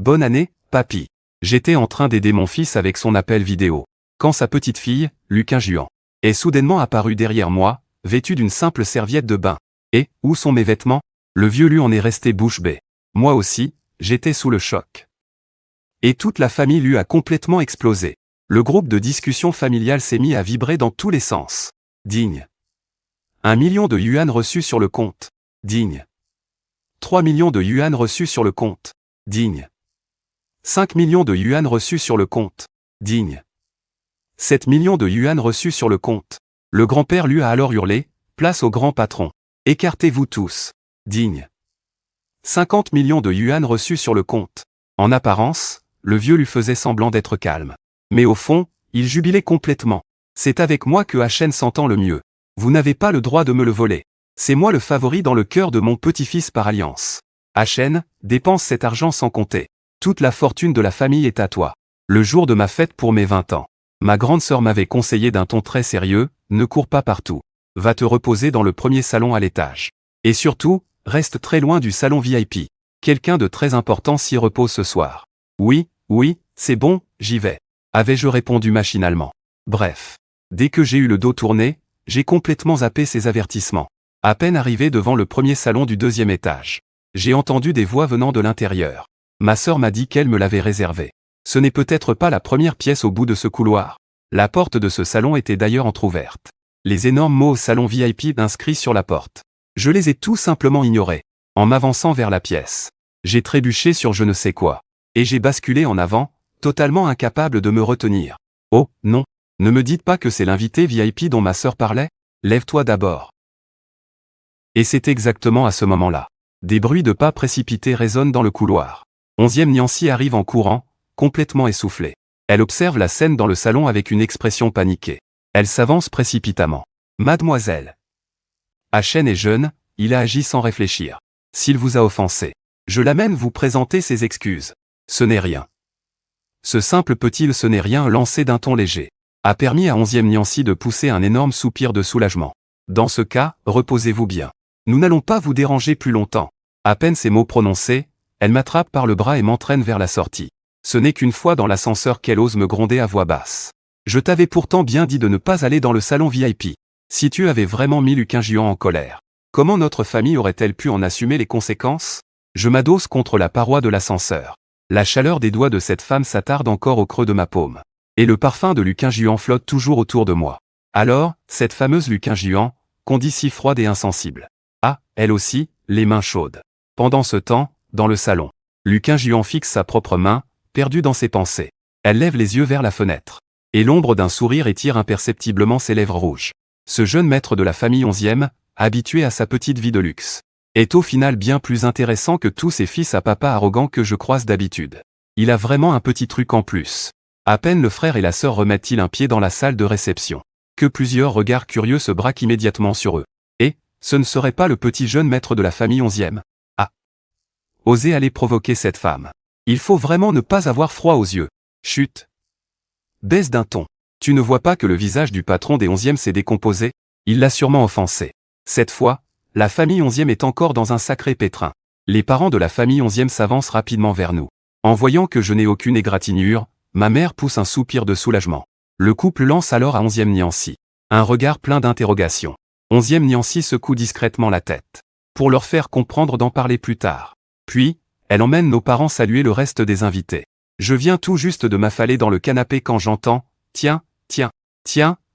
Bonne année, papy. J'étais en train d'aider mon fils avec son appel vidéo, quand sa petite fille, Lucas Juan, est soudainement apparue derrière moi, vêtue d'une simple serviette de bain. Et, où sont mes vêtements? Le vieux Lu en est resté bouche bée. Moi aussi, j'étais sous le choc. Et toute la famille Lu a complètement explosé. Le groupe de discussion familiale s'est mis à vibrer dans tous les sens. Digne. 1 million de yuan reçus sur le compte. Digne. 3 millions de yuan reçus sur le compte. Digne. 5 millions de yuan reçus sur le compte. Digne. 7 millions de yuan reçus sur le compte. Le grand-père Lu a alors hurlé, place au grand patron. Écartez-vous tous. Digne. 50 millions de yuan reçus sur le compte. En apparence, le vieux lui faisait semblant d'être calme. Mais au fond, il jubilait complètement. C'est avec moi que Hachen s'entend le mieux. Vous n'avez pas le droit de me le voler. C'est moi le favori dans le cœur de mon petit-fils par alliance. Hachen, dépense cet argent sans compter. Toute la fortune de la famille est à toi. Le jour de ma fête pour mes 20 ans. Ma grande sœur m'avait conseillé d'un ton très sérieux, ne cours pas partout. Va te reposer dans le premier salon à l'étage. Et surtout, reste très loin du salon VIP. Quelqu'un de très important s'y repose ce soir. Oui, c'est bon, j'y vais. Avais-je répondu machinalement. Bref. Dès que j'ai eu le dos tourné, j'ai complètement zappé ces avertissements. À peine arrivé devant le premier salon du deuxième étage. J'ai entendu des voix venant de l'intérieur. Ma sœur m'a dit qu'elle me l'avait réservé. Ce n'est peut-être pas la première pièce au bout de ce couloir. La porte de ce salon était d'ailleurs entr'ouverte. Les énormes mots salon VIP inscrits sur la porte. Je les ai tout simplement ignorés. En m'avançant vers la pièce. J'ai trébuché sur je ne sais quoi. Et j'ai basculé en avant, totalement incapable de me retenir. Oh, non. Ne me dites pas que c'est l'invité VIP dont ma sœur parlait. Lève-toi d'abord. Et c'est exactement à ce moment-là. Des bruits de pas précipités résonnent dans le couloir. 11e Niancy arrive en courant, complètement essoufflée. Elle observe la scène dans le salon avec une expression paniquée. Elle s'avance précipitamment. Mademoiselle. Hachen est jeune, il a agi sans réfléchir. S'il vous a offensé, je l'amène vous présenter ses excuses. Ce n'est rien. Ce simple petit ce n'est rien lancé d'un ton léger a permis à 11e Niancy de pousser un énorme soupir de soulagement. Dans ce cas, reposez-vous bien. Nous n'allons pas vous déranger plus longtemps. À peine ces mots prononcés, elle m'attrape par le bras et m'entraîne vers la sortie. Ce n'est qu'une fois dans l'ascenseur qu'elle ose me gronder à voix basse. Je t'avais pourtant bien dit de ne pas aller dans le salon VIP. Si tu avais vraiment mis Lucas Juan en colère, comment notre famille aurait-elle pu en assumer les conséquences? Je m'adosse contre la paroi de l'ascenseur. La chaleur des doigts de cette femme s'attarde encore au creux de ma paume. Et le parfum de Lucas Juan flotte toujours autour de moi. Alors, cette fameuse Lucas Juan, qu'on dit si froide et insensible. Ah, elle aussi, les mains chaudes. Pendant ce temps, dans le salon, Lucas Juan fixe sa propre main, perdue dans ses pensées. Elle lève les yeux vers la fenêtre. Et l'ombre d'un sourire étire imperceptiblement ses lèvres rouges. Ce jeune maître de la famille 11e, habitué à sa petite vie de luxe, est au final bien plus intéressant que tous ces fils à papa arrogants que je croise d'habitude. Il a vraiment un petit truc en plus. À peine le frère et la sœur remettent-ils un pied dans la salle de réception, que plusieurs regards curieux se braquent immédiatement sur eux. Et, ce ne serait pas le petit jeune maître de la famille 11e. Ah. Osez aller provoquer cette femme. Il faut vraiment ne pas avoir froid aux yeux. Chut. Baisse d'un ton. Tu ne vois pas que le visage du patron des 11e s'est décomposé? Il l'a sûrement offensé. Cette fois, la famille 11e est encore dans un sacré pétrin. Les parents de la famille 11e s'avancent rapidement vers nous. En voyant que je n'ai aucune égratignure, ma mère pousse un soupir de soulagement. Le couple lance alors à 11e Niancy un regard plein d'interrogations. 11e Niancy secoue discrètement la tête, pour leur faire comprendre d'en parler plus tard. Puis, elle emmène nos parents saluer le reste des invités. Je viens tout juste de m'affaler dans le canapé quand j'entends « Tiens,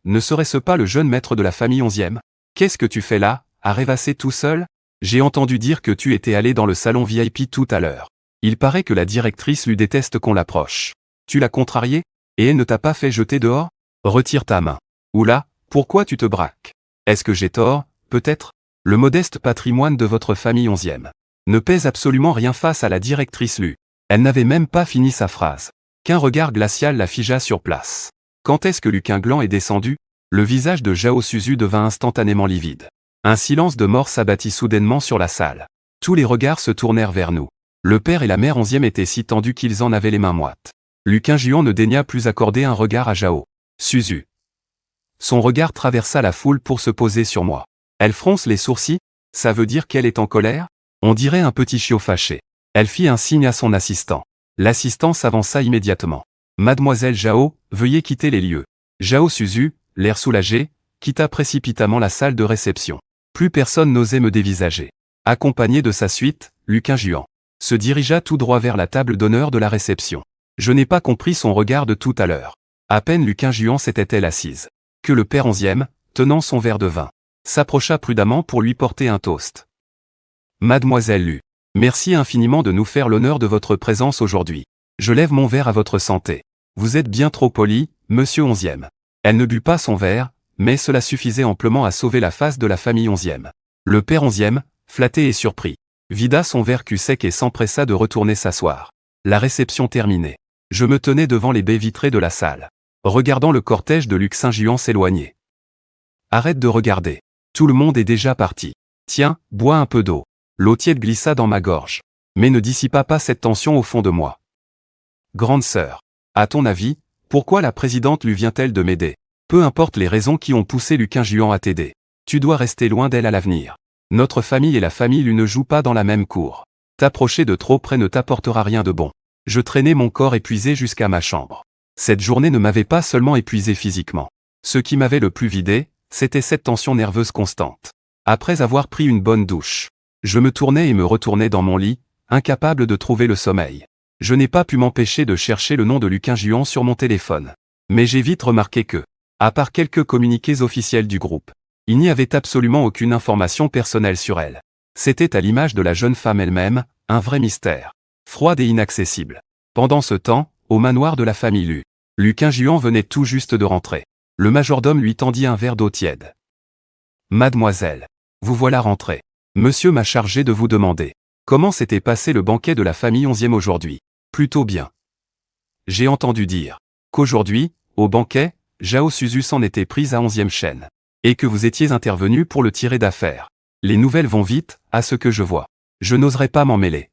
ne serait-ce pas le jeune maître de la famille 11e? Qu'est-ce que tu fais là, à rêvasser tout seul? J'ai entendu dire que tu étais allé dans le salon VIP tout à l'heure. Il paraît que la directrice lui déteste qu'on l'approche. Tu l'as contrariée? Et elle ne t'a pas fait jeter dehors? Retire ta main. Oula, pourquoi tu te braques? Est-ce que j'ai tort, peut-être? Le modeste patrimoine de votre famille 11e ne pèse absolument rien face à la directrice Lu. Elle n'avait même pas fini sa phrase, qu'un regard glacial la figea sur place. Quand est-ce que Lucas Glan est descendu? Le visage de Zhao Suzu devint instantanément livide. Un silence de mort s'abattit soudainement sur la salle. Tous les regards se tournèrent vers nous. Le père et la mère 11e étaient si tendus qu'ils en avaient les mains moites. Lucas Juan ne daigna plus accorder un regard à Zhao Suzu. Son regard traversa la foule pour se poser sur moi. Elle fronce les sourcils, ça veut dire qu'elle est en colère? On dirait un petit chiot fâché. Elle fit un signe à son assistant. L'assistant s'avança immédiatement. Mademoiselle Zhao, veuillez quitter les lieux. Zhao Suzu, l'air soulagé, quitta précipitamment la salle de réception. Plus personne n'osait me dévisager. Accompagné de sa suite, Lu Qingjuan se dirigea tout droit vers la table d'honneur de la réception. Je n'ai pas compris son regard de tout à l'heure. À peine Lu Qingjuan s'était-elle assise, que le père 11e, tenant son verre de vin, s'approcha prudemment pour lui porter un toast. Mademoiselle Lu, merci infiniment de nous faire l'honneur de votre présence aujourd'hui. Je lève mon verre à votre santé. Vous êtes bien trop poli, monsieur 11e. Elle ne but pas son verre, mais cela suffisait amplement à sauver la face de la famille 11e. Le père 11e, flatté et surpris, vida son verre cul sec et s'empressa de retourner s'asseoir. La réception terminée. Je me tenais devant les baies vitrées de la salle, regardant le cortège de Lu Qingjuan s'éloigner. Arrête de regarder. Tout le monde est déjà parti. Tiens, bois un peu d'eau. L'eau tiède glissa dans ma gorge, mais ne dissipa pas cette tension au fond de moi. Grande sœur, à ton avis, pourquoi la présidente lui vient-elle de m'aider? Peu importe les raisons qui ont poussé Lu Qingjuan à t'aider. Tu dois rester loin d'elle à l'avenir. Notre famille et la famille Lu ne jouent pas dans la même cour. T'approcher de trop près ne t'apportera rien de bon. Je traînais mon corps épuisé jusqu'à ma chambre. Cette journée ne m'avait pas seulement épuisé physiquement. Ce qui m'avait le plus vidé, c'était cette tension nerveuse constante. Après avoir pris une bonne douche, je me tournais et me retournais dans mon lit, incapable de trouver le sommeil. Je n'ai pas pu m'empêcher de chercher le nom de Lu Qingjuan sur mon téléphone. Mais j'ai vite remarqué que, à part quelques communiqués officiels du groupe, il n'y avait absolument aucune information personnelle sur elle. C'était à l'image de la jeune femme elle-même, un vrai mystère. Froide et inaccessible. Pendant ce temps, au manoir de la famille Lu Qingjuan venait tout juste de rentrer. Le majordome lui tendit un verre d'eau tiède. Mademoiselle, vous voilà rentrée. Monsieur m'a chargé de vous demander comment s'était passé le banquet de la famille 11e aujourd'hui. Plutôt bien. J'ai entendu dire qu'aujourd'hui, au banquet, Zhao Suzu s'en était prise à 11e chaîne, et que vous étiez intervenu pour le tirer d'affaire. Les nouvelles vont vite, à ce que je vois. Je n'oserais pas m'en mêler.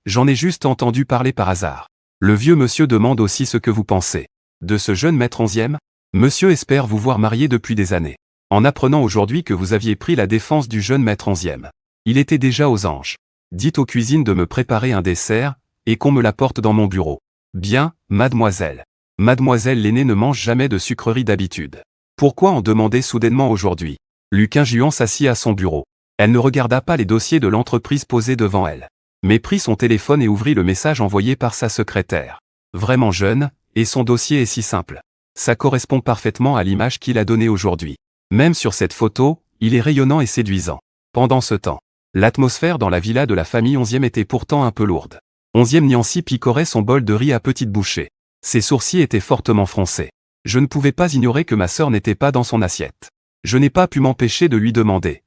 J'en ai juste entendu parler par hasard. Le vieux monsieur demande aussi ce que vous pensez. De ce jeune maître 11e, monsieur espère vous voir marié depuis des années. En apprenant aujourd'hui que vous aviez pris la défense du jeune maître 11e. Il était déjà aux anges. Dites aux cuisines de me préparer un dessert, et qu'on me l'apporte dans mon bureau. Bien, mademoiselle. Mademoiselle l'aînée ne mange jamais de sucreries d'habitude. Pourquoi en demander soudainement aujourd'hui? Lu Qingjuan s'assit à son bureau. Elle ne regarda pas les dossiers de l'entreprise posés devant elle, mais prit son téléphone et ouvrit le message envoyé par sa secrétaire. Vraiment jeune, et son dossier est si simple. Ça correspond parfaitement à l'image qu'il a donnée aujourd'hui. Même sur cette photo, il est rayonnant et séduisant. Pendant ce temps, l'atmosphère dans la villa de la famille 11e était pourtant un peu lourde. 11e Niancy picorait son bol de riz à petites bouchées. Ses sourcils étaient fortement froncés. Je ne pouvais pas ignorer que ma sœur n'était pas dans son assiette. Je n'ai pas pu m'empêcher de lui demander.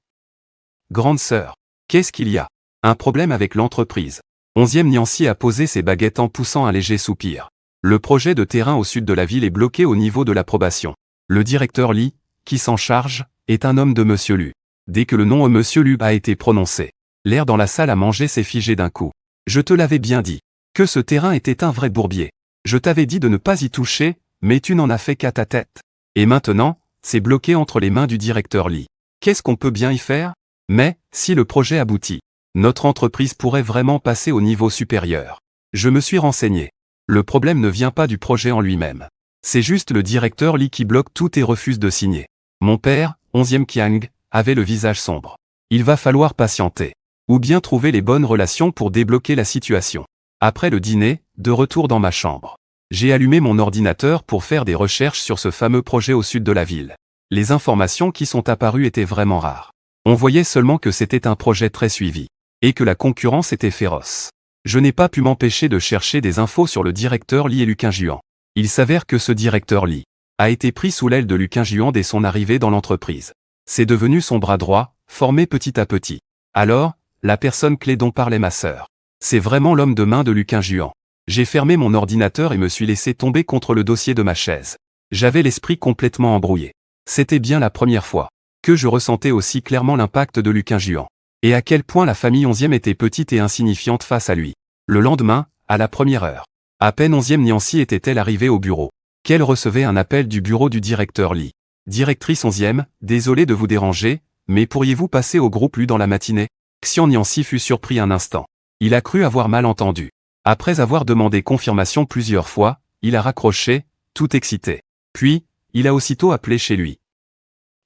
Grande sœur, qu'est-ce qu'il y a? Un problème avec l'entreprise. 11e Niancy a posé ses baguettes en poussant un léger soupir. Le projet de terrain au sud de la ville est bloqué au niveau de l'approbation. Le directeur Li, qui s'en charge, est un homme de Monsieur Lu. Dès que le nom de Monsieur Lu a été prononcé, l'air dans la salle à manger s'est figé d'un coup. Je te l'avais bien dit, que ce terrain était un vrai bourbier. Je t'avais dit de ne pas y toucher, mais tu n'en as fait qu'à ta tête. Et maintenant, c'est bloqué entre les mains du directeur Li. Qu'est-ce qu'on peut bien y faire? Mais, si le projet aboutit, notre entreprise pourrait vraiment passer au niveau supérieur. Je me suis renseigné. Le problème ne vient pas du projet en lui-même. C'est juste le directeur Li qui bloque tout et refuse de signer. Mon père, 11e Qiang, avait le visage sombre. Il va falloir patienter. Ou bien trouver les bonnes relations pour débloquer la situation. Après le dîner, de retour dans ma chambre, j'ai allumé mon ordinateur pour faire des recherches sur ce fameux projet au sud de la ville. Les informations qui sont apparues étaient vraiment rares. On voyait seulement que c'était un projet très suivi, et que la concurrence était féroce. Je n'ai pas pu m'empêcher de chercher des infos sur le directeur Li et Lu Qingjuan. Il s'avère que ce directeur Li a été pris sous l'aile de Lu Qingjuan dès son arrivée dans l'entreprise. C'est devenu son bras droit, formé petit à petit. Alors, la personne clé dont parlait ma sœur, c'est vraiment l'homme de main de Lu Qingjuan. J'ai fermé mon ordinateur et me suis laissé tomber contre le dossier de ma chaise. J'avais l'esprit complètement embrouillé. C'était bien la première fois que je ressentais aussi clairement l'impact de Lu Qingjuan. Et à quel point la famille 11e était petite et insignifiante face à lui. Le lendemain, à la première heure, à peine 11e Niancy était-elle arrivée au bureau, qu'elle recevait un appel du bureau du directeur Li. Directrice 11e, désolé de vous déranger, mais pourriez-vous passer au groupe Lu dans la matinée? Xian Niancy fut surpris un instant. Il a cru avoir mal entendu. Après avoir demandé confirmation plusieurs fois, il a raccroché, tout excité. Puis, il a aussitôt appelé chez lui.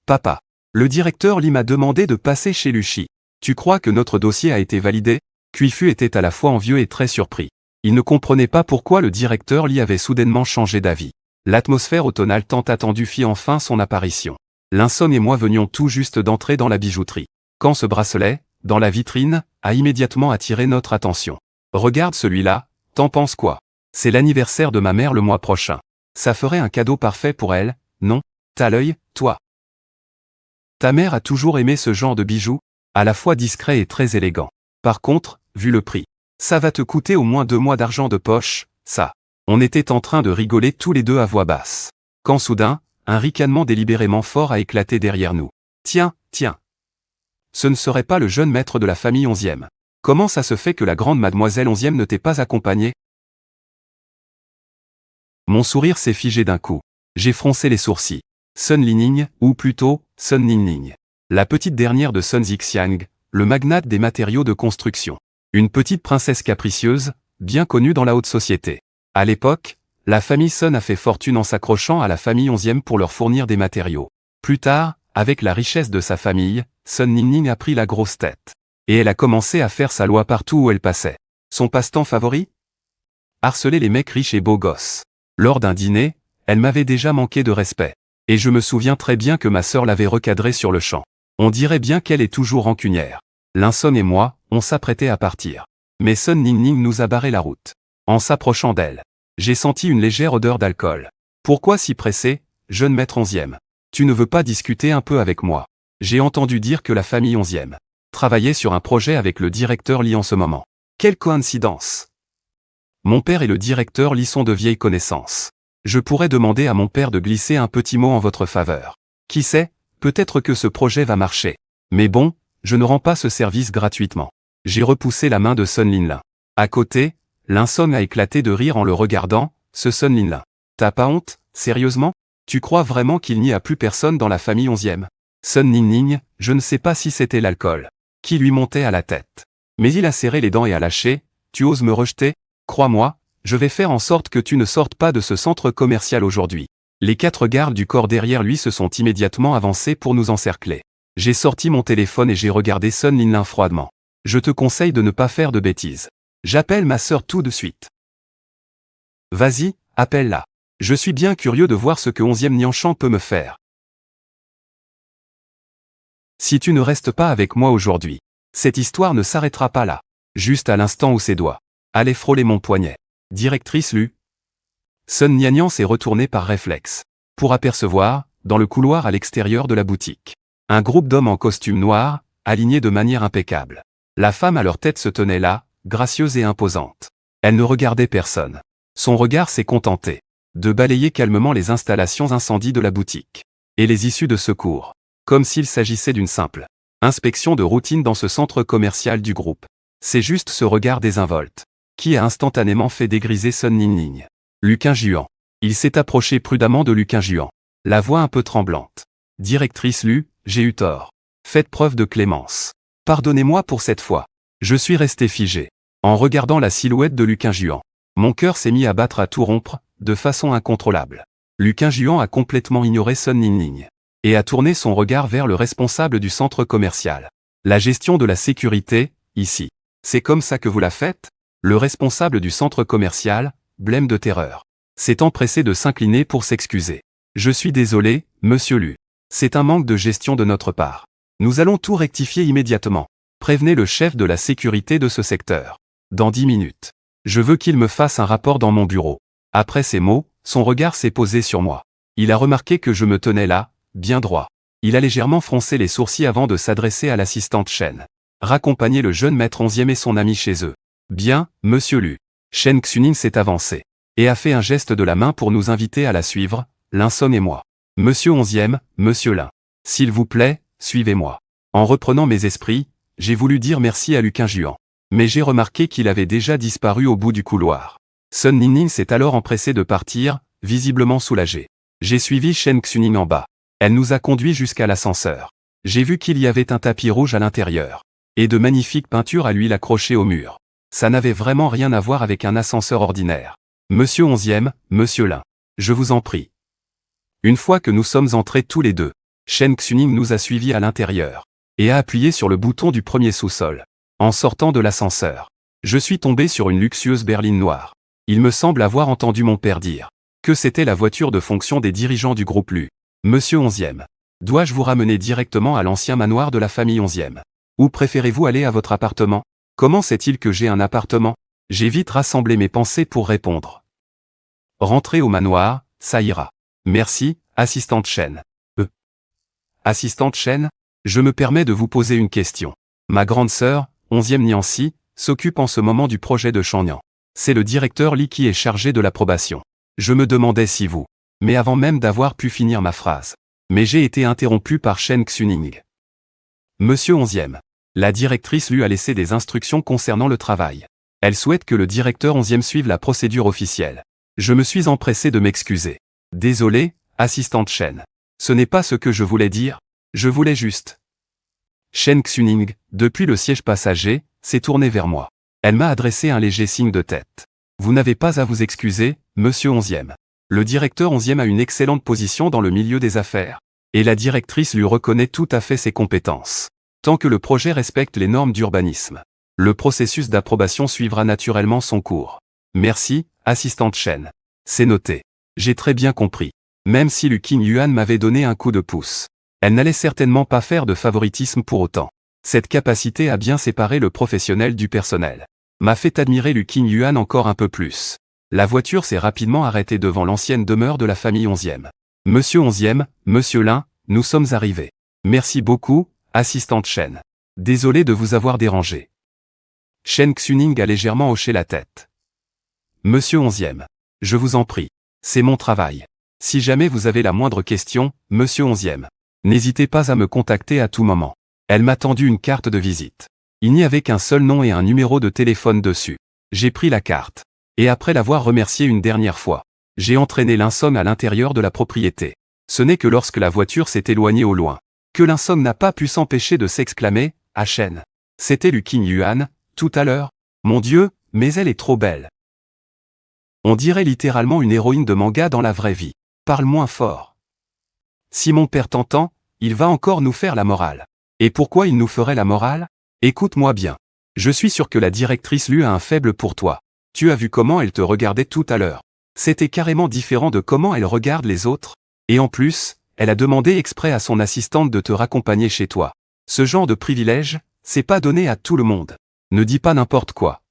Papa. Le directeur Lee m'a demandé de passer chez Luchi. Tu crois que notre dossier a été validé? Kuifu était à la fois envieux et très surpris. Il ne comprenait pas pourquoi le directeur Lee avait soudainement changé d'avis. L'atmosphère automnale tant attendue fit enfin son apparition. Linson et moi venions tout juste d'entrer dans la bijouterie. Quand ce bracelet, dans la vitrine, a immédiatement attiré notre attention. Regarde celui-là, t'en penses quoi? C'est l'anniversaire de ma mère le mois prochain. Ça ferait un cadeau parfait pour elle, non? T'as l'œil, toi. Ta mère a toujours aimé ce genre de bijoux, à la fois discret et très élégant. Par contre, vu le prix, ça va te coûter au moins 2 mois d'argent de poche, ça. On était en train de rigoler tous les deux à voix basse. Quand soudain, un ricanement délibérément fort a éclaté derrière nous. Tiens, tiens. Ce ne serait pas le jeune maître de la famille 11e. Comment ça se fait que la grande mademoiselle 11e ne t'ait pas accompagnée? Mon sourire s'est figé d'un coup. J'ai froncé les sourcils. Sun Lining, ou plutôt, Sun Ningning. La petite dernière de Sun Zixiang, le magnate des matériaux de construction. Une petite princesse capricieuse, bien connue dans la haute société. À l'époque, la famille Sun a fait fortune en s'accrochant à la famille 11e pour leur fournir des matériaux. Plus tard, avec la richesse de sa famille, Sun Ningning a pris la grosse tête. Et elle a commencé à faire sa loi partout où elle passait. Son passe-temps favori? Harceler les mecs riches et beaux gosses. Lors d'un dîner, elle m'avait déjà manqué de respect. Et je me souviens très bien que ma sœur l'avait recadrée sur le champ. On dirait bien qu'elle est toujours rancunière. Linson et moi, on s'apprêtait à partir. Mais Sun Ningning nous a barré la route. En s'approchant d'elle, j'ai senti une légère odeur d'alcool. Pourquoi si pressé, jeune maître 11e? Tu ne veux pas discuter un peu avec moi? J'ai entendu dire que la famille 11e travaillait sur un projet avec le directeur Lee en ce moment. Quelle coïncidence! Mon père et le directeur Lee sont de vieilles connaissances. Je pourrais demander à mon père de glisser un petit mot en votre faveur. Qui sait, peut-être que ce projet va marcher. Mais bon, je ne rends pas ce service gratuitement. J'ai repoussé la main de Sun Linlin. À côté, Linson a éclaté de rire en le regardant, ce Sun Linlin. T'as pas honte, sérieusement? Tu crois vraiment qu'il n'y a plus personne dans la famille 11e? Sun Ningning, je ne sais pas si c'était l'alcool qui lui montait à la tête. Mais il a serré les dents et a lâché. Tu oses me rejeter? Crois-moi, je vais faire en sorte que tu ne sortes pas de ce centre commercial aujourd'hui. Les 4 gardes du corps derrière lui se sont immédiatement avancés pour nous encercler. J'ai sorti mon téléphone et j'ai regardé Sun Linlin froidement. Je te conseille de ne pas faire de bêtises. J'appelle ma sœur tout de suite. Vas-y, appelle-la. Je suis bien curieux de voir ce que 11e Nianchan peut me faire. Si tu ne restes pas avec moi aujourd'hui, cette histoire ne s'arrêtera pas là. Juste à l'instant où ses doigts allaient frôler mon poignet. Directrice Lu. Sun Nianyan s'est retourné par réflexe. Pour apercevoir, dans le couloir à l'extérieur de la boutique, un groupe d'hommes en costume noir, alignés de manière impeccable. La femme à leur tête se tenait là, gracieuse et imposante. Elle ne regardait personne. Son regard s'est contenté de balayer calmement les installations incendies de la boutique et les issues de secours, comme s'il s'agissait d'une simple inspection de routine dans ce centre commercial du groupe. C'est juste ce regard désinvolte qui a instantanément fait dégriser Sun Ningning. Luqin Juan. Il s'est approché prudemment de Luqin Juan, la voix un peu tremblante. Directrice Lu, j'ai eu tort. Faites preuve de clémence. Pardonnez-moi pour cette fois. Je suis resté figé. En regardant la silhouette de Luqin Juan, mon cœur s'est mis à battre à tout rompre, de façon incontrôlable. Luqin Juan a complètement ignoré Sun Ningning et a tourné son regard vers le responsable du centre commercial. La gestion de la sécurité, ici. C'est comme ça que vous la faites? Le responsable du centre commercial, blême de terreur, s'est empressé de s'incliner pour s'excuser. Je suis désolé, monsieur Lu. C'est un manque de gestion de notre part. Nous allons tout rectifier immédiatement. Prévenez le chef de la sécurité de ce secteur. Dans 10 minutes. Je veux qu'il me fasse un rapport dans mon bureau. Après ces mots, son regard s'est posé sur moi. Il a remarqué que je me tenais là, bien droit. Il a légèrement froncé les sourcils avant de s'adresser à l'assistante Shen. Raccompagner le jeune maître 11e et son ami chez eux. Bien, monsieur Lu. Shen Xuning s'est avancé et a fait un geste de la main pour nous inviter à la suivre, Linson et moi. Monsieur 11e, monsieur Lin. S'il vous plaît, suivez-moi. En reprenant mes esprits, j'ai voulu dire merci à Luqin Juan. Mais j'ai remarqué qu'il avait déjà disparu au bout du couloir. Sun Ningning s'est alors empressée de partir, visiblement soulagée. J'ai suivi Shen Xuning en bas. Elle nous a conduits jusqu'à l'ascenseur. J'ai vu qu'il y avait un tapis rouge à l'intérieur et de magnifiques peintures à l'huile accrochées au mur. Ça n'avait vraiment rien à voir avec un ascenseur ordinaire. Monsieur 11e, monsieur Lin. Je vous en prie. Une fois que nous sommes entrés tous les deux, Shen Xuning nous a suivis à l'intérieur et a appuyé sur le bouton du premier sous-sol. En sortant de l'ascenseur, je suis tombé sur une luxueuse berline noire. Il me semble avoir entendu mon père dire que c'était la voiture de fonction des dirigeants du groupe Lu. Monsieur 11e. Dois-je vous ramener directement à l'ancien manoir de la famille 11e? Ou préférez-vous aller à votre appartement? Comment sait-il que j'ai un appartement? J'ai vite rassemblé mes pensées pour répondre. Rentrez au manoir, ça ira. Merci, assistante Shen. Assistante Shen, je me permets de vous poser une question. Ma grande sœur, 11e Niancy, s'occupe en ce moment du projet de Shangnian. C'est le directeur Li qui est chargé de l'approbation. Je me demandais si vous... Mais avant même d'avoir pu finir ma phrase. Mais j'ai été interrompu par Shen Xuning. Monsieur 11e. La directrice lui a laissé des instructions concernant le travail. Elle souhaite que le directeur 11e suive la procédure officielle. Je me suis empressé de m'excuser. Désolé, assistante Shen. Ce n'est pas ce que je voulais dire, je voulais juste... Shen Xuning, depuis le siège passager, s'est tournée vers moi. Elle m'a adressé un léger signe de tête. Vous n'avez pas à vous excuser, monsieur 11e. Le directeur 11e a une excellente position dans le milieu des affaires. Et la directrice lui reconnaît tout à fait ses compétences. Tant que le projet respecte les normes d'urbanisme, le processus d'approbation suivra naturellement son cours. Merci, assistante Shen. C'est noté. J'ai très bien compris. Même si Lu Qingyuan m'avait donné un coup de pouce, elle n'allait certainement pas faire de favoritisme pour autant. Cette capacité à bien séparer le professionnel du personnel m'a fait admirer Lu Qingyuan encore un peu plus. La voiture s'est rapidement arrêtée devant l'ancienne demeure de la famille 11e. Monsieur 11e, monsieur Lin, nous sommes arrivés. Merci beaucoup, assistante Shen. Désolé de vous avoir dérangé. Shen Xuning a légèrement hoché la tête. Monsieur 11e. Je vous en prie. C'est mon travail. Si jamais vous avez la moindre question, monsieur 11e. N'hésitez pas à me contacter à tout moment. Elle m'a tendu une carte de visite. Il n'y avait qu'un seul nom et un numéro de téléphone dessus. J'ai pris la carte. Et après l'avoir remercié une dernière fois, j'ai entraîné l'insomme à l'intérieur de la propriété. Ce n'est que lorsque la voiture s'est éloignée au loin, que l'insomme n'a pas pu s'empêcher de s'exclamer, « Ah Shen, c'était Lu Qingyuan, tout à l'heure. Mon Dieu, mais elle est trop belle. » On dirait littéralement une héroïne de manga dans la vraie vie. Parle moins fort. Si mon père t'entend, il va encore nous faire la morale. Et pourquoi il nous ferait la morale? Écoute-moi bien. Je suis sûr que la directrice Lu a un faible pour toi. Tu as vu comment elle te regardait tout à l'heure. C'était carrément différent de comment elle regarde les autres. Et en plus, elle a demandé exprès à son assistante de te raccompagner chez toi. Ce genre de privilège, c'est pas donné à tout le monde. Ne dis pas n'importe quoi.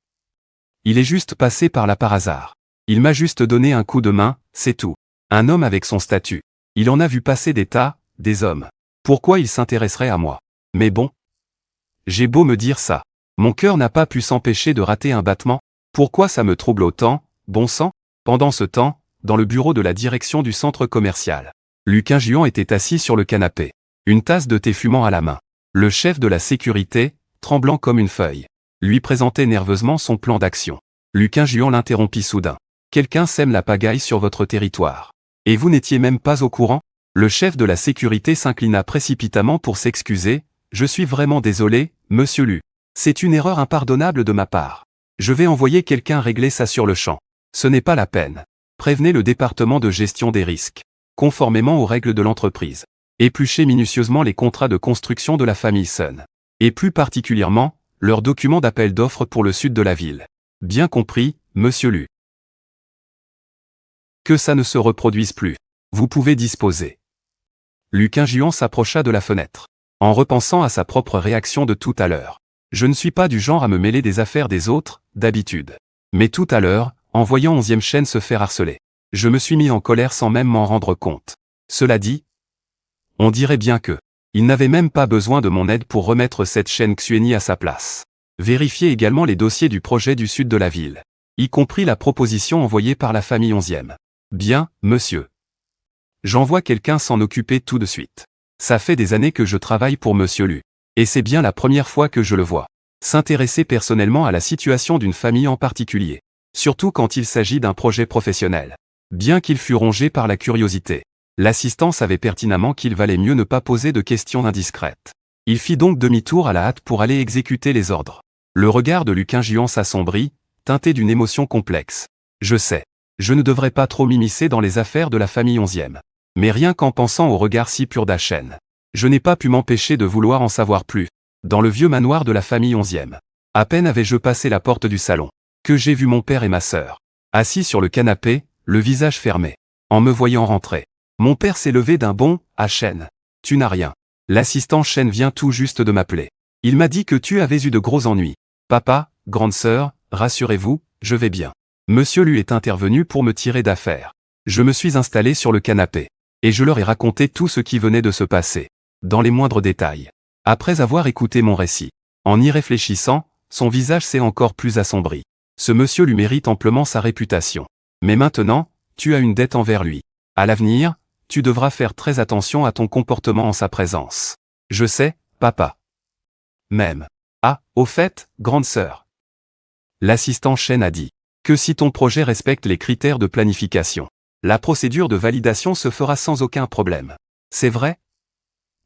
Il est juste passé par là par hasard. Il m'a juste donné un coup de main, c'est tout. Un homme avec son statut. Il en a vu passer des tas, des hommes. Pourquoi il s'intéresserait à moi? Mais bon. J'ai beau me dire ça. Mon cœur n'a pas pu s'empêcher de rater un battement. Pourquoi ça me trouble autant, bon sang? Pendant ce temps, dans le bureau de la direction du centre commercial, Lu Qingyuan était assis sur le canapé, une tasse de thé fumant à la main. Le chef de la sécurité, tremblant comme une feuille, lui présentait nerveusement son plan d'action. Lu Qingyuan l'interrompit soudain. Quelqu'un sème la pagaille sur votre territoire. Et vous n'étiez même pas au courant? Le chef de la sécurité s'inclina précipitamment pour s'excuser. Je suis vraiment désolé, monsieur Lu. C'est une erreur impardonnable de ma part. Je vais envoyer quelqu'un régler ça sur le champ. Ce n'est pas la peine. Prévenez le département de gestion des risques, conformément aux règles de l'entreprise. Épluchez minutieusement les contrats de construction de la famille Sun. Et plus particulièrement, leurs documents d'appel d'offres pour le sud de la ville. Bien compris, monsieur Lu. Que ça ne se reproduise plus. Vous pouvez disposer. Lu Qingyuan s'approcha de la fenêtre. En repensant à sa propre réaction de tout à l'heure. Je ne suis pas du genre à me mêler des affaires des autres, d'habitude. Mais tout à l'heure, en voyant 11e Shen se faire harceler, je me suis mis en colère sans même m'en rendre compte. Cela dit, on dirait bien que, il n'avait même pas besoin de mon aide pour remettre cette Shen Xueni à sa place. Vérifiez également les dossiers du projet du sud de la ville, y compris la proposition envoyée par la famille 11e. Bien, monsieur. J'envoie quelqu'un s'en occuper tout de suite. Ça fait des années que je travaille pour monsieur Lu. Et c'est bien la première fois que je le vois s'intéresser personnellement à la situation d'une famille en particulier. Surtout quand il s'agit d'un projet professionnel. Bien qu'il fût rongé par la curiosité, l'assistant savait pertinemment qu'il valait mieux ne pas poser de questions indiscrètes. Il fit donc demi-tour à la hâte pour aller exécuter les ordres. Le regard de Luquin Juan s'assombrit, teinté d'une émotion complexe. Je sais. Je ne devrais pas trop m'immiscer dans les affaires de la famille 11e. Mais rien qu'en pensant au regard si pur d'Achen, je n'ai pas pu m'empêcher de vouloir en savoir plus. Dans le vieux manoir de la famille 11e. À peine avais-je passé la porte du salon, que j'ai vu mon père et ma sœur, assis sur le canapé, le visage fermé. En me voyant rentrer, mon père s'est levé d'un bond. Achen, tu n'as rien. L'assistant Chen vient tout juste de m'appeler. Il m'a dit que tu avais eu de gros ennuis. Papa, grande sœur, rassurez-vous, je vais bien. Monsieur Lu est intervenu pour me tirer d'affaire. Je me suis installé sur le canapé, et je leur ai raconté tout ce qui venait de se passer, dans les moindres détails. Après avoir écouté mon récit, en y réfléchissant, son visage s'est encore plus assombri. Ce monsieur lui mérite amplement sa réputation. Mais maintenant, tu as une dette envers lui. À l'avenir, tu devras faire très attention à ton comportement en sa présence. Je sais, papa. Même. Ah, au fait, grande sœur. L'assistant Chen a dit que si ton projet respecte les critères de planification, la procédure de validation se fera sans aucun problème. C'est vrai?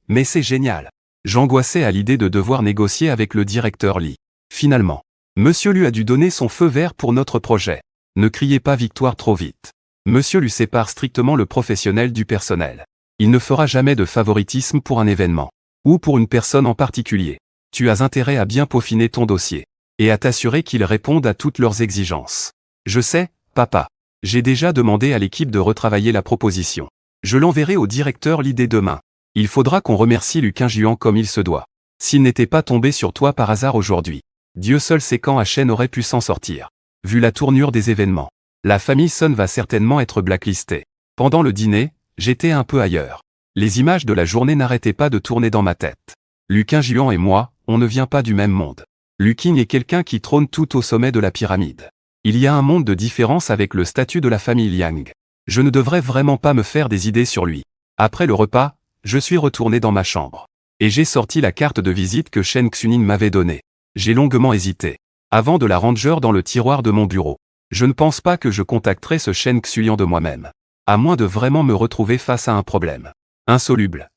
Mais c'est génial. J'angoissais à l'idée de devoir négocier avec le directeur Li. Finalement, Monsieur Lu a dû donner son feu vert pour notre projet. Ne criez pas victoire trop vite. Monsieur Lu sépare strictement le professionnel du personnel. Il ne fera jamais de favoritisme pour un événement, ou pour une personne en particulier. Tu as intérêt à bien peaufiner ton dossier, et à t'assurer qu'il réponde à toutes leurs exigences. Je sais, papa. J'ai déjà demandé à l'équipe de retravailler la proposition. Je l'enverrai au directeur Li dès demain. Il faudra qu'on remercie Luquin Juan comme il se doit. S'il n'était pas tombé sur toi par hasard aujourd'hui, Dieu seul sait quand Achen aurait pu s'en sortir. Vu la tournure des événements, la famille Sun va certainement être blacklistée. Pendant le dîner, j'étais un peu ailleurs. Les images de la journée n'arrêtaient pas de tourner dans ma tête. Luquin Juan et moi, on ne vient pas du même monde. Luquin est quelqu'un qui trône tout au sommet de la pyramide. Il y a un monde de différence avec le statut de la famille Liang. Je ne devrais vraiment pas me faire des idées sur lui. Après le repas, je suis retourné dans ma chambre. Et j'ai sorti la carte de visite que Shen Xunin m'avait donnée. J'ai longuement hésité, avant de la ranger dans le tiroir de mon bureau. Je ne pense pas que je contacterai ce Shen Xulian de moi-même, à moins de vraiment me retrouver face à un problème insoluble.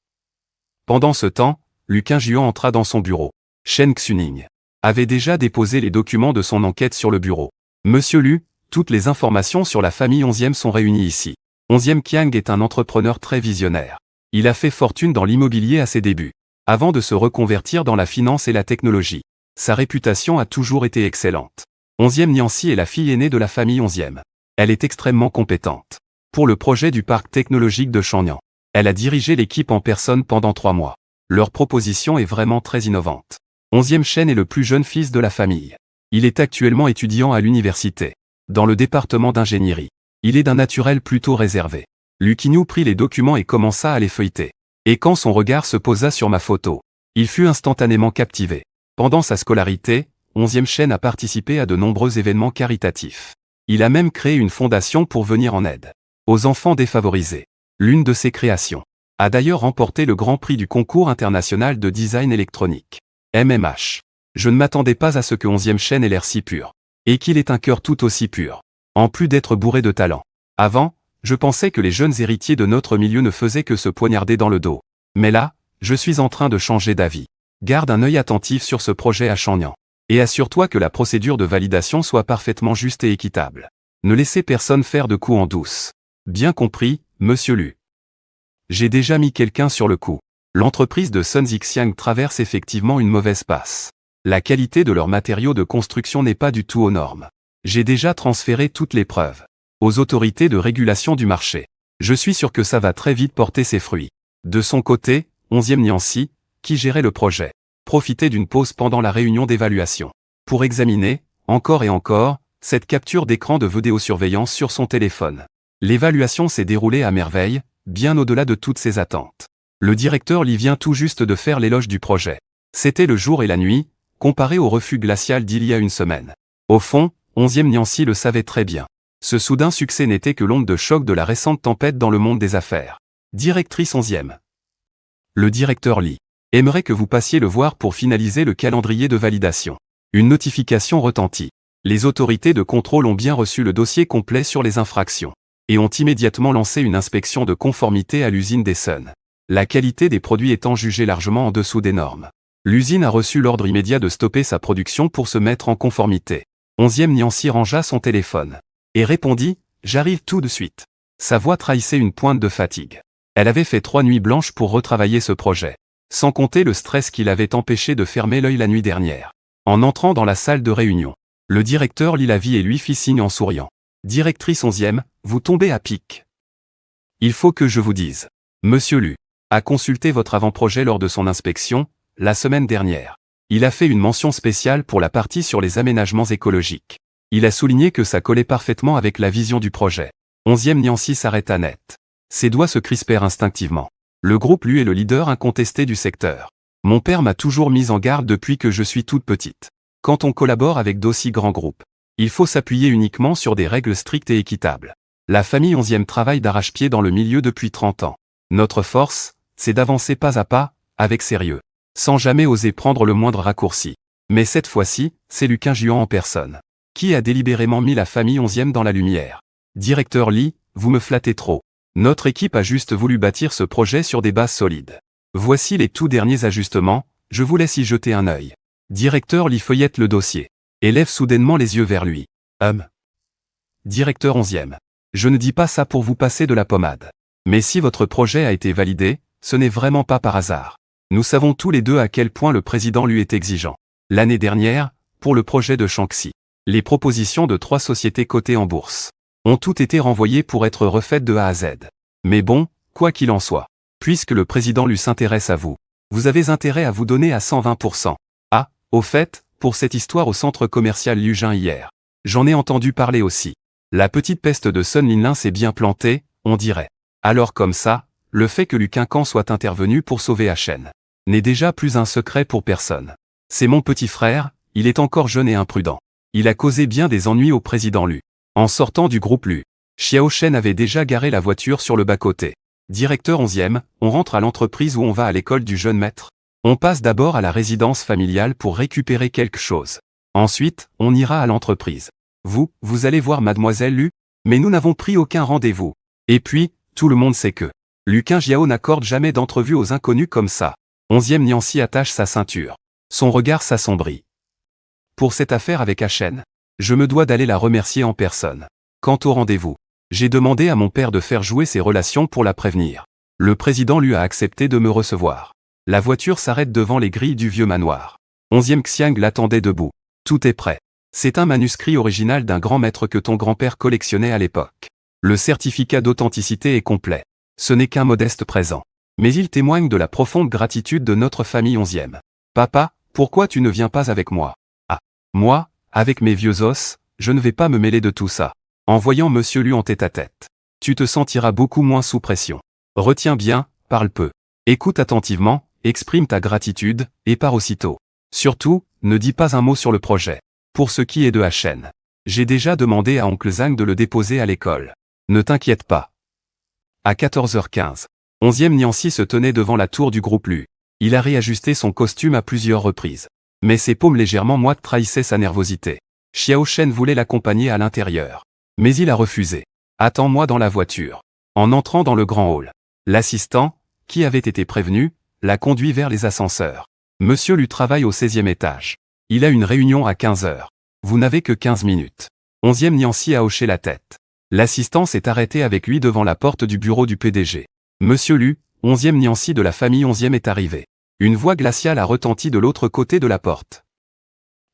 Pendant ce temps, Luquin Juan entra dans son bureau. Shen Xuning avait déjà déposé les documents de son enquête sur le bureau. Monsieur Lu, toutes les informations sur la famille 11e sont réunies ici. 11e Qiang est un entrepreneur très visionnaire. Il a fait fortune dans l'immobilier à ses débuts, avant de se reconvertir dans la finance et la technologie. Sa réputation a toujours été excellente. 11e Niancy est la fille aînée de la famille 11e. Elle est extrêmement compétente. Pour le projet du parc technologique de Shenyang, elle a dirigé l'équipe en personne pendant 3 mois. Leur proposition est vraiment très innovante. 11e Shen est le plus jeune fils de la famille. Il est actuellement étudiant à l'université, dans le département d'ingénierie. Il est d'un naturel plutôt réservé. Luquin prit les documents et commença à les feuilleter. Et quand son regard se posa sur ma photo, il fut instantanément captivé. Pendant sa scolarité, 11e Shen a participé à de nombreux événements caritatifs. Il a même créé une fondation pour venir en aide aux enfants défavorisés. L'une de ses créations a d'ailleurs remporté le Grand Prix du concours international de design électronique, MMH. Je ne m'attendais pas à ce que 11e Shen ait l'air si pur, et qu'il ait un cœur tout aussi pur, en plus d'être bourré de talent. Avant, je pensais que les jeunes héritiers de notre milieu ne faisaient que se poignarder dans le dos. Mais là, je suis en train de changer d'avis. Garde un œil attentif sur ce projet à Shenyang. Et assure-toi que la procédure de validation soit parfaitement juste et équitable. Ne laissez personne faire de coups en douce. Bien compris, monsieur Lu. J'ai déjà mis quelqu'un sur le coup. L'entreprise de Sun Zixiang traverse effectivement une mauvaise passe. La qualité de leurs matériaux de construction n'est pas du tout aux normes. J'ai déjà transféré toutes les preuves aux autorités de régulation du marché. Je suis sûr que ça va très vite porter ses fruits. De son côté, 11e Niancy, qui gérait le projet, profitait d'une pause pendant la réunion d'évaluation, pour examiner, encore et encore, cette capture d'écran de vidéosurveillance sur son téléphone. L'évaluation s'est déroulée à merveille, bien au-delà de toutes ses attentes. Le directeur Li vient tout juste de faire l'éloge du projet. C'était le jour et la nuit, comparé au refus glacial d'il y a une semaine. Au fond, 11e Niancy le savait très bien. Ce soudain succès n'était que l'onde de choc de la récente tempête dans le monde des affaires. Directrice 11e. Le directeur Li aimerait que vous passiez le voir pour finaliser le calendrier de validation. Une notification retentit. Les autorités de contrôle ont bien reçu le dossier complet sur les infractions et ont immédiatement lancé une inspection de conformité à l'usine des Sun. La qualité des produits étant jugée largement en dessous des normes. L'usine a reçu l'ordre immédiat de stopper sa production pour se mettre en conformité. 11e Niancy rangea son téléphone. Et répondit, « J'arrive tout de suite. » Sa voix trahissait une pointe de fatigue. Elle avait fait 3 nuits blanches pour retravailler ce projet. Sans compter le stress qui l'avait empêché de fermer l'œil la nuit dernière. En entrant dans la salle de réunion, le directeur lit l'avis et lui fit signe en souriant. « Directrice 11e, vous tombez à pic. Il faut que je vous dise. Monsieur Lu a consulté votre avant-projet lors de son inspection, la semaine dernière. Il a fait une mention spéciale pour la partie sur les aménagements écologiques. Il a souligné que ça collait parfaitement avec la vision du projet. 11e Niancy s'arrêta net. Ses doigts se crispèrent instinctivement. Le groupe Lu est le leader incontesté du secteur. Mon père m'a toujours mis en garde depuis que je suis toute petite. Quand on collabore avec d'aussi grands groupes, il faut s'appuyer uniquement sur des règles strictes et équitables. La famille 11e travaille d'arrache-pied dans le milieu depuis 30 ans. Notre force, c'est d'avancer pas à pas, avec sérieux, sans jamais oser prendre le moindre raccourci. Mais cette fois-ci, c'est Luquin Juan en personne, qui a délibérément mis la famille 11e dans la lumière. Directeur Lee, vous me flattez trop. Notre équipe a juste voulu bâtir ce projet sur des bases solides. Voici les tout derniers ajustements, je vous laisse y jeter un œil. Directeur Lee feuillette le dossier, et lève soudainement les yeux vers lui. Directeur 11e. Je ne dis pas ça pour vous passer de la pommade. Mais si votre projet a été validé, ce n'est vraiment pas par hasard. Nous savons tous les deux à quel point le président lui est exigeant. L'année dernière, pour le projet de Shanxi, les propositions de 3 sociétés cotées en bourse ont toutes été renvoyées pour être refaites de A à Z. Mais bon, quoi qu'il en soit, puisque le président lui s'intéresse à vous, vous avez intérêt à vous donner à 120%. Ah, au fait, pour cette histoire au centre commercial Lugin hier, j'en ai entendu parler aussi. La petite peste de Sun Linlin s'est bien plantée, on dirait. Alors comme ça, le fait que Luquin Can soit intervenu pour sauver HN n'est déjà plus un secret pour personne. C'est mon petit frère, il est encore jeune et imprudent. Il a causé bien des ennuis au président Lu. En sortant du groupe Lu, Xiao Shen avait déjà garé la voiture sur le bas-côté. Directeur 11e, on rentre à l'entreprise ou on va à l'école du jeune maître. On passe d'abord à la résidence familiale pour récupérer quelque chose. Ensuite, on ira à l'entreprise. Vous allez voir mademoiselle Lu, mais nous n'avons pris aucun rendez-vous. Et puis, tout le monde sait que Luquin Jiao n'accorde jamais d'entrevue aux inconnus comme ça. 11e Niancy attache sa ceinture. Son regard s'assombrit. Pour cette affaire avec HN, je me dois d'aller la remercier en personne. Quant au rendez-vous, j'ai demandé à mon père de faire jouer ses relations pour la prévenir. Le président lui a accepté de me recevoir. La voiture s'arrête devant les grilles du vieux manoir. 11e Xiang l'attendait debout. Tout est prêt. C'est un manuscrit original d'un grand maître que ton grand-père collectionnait à l'époque. Le certificat d'authenticité est complet. Ce n'est qu'un modeste présent. Mais il témoigne de la profonde gratitude de notre famille 11e. Papa, pourquoi tu ne viens pas avec moi? Ah, moi, avec mes vieux os, je ne vais pas me mêler de tout ça. En voyant Monsieur Lu en tête-à-tête, tu te sentiras beaucoup moins sous pression. Retiens bien, parle peu. Écoute attentivement, exprime ta gratitude, et pars aussitôt. Surtout, ne dis pas un mot sur le projet. Pour ce qui est de HN, j'ai déjà demandé à oncle Zhang de le déposer à l'école. Ne t'inquiète pas. À 14h15, 11e Niancy se tenait devant la tour du groupe Lu. Il a réajusté son costume à plusieurs reprises. Mais ses paumes légèrement moites trahissaient sa nervosité. Xiao Shen voulait l'accompagner à l'intérieur. Mais il a refusé. Attends-moi dans la voiture. En entrant dans le grand hall, l'assistant, qui avait été prévenu, l'a conduit vers les ascenseurs. Monsieur Lu travaille au 16e étage. Il a une réunion à 15h. Vous n'avez que 15 minutes. 11e Niancy a hoché la tête. L'assistant s'est arrêté avec lui devant la porte du bureau du PDG. Monsieur Lu, 11e Niancy de la famille 11e est arrivé. Une voix glaciale a retenti de l'autre côté de la porte.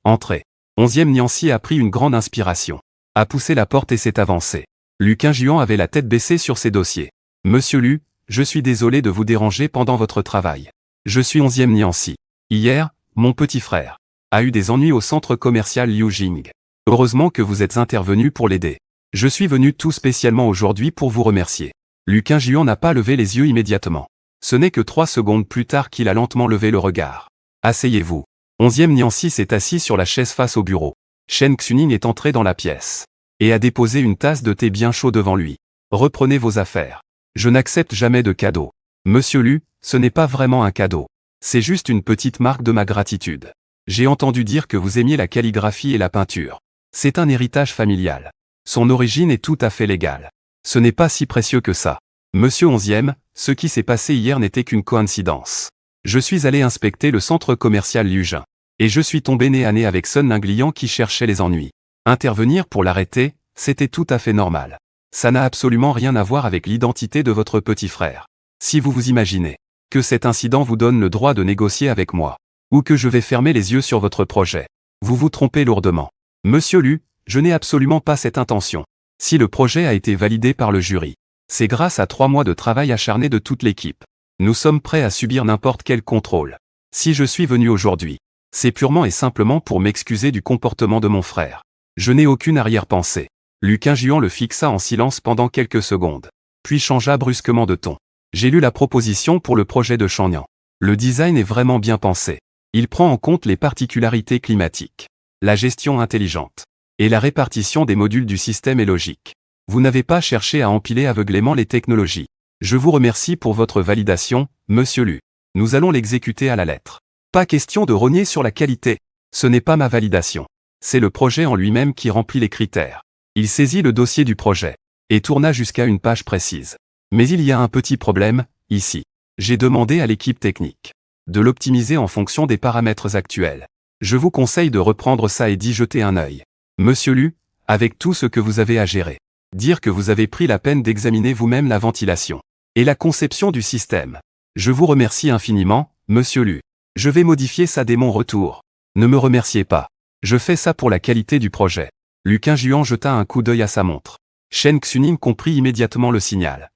Entrez. 11e Niancy a pris une grande inspiration. A poussé la porte et s'est avancé. Luquin Juan avait la tête baissée sur ses dossiers. Monsieur Lu, je suis désolé de vous déranger pendant votre travail. Je suis 11e Niancy. Hier, mon petit frère a eu des ennuis au centre commercial Liu Jing. Heureusement que vous êtes intervenu pour l'aider. Je suis venu tout spécialement aujourd'hui pour vous remercier. Luquin Juan n'a pas levé les yeux immédiatement. Ce n'est que 3 secondes plus tard qu'il a lentement levé le regard. Asseyez-vous. 11e Niancy s'est assis sur la chaise face au bureau. Shen Xuning est entré dans la pièce et a déposé une tasse de thé bien chaud devant lui. Reprenez vos affaires. Je n'accepte jamais de cadeaux. Monsieur Lu, ce n'est pas vraiment un cadeau. C'est juste une petite marque de ma gratitude. J'ai entendu dire que vous aimiez la calligraphie et la peinture. C'est un héritage familial. Son origine est tout à fait légale. Ce n'est pas si précieux que ça. Monsieur 11e, ce qui s'est passé hier n'était qu'une coïncidence. Je suis allé inspecter le centre commercial Liujin. Et je suis tombé nez à nez avec Sun Lingliang qui cherchait les ennuis. Intervenir pour l'arrêter, c'était tout à fait normal. Ça n'a absolument rien à voir avec l'identité de votre petit frère. Si vous vous imaginez que cet incident vous donne le droit de négocier avec moi, ou que je vais fermer les yeux sur votre projet, vous vous trompez lourdement. Monsieur Lu, je n'ai absolument pas cette intention. Si le projet a été validé par le jury, c'est grâce à 3 mois de travail acharné de toute l'équipe. Nous sommes prêts à subir n'importe quel contrôle. Si je suis venu aujourd'hui, c'est purement et simplement pour m'excuser du comportement de mon frère. Je n'ai aucune arrière-pensée. Lu Qingjuan le fixa en silence pendant quelques secondes, puis changea brusquement de ton. J'ai lu la proposition pour le projet de Shangnian. Le design est vraiment bien pensé. Il prend en compte les particularités climatiques, la gestion intelligente, et la répartition des modules du système est logique. Vous n'avez pas cherché à empiler aveuglément les technologies. Je vous remercie pour votre validation, Monsieur Lu. Nous allons l'exécuter à la lettre. Pas question de rogner sur la qualité. Ce n'est pas ma validation. C'est le projet en lui-même qui remplit les critères. Il saisit le dossier du projet et tourna jusqu'à une page précise. Mais il y a un petit problème, ici. J'ai demandé à l'équipe technique de l'optimiser en fonction des paramètres actuels. Je vous conseille de reprendre ça et d'y jeter un œil. Monsieur Lu, avec tout ce que vous avez à gérer, dire que vous avez pris la peine d'examiner vous-même la ventilation et la conception du système. Je vous remercie infiniment, Monsieur Lu. Je vais modifier ça dès mon retour. Ne me remerciez pas. Je fais ça pour la qualité du projet. Lu Qingjuan jeta un coup d'œil à sa montre. Shen Xuning comprit immédiatement le signal.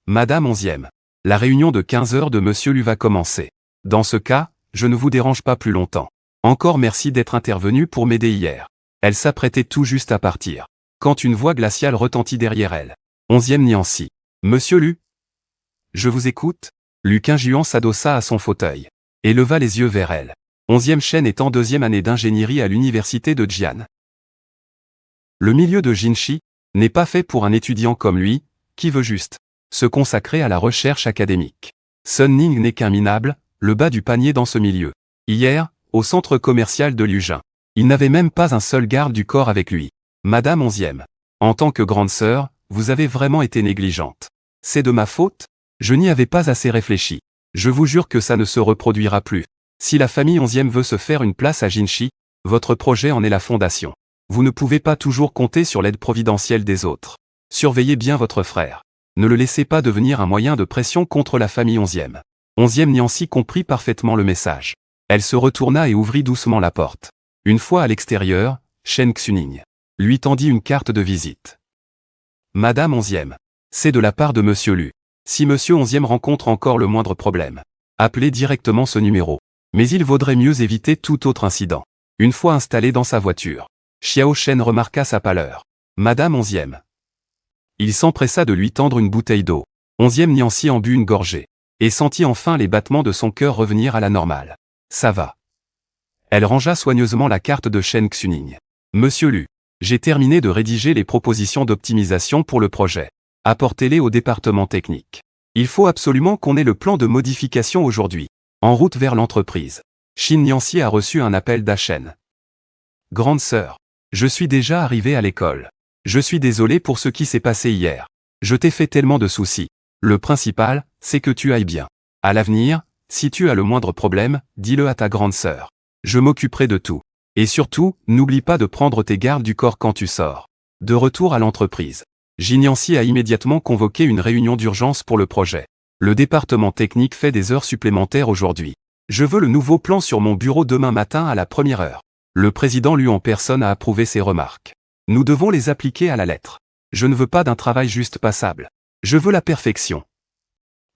Madame 11e. La réunion de 15 heures de Monsieur Lu va commencer. Dans ce cas, je ne vous dérange pas plus longtemps. Encore merci d'être intervenu pour m'aider hier. Elle s'apprêtait tout juste à partir, quand une voix glaciale retentit derrière elle. 11e Niancy. Monsieur Lu? Je vous écoute? Lu Qingjuan s'adossa à son fauteuil et leva les yeux vers elle. 11e Shen est en 2e année d'ingénierie à l'université de Jian. Le milieu de Jinshi n'est pas fait pour un étudiant comme lui, qui veut juste se consacrer à la recherche académique. Sun Ning n'est qu'un minable, le bas du panier dans ce milieu. Hier, au centre commercial de Liujin, il n'avait même pas un seul garde du corps avec lui. Madame 11e. En tant que grande sœur, vous avez vraiment été négligente. C'est de ma faute? Je n'y avais pas assez réfléchi. Je vous jure que ça ne se reproduira plus. Si la famille 11e veut se faire une place à Jinshi, votre projet en est la fondation. Vous ne pouvez pas toujours compter sur l'aide providentielle des autres. Surveillez bien votre frère. Ne le laissez pas devenir un moyen de pression contre la famille 11e. 11e Niancy comprit parfaitement le message. Elle se retourna et ouvrit doucement la porte. Une fois à l'extérieur, Shen Xuning lui tendit une carte de visite. Madame 11e. C'est de la part de Monsieur Lu. Si Monsieur 11e rencontre encore le moindre problème, appelez directement ce numéro. Mais il vaudrait mieux éviter tout autre incident. Une fois installé dans sa voiture, Xiao Shen remarqua sa pâleur. Madame 11e. Il s'empressa de lui tendre une bouteille d'eau. 11e Niancy en but une gorgée, et sentit enfin les battements de son cœur revenir à la normale. Ça va. Elle rangea soigneusement la carte de Shen Xuning. Monsieur Lu, j'ai terminé de rédiger les propositions d'optimisation pour le projet. Apportez-les au département technique. Il faut absolument qu'on ait le plan de modification aujourd'hui. En route vers l'entreprise. Shin Niancy a reçu un appel d'Achen. Grande sœur, je suis déjà arrivé à l'école. Je suis désolé pour ce qui s'est passé hier. Je t'ai fait tellement de soucis. Le principal, c'est que tu ailles bien. À l'avenir, si tu as le moindre problème, dis-le à ta grande sœur. Je m'occuperai de tout. Et surtout, n'oublie pas de prendre tes gardes du corps quand tu sors. De retour à l'entreprise. Shin Niancy a immédiatement convoqué une réunion d'urgence pour le projet. Le département technique fait des heures supplémentaires aujourd'hui. Je veux le nouveau plan sur mon bureau demain matin à la 1re heure. Le président Lu en personne a approuvé ces remarques. Nous devons les appliquer à la lettre. Je ne veux pas d'un travail juste passable. Je veux la perfection.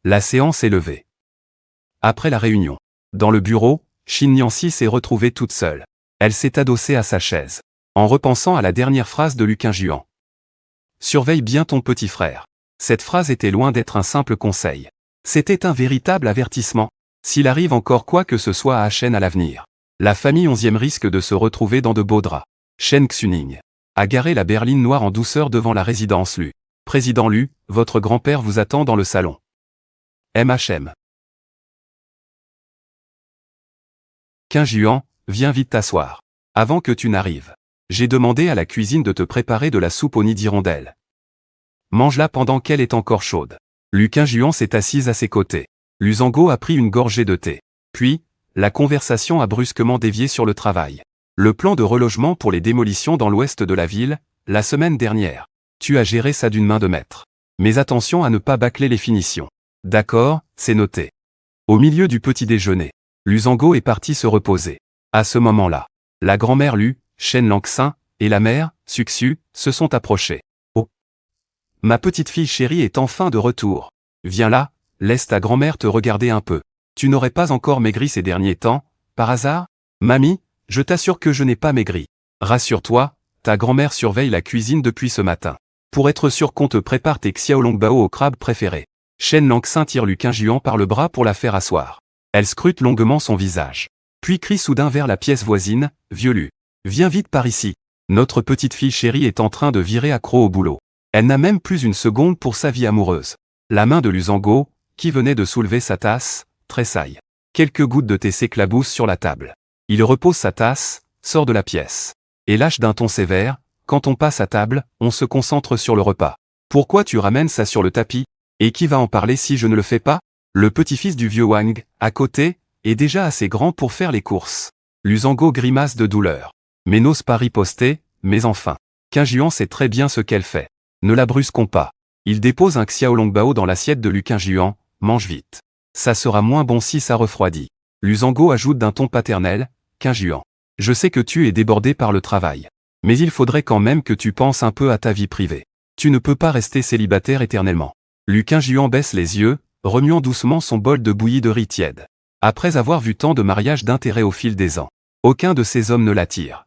La séance est levée. Après la réunion, dans le bureau, Shin Niancy s'est retrouvée toute seule. Elle s'est adossée à sa chaise, en repensant à la dernière phrase de Lu Qingjuan. Surveille bien ton petit frère. Cette phrase était loin d'être un simple conseil. C'était un véritable avertissement. S'il arrive encore quoi que ce soit à Achen à l'avenir, la famille 11e risque de se retrouver dans de beaux draps. Shen Xuning a garé la berline noire en douceur devant la résidence Lu. Président Lu, votre grand-père vous attend dans le salon. MHM. Qingjuan, viens vite t'asseoir. Avant que tu n'arrives. J'ai demandé à la cuisine de te préparer de la soupe aux nids d'hirondelle. Mange-la pendant qu'elle est encore chaude. Lu Qingjuan s'est assise à ses côtés. Lu Zhangguo a pris une gorgée de thé. Puis, la conversation a brusquement dévié sur le travail. Le plan de relogement pour les démolitions dans l'ouest de la ville, la semaine dernière. Tu as géré ça d'une main de maître. Mais attention à ne pas bâcler les finitions. D'accord, c'est noté. Au milieu du petit déjeuner, Lu Zhangguo est parti se reposer. À ce moment-là, la grand-mère Lu, Shen Langxin, et la mère, Suxu, se sont approchés. Oh. Ma petite fille chérie est enfin de retour. Viens là, laisse ta grand-mère te regarder un peu. Tu n'aurais pas encore maigri ces derniers temps, par hasard? Mamie, je t'assure que je n'ai pas maigri. Rassure-toi, ta grand-mère surveille la cuisine depuis ce matin. Pour être sûr qu'on te prépare tes xiaolongbao au crabe préféré. Shen Langxin tire Lu Qingjuan par le bras pour la faire asseoir. Elle scrute longuement son visage. Puis crie soudain vers la pièce voisine, « Vieux Lu, viens vite par ici. Notre petite fille chérie est en train de virer accro au boulot. Elle n'a même plus une seconde pour sa vie amoureuse. » La main de Lu Zhangguo, qui venait de soulever sa tasse, tressaille. Quelques gouttes de thé s'éclaboussent sur la table. Il repose sa tasse, sort de la pièce. Et lâche d'un ton sévère, « Quand on passe à table, on se concentre sur le repas. Pourquoi tu ramènes ça sur le tapis? Et qui va en parler si je ne le fais pas? » Le petit-fils du vieux Wang, à côté, est déjà assez grand pour faire les courses. Lu Zhangguo grimace de douleur. Mais n'ose pas riposter, mais enfin. Qingjuan sait très bien ce qu'elle fait. Ne la brusquons pas. Il dépose un xiaolongbao dans l'assiette de Lu Qingjuan, mange vite. Ça sera moins bon si ça refroidit. Lu Zhangguo ajoute d'un ton paternel, Qingjuan. Je sais que tu es débordé par le travail. Mais il faudrait quand même que tu penses un peu à ta vie privée. Tu ne peux pas rester célibataire éternellement. Lu Qingjuan baisse les yeux, remuant doucement son bol de bouillie de riz tiède. Après avoir vu tant de mariages d'intérêt au fil des ans, aucun de ces hommes ne l'attire.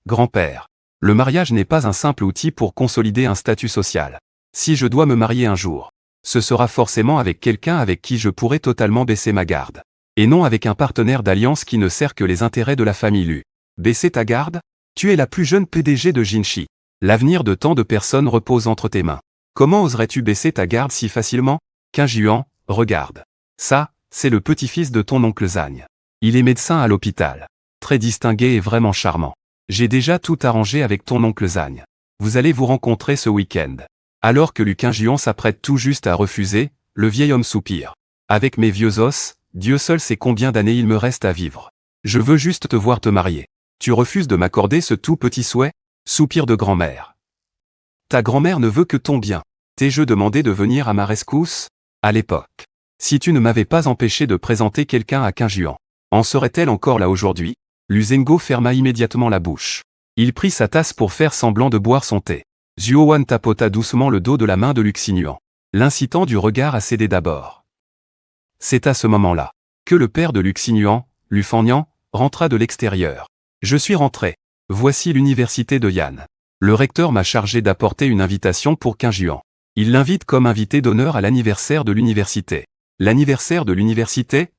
Grand-père, le mariage n'est pas un simple outil pour consolider un statut social. Si je dois me marier un jour, ce sera forcément avec quelqu'un avec qui je pourrai totalement baisser ma garde. Et non avec un partenaire d'alliance qui ne sert que les intérêts de la famille Lu. Baisser ta garde? Tu es la plus jeune PDG de Jinshi. L'avenir de tant de personnes repose entre tes mains. Comment oserais-tu baisser ta garde si facilement? Qingjuan, regarde. Ça, c'est le petit-fils de ton oncle Zhang. Il est médecin à l'hôpital. Très distingué et vraiment charmant. J'ai déjà tout arrangé avec ton oncle Zhang. Vous allez vous rencontrer ce week-end. Alors que Lu Qingjuan s'apprête tout juste à refuser, le vieil homme soupire. Avec mes vieux os, Dieu seul sait combien d'années il me reste à vivre. Je veux juste te voir te marier. Tu refuses de m'accorder ce tout petit souhait? Soupir de grand-mère. Ta grand-mère ne veut que ton bien. T'ai-je demandé de venir à ma rescousse? À l'époque. Si tu ne m'avais pas empêché de présenter quelqu'un à Qingjuan, en serait-elle encore là aujourd'hui? Lu Zhangguo ferma immédiatement la bouche. Il prit sa tasse pour faire semblant de boire son thé. Zhuowan tapota doucement le dos de la main de Lu Xingjuan, l'incitant du regard à céder d'abord. C'est à ce moment-là que le père de Lu Xingjuan, Lu Fannian, rentra de l'extérieur. Je suis rentré. Voici l'université de Yan. Le recteur m'a chargé d'apporter une invitation pour Qingjuan. Il l'invite comme invité d'honneur à l'anniversaire de l'université. L'anniversaire de l'université?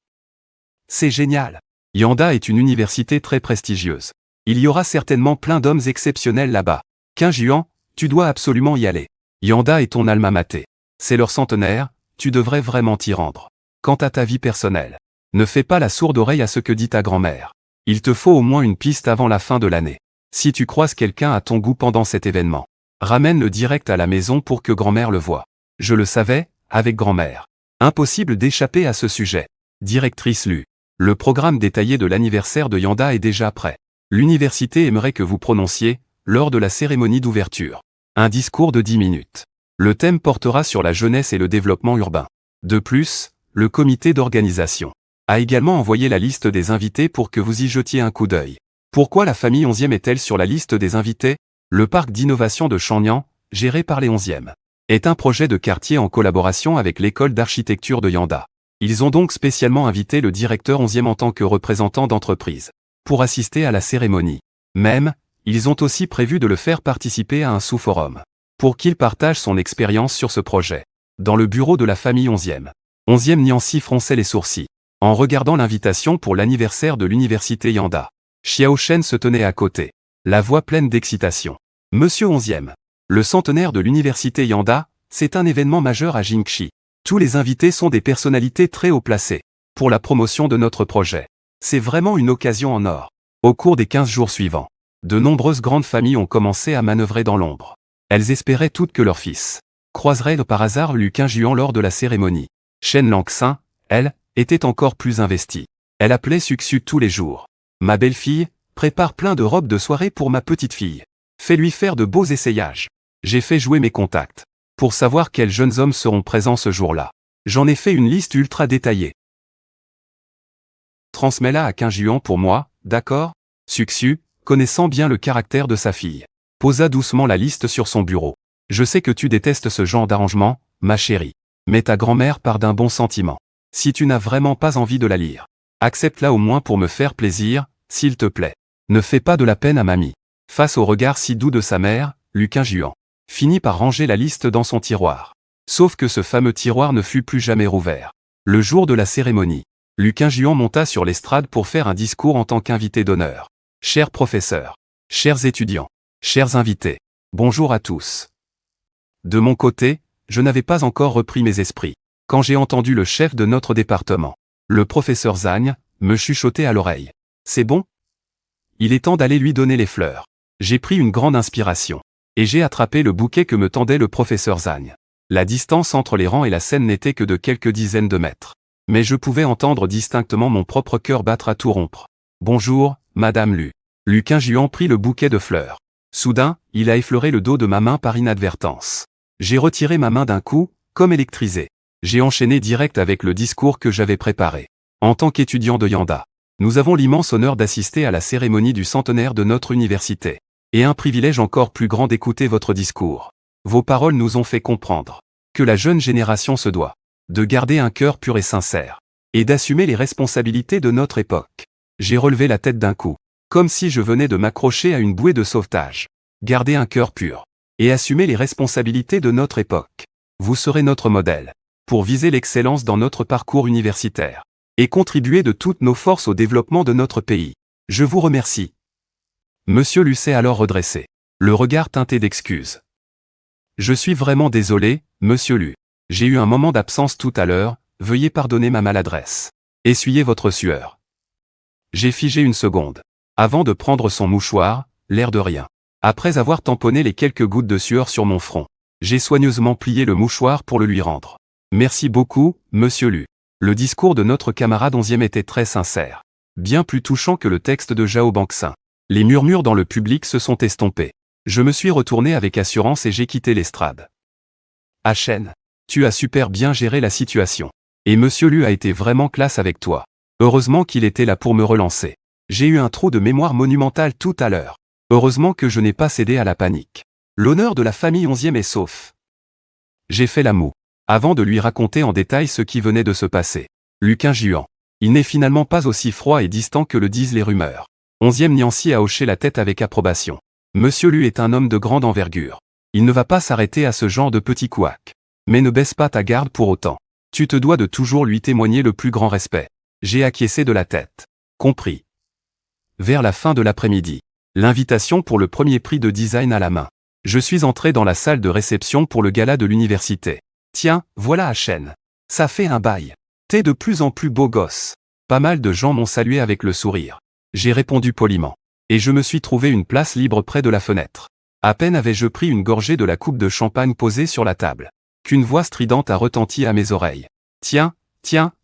C'est génial. Yanda est une université très prestigieuse. Il y aura certainement plein d'hommes exceptionnels là-bas. Qingjuan, tu dois absolument y aller. Yanda est ton alma mater. C'est leur centenaire, tu devrais vraiment t'y rendre. Quant à ta vie personnelle, ne fais pas la sourde oreille à ce que dit ta grand-mère. Il te faut au moins une piste avant la fin de l'année. Si tu croises quelqu'un à ton goût pendant cet événement, ramène-le direct à la maison pour que grand-mère le voie. Je le savais, avec grand-mère. Impossible d'échapper à ce sujet. Directrice Lu. Le programme détaillé de l'anniversaire de Yanda est déjà prêt. L'université aimerait que vous prononciez, lors de la cérémonie d'ouverture, un discours de 10 minutes. Le thème portera sur la jeunesse et le développement urbain. De plus, le comité d'organisation a également envoyé la liste des invités pour que vous y jetiez un coup d'œil. Pourquoi la famille 11e est-elle sur la liste des invités? Le parc d'innovation de Shangnian, géré par les 11e, est un projet de quartier en collaboration avec l'école d'architecture de Yanda. Ils ont donc spécialement invité le directeur 11e en tant que représentant d'entreprise pour assister à la cérémonie. Même, ils ont aussi prévu de le faire participer à un sous-forum pour qu'il partage son expérience sur ce projet. Dans le bureau de la famille 11e, 11e Niancy fronçait les sourcils en regardant l'invitation pour l'anniversaire de l'université Yanda. Xiao Shen se tenait à côté, la voix pleine d'excitation. Monsieur 11e, le centenaire de l'université Yanda, c'est un événement majeur à Jingxi. Tous les invités sont des personnalités très haut placées pour la promotion de notre projet. C'est vraiment une occasion en or. Au cours des 15 jours suivants, de nombreuses grandes familles ont commencé à manœuvrer dans l'ombre. Elles espéraient toutes que leur fils croiserait par hasard Lu Qingjuan lors de la cérémonie. Shen Langxin, Elle, était encore plus investie. Elle appelait Sucsu tous les jours. Ma belle-fille, prépare plein de robes de soirée pour ma petite fille. Fais-lui faire de beaux essayages. J'ai fait jouer mes contacts. Pour savoir quels jeunes hommes seront présents ce jour-là. J'en ai fait une liste ultra détaillée. Transmets-la à 15 juan pour moi, d'accord? Sucsu, connaissant bien le caractère de sa fille, posa doucement la liste sur son bureau. Je sais que tu détestes ce genre d'arrangement, ma chérie. Mais ta grand-mère part d'un bon sentiment. Si tu n'as vraiment pas envie de la lire, accepte-la au moins pour me faire plaisir, s'il te plaît. Ne fais pas de la peine à mamie. Face au regard si doux de sa mère, Lucas Juan finit par ranger la liste dans son tiroir. Sauf que ce fameux tiroir ne fut plus jamais rouvert. Le jour de la cérémonie, Lucas Juan monta sur l'estrade pour faire un discours en tant qu'invité d'honneur. Chers professeurs, chers étudiants, chers invités, bonjour à tous. De mon côté, je n'avais pas encore repris mes esprits, quand j'ai entendu le chef de notre département, le professeur Zagne, me chuchoter à l'oreille. C'est bon? Il est temps d'aller lui donner les fleurs. J'ai pris une grande inspiration. Et j'ai attrapé le bouquet que me tendait le professeur Zagne. La distance entre les rangs et la scène n'était que de quelques dizaines de mètres. Mais je pouvais entendre distinctement mon propre cœur battre à tout rompre. Bonjour, Madame Lu. Lucas Juan prit le bouquet de fleurs. Soudain, il a effleuré le dos de ma main par inadvertance. J'ai retiré ma main d'un coup, comme électrisé. J'ai enchaîné direct avec le discours que j'avais préparé. En tant qu'étudiant de Yanda, nous avons l'immense honneur d'assister à la cérémonie du centenaire de notre université. Et un privilège encore plus grand d'écouter votre discours. Vos paroles nous ont fait comprendre que la jeune génération se doit de garder un cœur pur et sincère, et d'assumer les responsabilités de notre époque. J'ai relevé la tête d'un coup, comme si je venais de m'accrocher à une bouée de sauvetage. Garder un cœur pur, et assumer les responsabilités de notre époque. Vous serez notre modèle, pour viser l'excellence dans notre parcours universitaire, et contribuer de toutes nos forces au développement de notre pays. Je vous remercie. Monsieur Lu s'est alors redressé, le regard teinté d'excuses. Je suis vraiment désolé, Monsieur Lu. J'ai eu un moment d'absence tout à l'heure, veuillez pardonner ma maladresse. Essuyez votre sueur. J'ai figé une seconde, avant de prendre son mouchoir, l'air de rien. Après avoir tamponné les quelques gouttes de sueur sur mon front, j'ai soigneusement plié le mouchoir pour le lui rendre. Merci beaucoup, Monsieur Lu. Le discours de notre camarade 11e était très sincère, bien plus touchant que le texte de Zhao Bangxin. Les murmures dans le public se sont estompés. Je me suis retourné avec assurance et j'ai quitté l'estrade. Chen, tu as super bien géré la situation. Et Monsieur Lu a été vraiment classe avec toi. Heureusement qu'il était là pour me relancer. J'ai eu un trou de mémoire monumental tout à l'heure. Heureusement que je n'ai pas cédé à la panique. L'honneur de la famille 11e est sauf. J'ai fait la moue, avant de lui raconter en détail ce qui venait de se passer. Lucas Juan. Il n'est finalement pas aussi froid et distant que le disent les rumeurs. 11e Niancy a hoché la tête avec approbation. Monsieur Lu est un homme de grande envergure. Il ne va pas s'arrêter à ce genre de petit couac. Mais ne baisse pas ta garde pour autant. Tu te dois de toujours lui témoigner le plus grand respect. J'ai acquiescé de la tête. Compris. Vers la fin de l'après-midi, l'invitation pour le premier prix de design à la main. Je suis entré dans la salle de réception pour le gala de l'université. Tiens, voilà Chen. Ça fait un bail. T'es de plus en plus beau gosse. Pas mal de gens m'ont salué avec le sourire. J'ai répondu poliment. Et je me suis trouvé une place libre près de la fenêtre. À peine avais-je pris une gorgée de la coupe de champagne posée sur la table, qu'une voix stridente a retenti à mes oreilles. Tiens,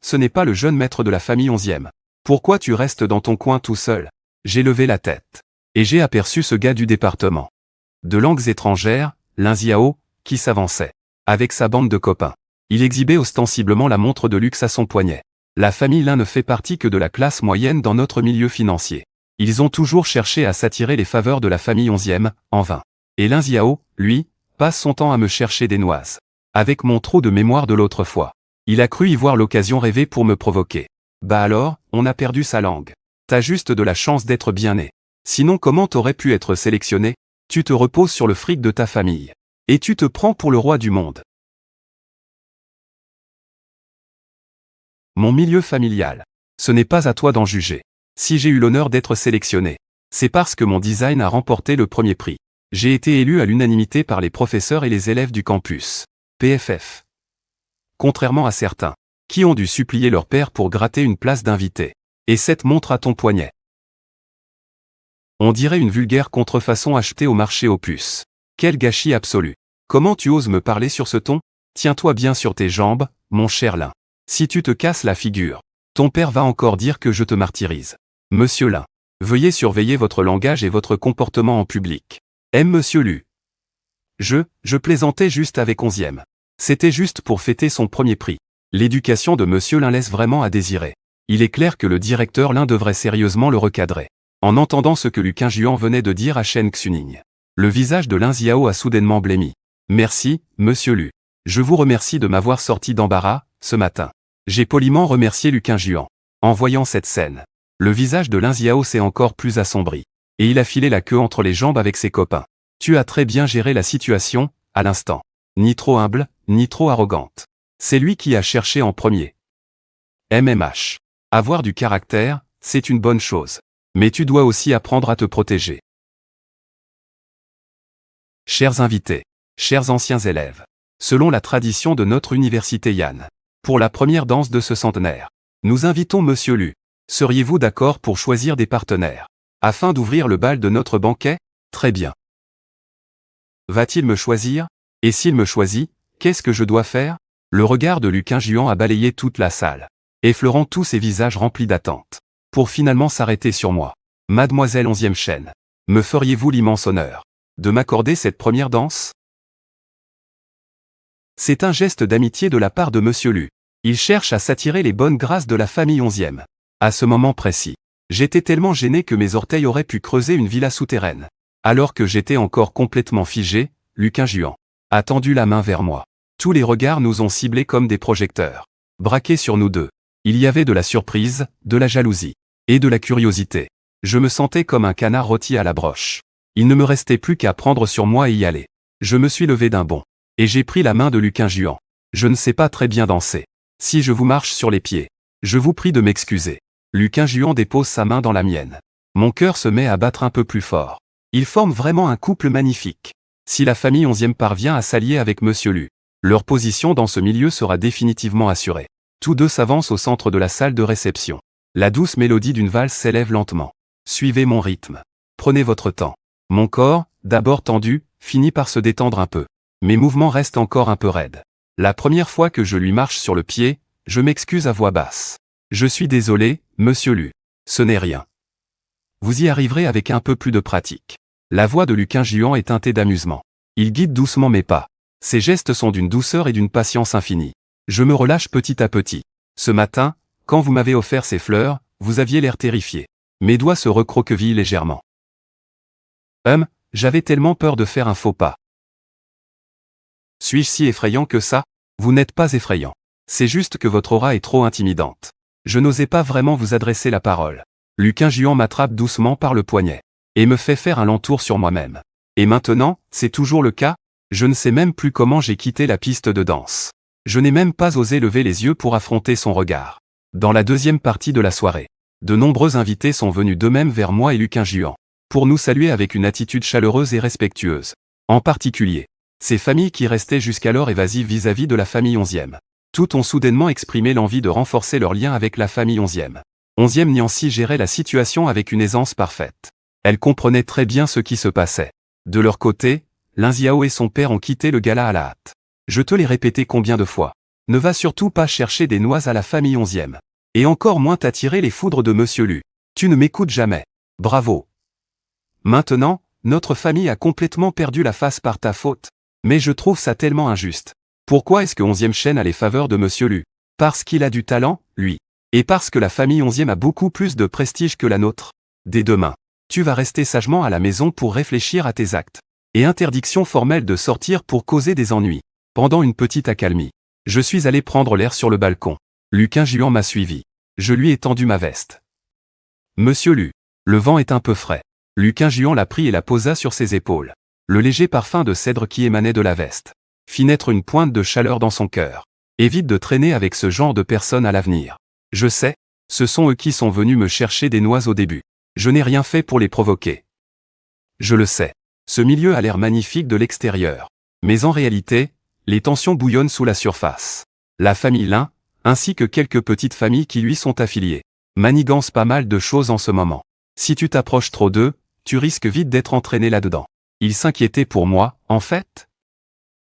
ce n'est pas le jeune maître de la famille 11e. Pourquoi tu restes dans ton coin tout seul? J'ai levé la tête. Et j'ai aperçu ce gars du département de langues étrangères, Lin Xiao, qui s'avançait. Avec sa bande de copains. Il exhibait ostensiblement la montre de luxe à son poignet. La famille Lin ne fait partie que de la classe moyenne dans notre milieu financier. Ils ont toujours cherché à s'attirer les faveurs de la famille 11e, en vain. Et Lin Xiao, lui, passe son temps à me chercher des noises. Avec mon trou de mémoire de l'autre fois. Il a cru y voir l'occasion rêvée pour me provoquer. Bah alors, on a perdu sa langue. T'as juste de la chance d'être bien né. Sinon comment t'aurais pu être sélectionné? Tu te reposes sur le fric de ta famille. Et tu te prends pour le roi du monde. Mon milieu familial. Ce n'est pas à toi d'en juger. Si j'ai eu l'honneur d'être sélectionné, c'est parce que mon design a remporté le premier prix. J'ai été élu à l'unanimité par les professeurs et les élèves du campus. PFF. Contrairement à certains, qui ont dû supplier leur père pour gratter une place d'invité. Et cette montre à ton poignet. On dirait une vulgaire contrefaçon achetée au marché aux puces. Quel gâchis absolu. Comment tu oses me parler sur ce ton? Tiens-toi bien sur tes jambes, mon cher Lin. Si tu te casses la figure, ton père va encore dire que je te martyrise. Monsieur Lin. Veuillez surveiller votre langage et votre comportement en public. Monsieur Lu. Je plaisantais juste avec 11e. C'était juste pour fêter son premier prix. L'éducation de Monsieur Lin laisse vraiment à désirer. Il est clair que le directeur Lin devrait sérieusement le recadrer. En entendant ce que Lu Qingjuan venait de dire à Shen Xuning, le visage de Lin Xiao a soudainement blêmi. Merci, Monsieur Lu. Je vous remercie de m'avoir sorti d'embarras, ce matin. J'ai poliment remercié Lu Qingjuan. En voyant cette scène, le visage de Lin Xiao s'est encore plus assombri. Et il a filé la queue entre les jambes avec ses copains. Tu as très bien géré la situation, à l'instant. Ni trop humble, ni trop arrogante. C'est lui qui a cherché en premier. MMH. Avoir du caractère, c'est une bonne chose. Mais tu dois aussi apprendre à te protéger. Chers invités, chers anciens élèves, selon la tradition de notre université Yan, pour la première danse de ce centenaire, nous invitons Monsieur Lu. Seriez-vous d'accord pour choisir des partenaires, afin d'ouvrir le bal de notre banquet? Très bien. Va-t-il me choisir? Et s'il me choisit, qu'est-ce que je dois faire? Le regard de Lu Qingjuan a balayé toute la salle, effleurant tous ces visages remplis d'attente, pour finalement s'arrêter sur moi. Mademoiselle 11e Shen, me feriez-vous l'immense honneur de m'accorder cette première danse? C'est un geste d'amitié de la part de Monsieur Lu. Il cherche à s'attirer les bonnes grâces de la famille 11e. À ce moment précis, j'étais tellement gêné que mes orteils auraient pu creuser une villa souterraine. Alors que j'étais encore complètement figé, Lu Qingjuan a tendu la main vers moi. Tous les regards nous ont ciblés comme des projecteurs, braqués sur nous deux. Il y avait de la surprise, de la jalousie, et de la curiosité. Je me sentais comme un canard rôti à la broche. Il ne me restait plus qu'à prendre sur moi et y aller. Je me suis levé d'un bond, et j'ai pris la main de Lu Qingjuan. Je ne sais pas très bien danser. Si je vous marche sur les pieds, je vous prie de m'excuser. Lu Qingjuan dépose sa main dans la mienne. Mon cœur se met à battre un peu plus fort. Ils forment vraiment un couple magnifique. Si la famille 11e parvient à s'allier avec Monsieur Lu, leur position dans ce milieu sera définitivement assurée. Tous deux s'avancent au centre de la salle de réception. La douce mélodie d'une valse s'élève lentement. Suivez mon rythme. Prenez votre temps. Mon corps, d'abord tendu, finit par se détendre un peu. Mes mouvements restent encore un peu raides. La première fois que je lui marche sur le pied, je m'excuse à voix basse. Je suis désolé, Monsieur Lu. Ce n'est rien. Vous y arriverez avec un peu plus de pratique. La voix de Lu Qingjuan est teintée d'amusement. Il guide doucement mes pas. Ses gestes sont d'une douceur et d'une patience infinie. Je me relâche petit à petit. Ce matin, quand vous m'avez offert ces fleurs, vous aviez l'air terrifié. Mes doigts se recroquevillent légèrement. J'avais tellement peur de faire un faux pas. Suis-je si effrayant que ça? Vous n'êtes pas effrayant. C'est juste que votre aura est trop intimidante. Je n'osais pas vraiment vous adresser la parole. Lu Qingjuan m'attrape doucement par le poignet, et me fait faire un lent tour sur moi-même. Et maintenant, c'est toujours le cas? Je ne sais même plus comment j'ai quitté la piste de danse. Je n'ai même pas osé lever les yeux pour affronter son regard. Dans la deuxième partie de la soirée, de nombreux invités sont venus d'eux-mêmes vers moi et Lu Qingjuan, pour nous saluer avec une attitude chaleureuse et respectueuse. En particulier, ces familles qui restaient jusqu'alors évasives vis-à-vis de la famille 11e. Toutes ont soudainement exprimé l'envie de renforcer leur lien avec la famille 11e. 11e Niancy gérait la situation avec une aisance parfaite. Elle comprenait très bien ce qui se passait. De leur côté, Lin Xiao et son père ont quitté le gala à la hâte. Je te l'ai répété combien de fois. Ne va surtout pas chercher des noix à la famille 11e. Et encore moins t'attirer les foudres de Monsieur Lu. Tu ne m'écoutes jamais. Bravo. Maintenant, notre famille a complètement perdu la face par ta faute. Mais je trouve ça tellement injuste. Pourquoi est-ce que 11e Shen a les faveurs de Monsieur Lu? Parce qu'il a du talent, lui. Et parce que la famille 11e a beaucoup plus de prestige que la nôtre. Dès demain, tu vas rester sagement à la maison pour réfléchir à tes actes. Et interdiction formelle de sortir pour causer des ennuis. Pendant une petite accalmie, je suis allé prendre l'air sur le balcon. Lu Qingjuan m'a suivi. Je lui ai tendu ma veste. Monsieur Lu, le vent est un peu frais. Lu Qingjuan l'a pris et la posa sur ses épaules. Le léger parfum de cèdre qui émanait de la veste fit naître une pointe de chaleur dans son cœur. Évite de traîner avec ce genre de personnes à l'avenir. Je sais, ce sont eux qui sont venus me chercher des noix au début. Je n'ai rien fait pour les provoquer. Je le sais. Ce milieu a l'air magnifique de l'extérieur. Mais en réalité, les tensions bouillonnent sous la surface. La famille Lin, ainsi que quelques petites familles qui lui sont affiliées, manigancent pas mal de choses en ce moment. Si tu t'approches trop d'eux, tu risques vite d'être entraîné là-dedans. Ils s'inquiétaient pour moi, en fait?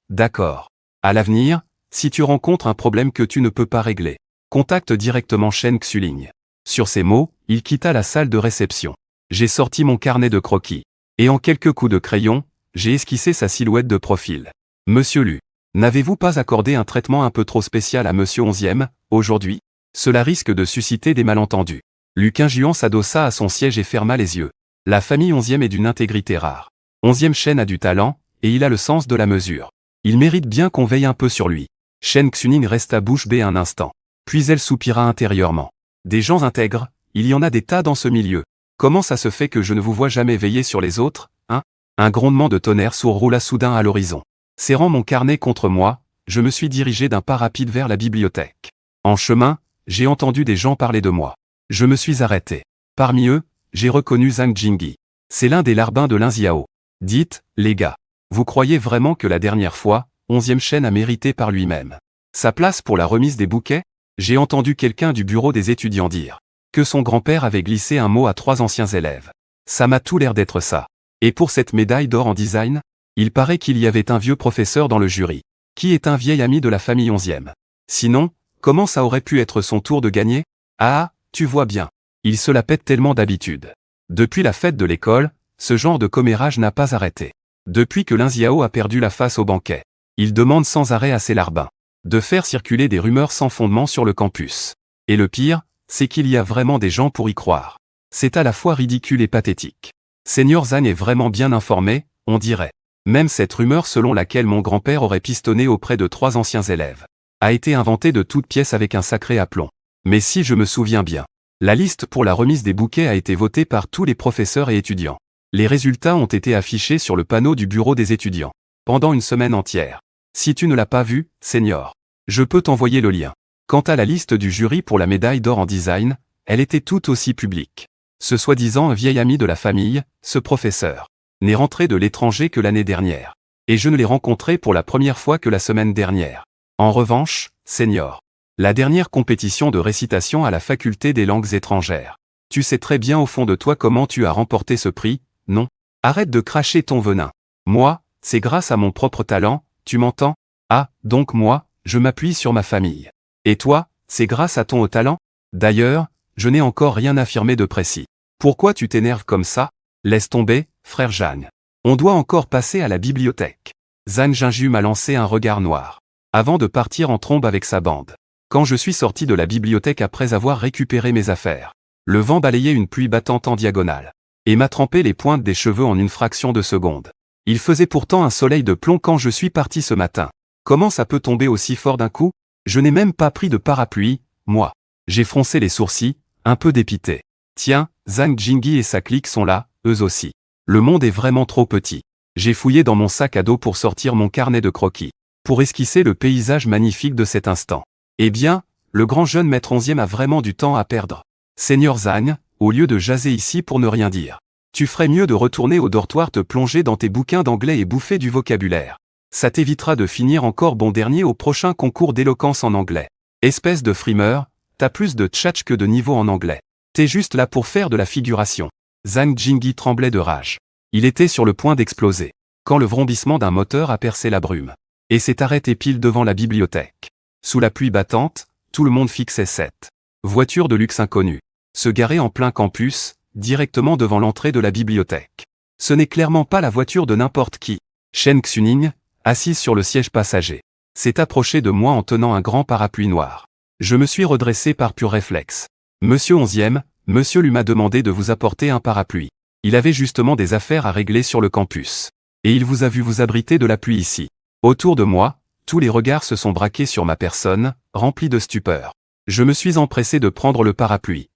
D'accord. À l'avenir, si tu rencontres un problème que tu ne peux pas régler, Contacte directement Shen Xuling. Sur ces mots, il quitta la salle de réception. J'ai sorti mon carnet de croquis. Et en quelques coups de crayon, j'ai esquissé sa silhouette de profil. Monsieur Lu, n'avez-vous pas accordé un traitement un peu trop spécial à Monsieur 11e, aujourd'hui? Cela risque de susciter des malentendus. Lu Qingjuan s'adossa à son siège et ferma les yeux. La famille 11e est d'une intégrité rare. 11e Shen a du talent, et il a le sens de la mesure. Il mérite bien qu'on veille un peu sur lui. Shen Xuning resta bouche bée un instant. Puis elle soupira intérieurement. Des gens intègres, il y en a des tas dans ce milieu. Comment ça se fait que je ne vous vois jamais veiller sur les autres, hein? Un grondement de tonnerre sourd roula soudain à l'horizon. Serrant mon carnet contre moi, je me suis dirigé d'un pas rapide vers la bibliothèque. En chemin, j'ai entendu des gens parler de moi. Je me suis arrêté. Parmi eux, j'ai reconnu Zhang Jingyi. C'est l'un des larbins de l'Inziao. Dites, les gars, vous croyez vraiment que la dernière fois, 11e Shen a mérité par lui-même sa place pour la remise des bouquets? J'ai entendu quelqu'un du bureau des étudiants dire que son grand-père avait glissé un mot à 3 anciens élèves. Ça m'a tout l'air d'être ça. Et pour cette médaille d'or en design, il paraît qu'il y avait un vieux professeur dans le jury, qui est un vieil ami de la famille 11e. Sinon, comment ça aurait pu être son tour de gagner? Ah, tu vois bien. Il se la pète tellement d'habitude. Depuis la fête de l'école, ce genre de commérage n'a pas arrêté. Depuis que l'Inziao a perdu la face au banquet, il demande sans arrêt à ses larbins de faire circuler des rumeurs sans fondement sur le campus. Et le pire, c'est qu'il y a vraiment des gens pour y croire. C'est à la fois ridicule et pathétique. Seigneur Zhang est vraiment bien informé, on dirait. Même cette rumeur selon laquelle mon grand-père aurait pistonné auprès de 3 anciens élèves a été inventée de toutes pièces avec un sacré aplomb. Mais si je me souviens bien, la liste pour la remise des bouquets a été votée par tous les professeurs et étudiants. Les résultats ont été affichés sur le panneau du bureau des étudiants, pendant une semaine entière. Si tu ne l'as pas vu, Seigneur, je peux t'envoyer le lien. Quant à la liste du jury pour la médaille d'or en design, elle était tout aussi publique. Ce soi-disant vieil ami de la famille, ce professeur, n'est rentré de l'étranger que l'année dernière. Et je ne l'ai rencontré pour la première fois que la semaine dernière. En revanche, Seigneur, la dernière compétition de récitation à la faculté des langues étrangères. Tu sais très bien au fond de toi comment tu as remporté ce prix, non? Arrête de cracher ton venin. Moi, c'est grâce à mon propre talent, tu m'entends? Ah, donc moi, je m'appuie sur ma famille. Et toi, c'est grâce à ton haut talent? D'ailleurs, je n'ai encore rien affirmé de précis. Pourquoi tu t'énerves comme ça? Laisse tomber, frère Zhang. On doit encore passer à la bibliothèque. Zhang Jingyu m'a lancé un regard noir, avant de partir en trombe avec sa bande. Quand je suis sorti de la bibliothèque après avoir récupéré mes affaires, le vent balayait une pluie battante en diagonale, et m'a trempé les pointes des cheveux en une fraction de seconde. Il faisait pourtant un soleil de plomb quand je suis parti ce matin. Comment ça peut tomber aussi fort d'un coup? Je n'ai même pas pris de parapluie, moi. J'ai froncé les sourcils, un peu dépité. Tiens, Zhang Jingyi et sa clique sont là, eux aussi. Le monde est vraiment trop petit. J'ai fouillé dans mon sac à dos pour sortir mon carnet de croquis, pour esquisser le paysage magnifique de cet instant. Eh bien, le grand jeune maître 11e a vraiment du temps à perdre. Seigneur Zhang, au lieu de jaser ici pour ne rien dire, tu ferais mieux de retourner au dortoir te plonger dans tes bouquins d'anglais et bouffer du vocabulaire. Ça t'évitera de finir encore bon dernier au prochain concours d'éloquence en anglais. Espèce de frimeur, t'as plus de tchatch que de niveau en anglais. T'es juste là pour faire de la figuration. Zhang Jingyi tremblait de rage. Il était sur le point d'exploser, quand le vrombissement d'un moteur a percé la brume, et s'est arrêté pile devant la bibliothèque. Sous la pluie battante, tout le monde fixait cette voiture de luxe inconnue, se garer en plein campus, directement devant l'entrée de la bibliothèque. Ce n'est clairement pas la voiture de n'importe qui. Shen Xuning, assise sur le siège passager, s'est approchée de moi en tenant un grand parapluie noir. Je me suis redressé par pur réflexe. Monsieur 11e, Monsieur Lu m'a demandé de vous apporter un parapluie. Il avait justement des affaires à régler sur le campus. Et il vous a vu vous abriter de la pluie ici. Autour de moi, tous les regards se sont braqués sur ma personne, remplis de stupeur. Je me suis empressé de prendre le parapluie.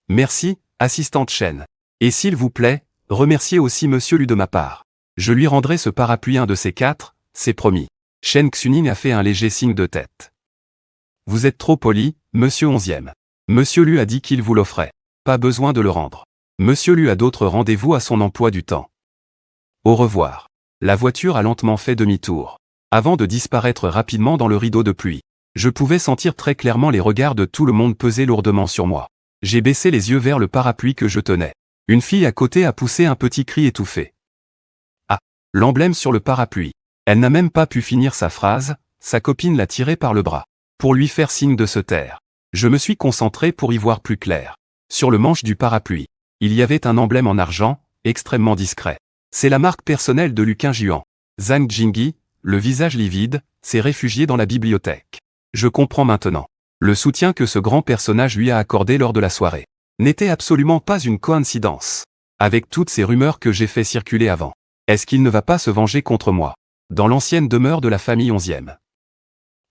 Merci, assistante Shen. Et s'il vous plaît, remerciez aussi Monsieur Lu de ma part. Je lui rendrai ce parapluie un de ces 4, c'est promis. Shen Xuning a fait un léger signe de tête. Vous êtes trop poli, Monsieur 11e. Monsieur Lu a dit qu'il vous l'offrait. Pas besoin de le rendre. Monsieur Lu a d'autres rendez-vous à son emploi du temps. Au revoir. La voiture a lentement fait demi-tour, avant de disparaître rapidement dans le rideau de pluie. Je pouvais sentir très clairement les regards de tout le monde peser lourdement sur moi. J'ai baissé les yeux vers le parapluie que je tenais. Une fille à côté a poussé un petit cri étouffé. Ah, l'emblème sur le parapluie. Elle n'a même pas pu finir sa phrase, sa copine l'a tiré par le bras, pour lui faire signe de se taire. Je me suis concentré pour y voir plus clair. Sur le manche du parapluie, il y avait un emblème en argent, extrêmement discret. C'est la marque personnelle de Luqin Juan. Zhang Jingyi, le visage livide, s'est réfugié dans la bibliothèque. Je comprends maintenant. Le soutien que ce grand personnage lui a accordé lors de la soirée n'était absolument pas une coïncidence. Avec toutes ces rumeurs que j'ai fait circuler avant, est-ce qu'il ne va pas se venger contre moi? Dans l'ancienne demeure de la famille 11e.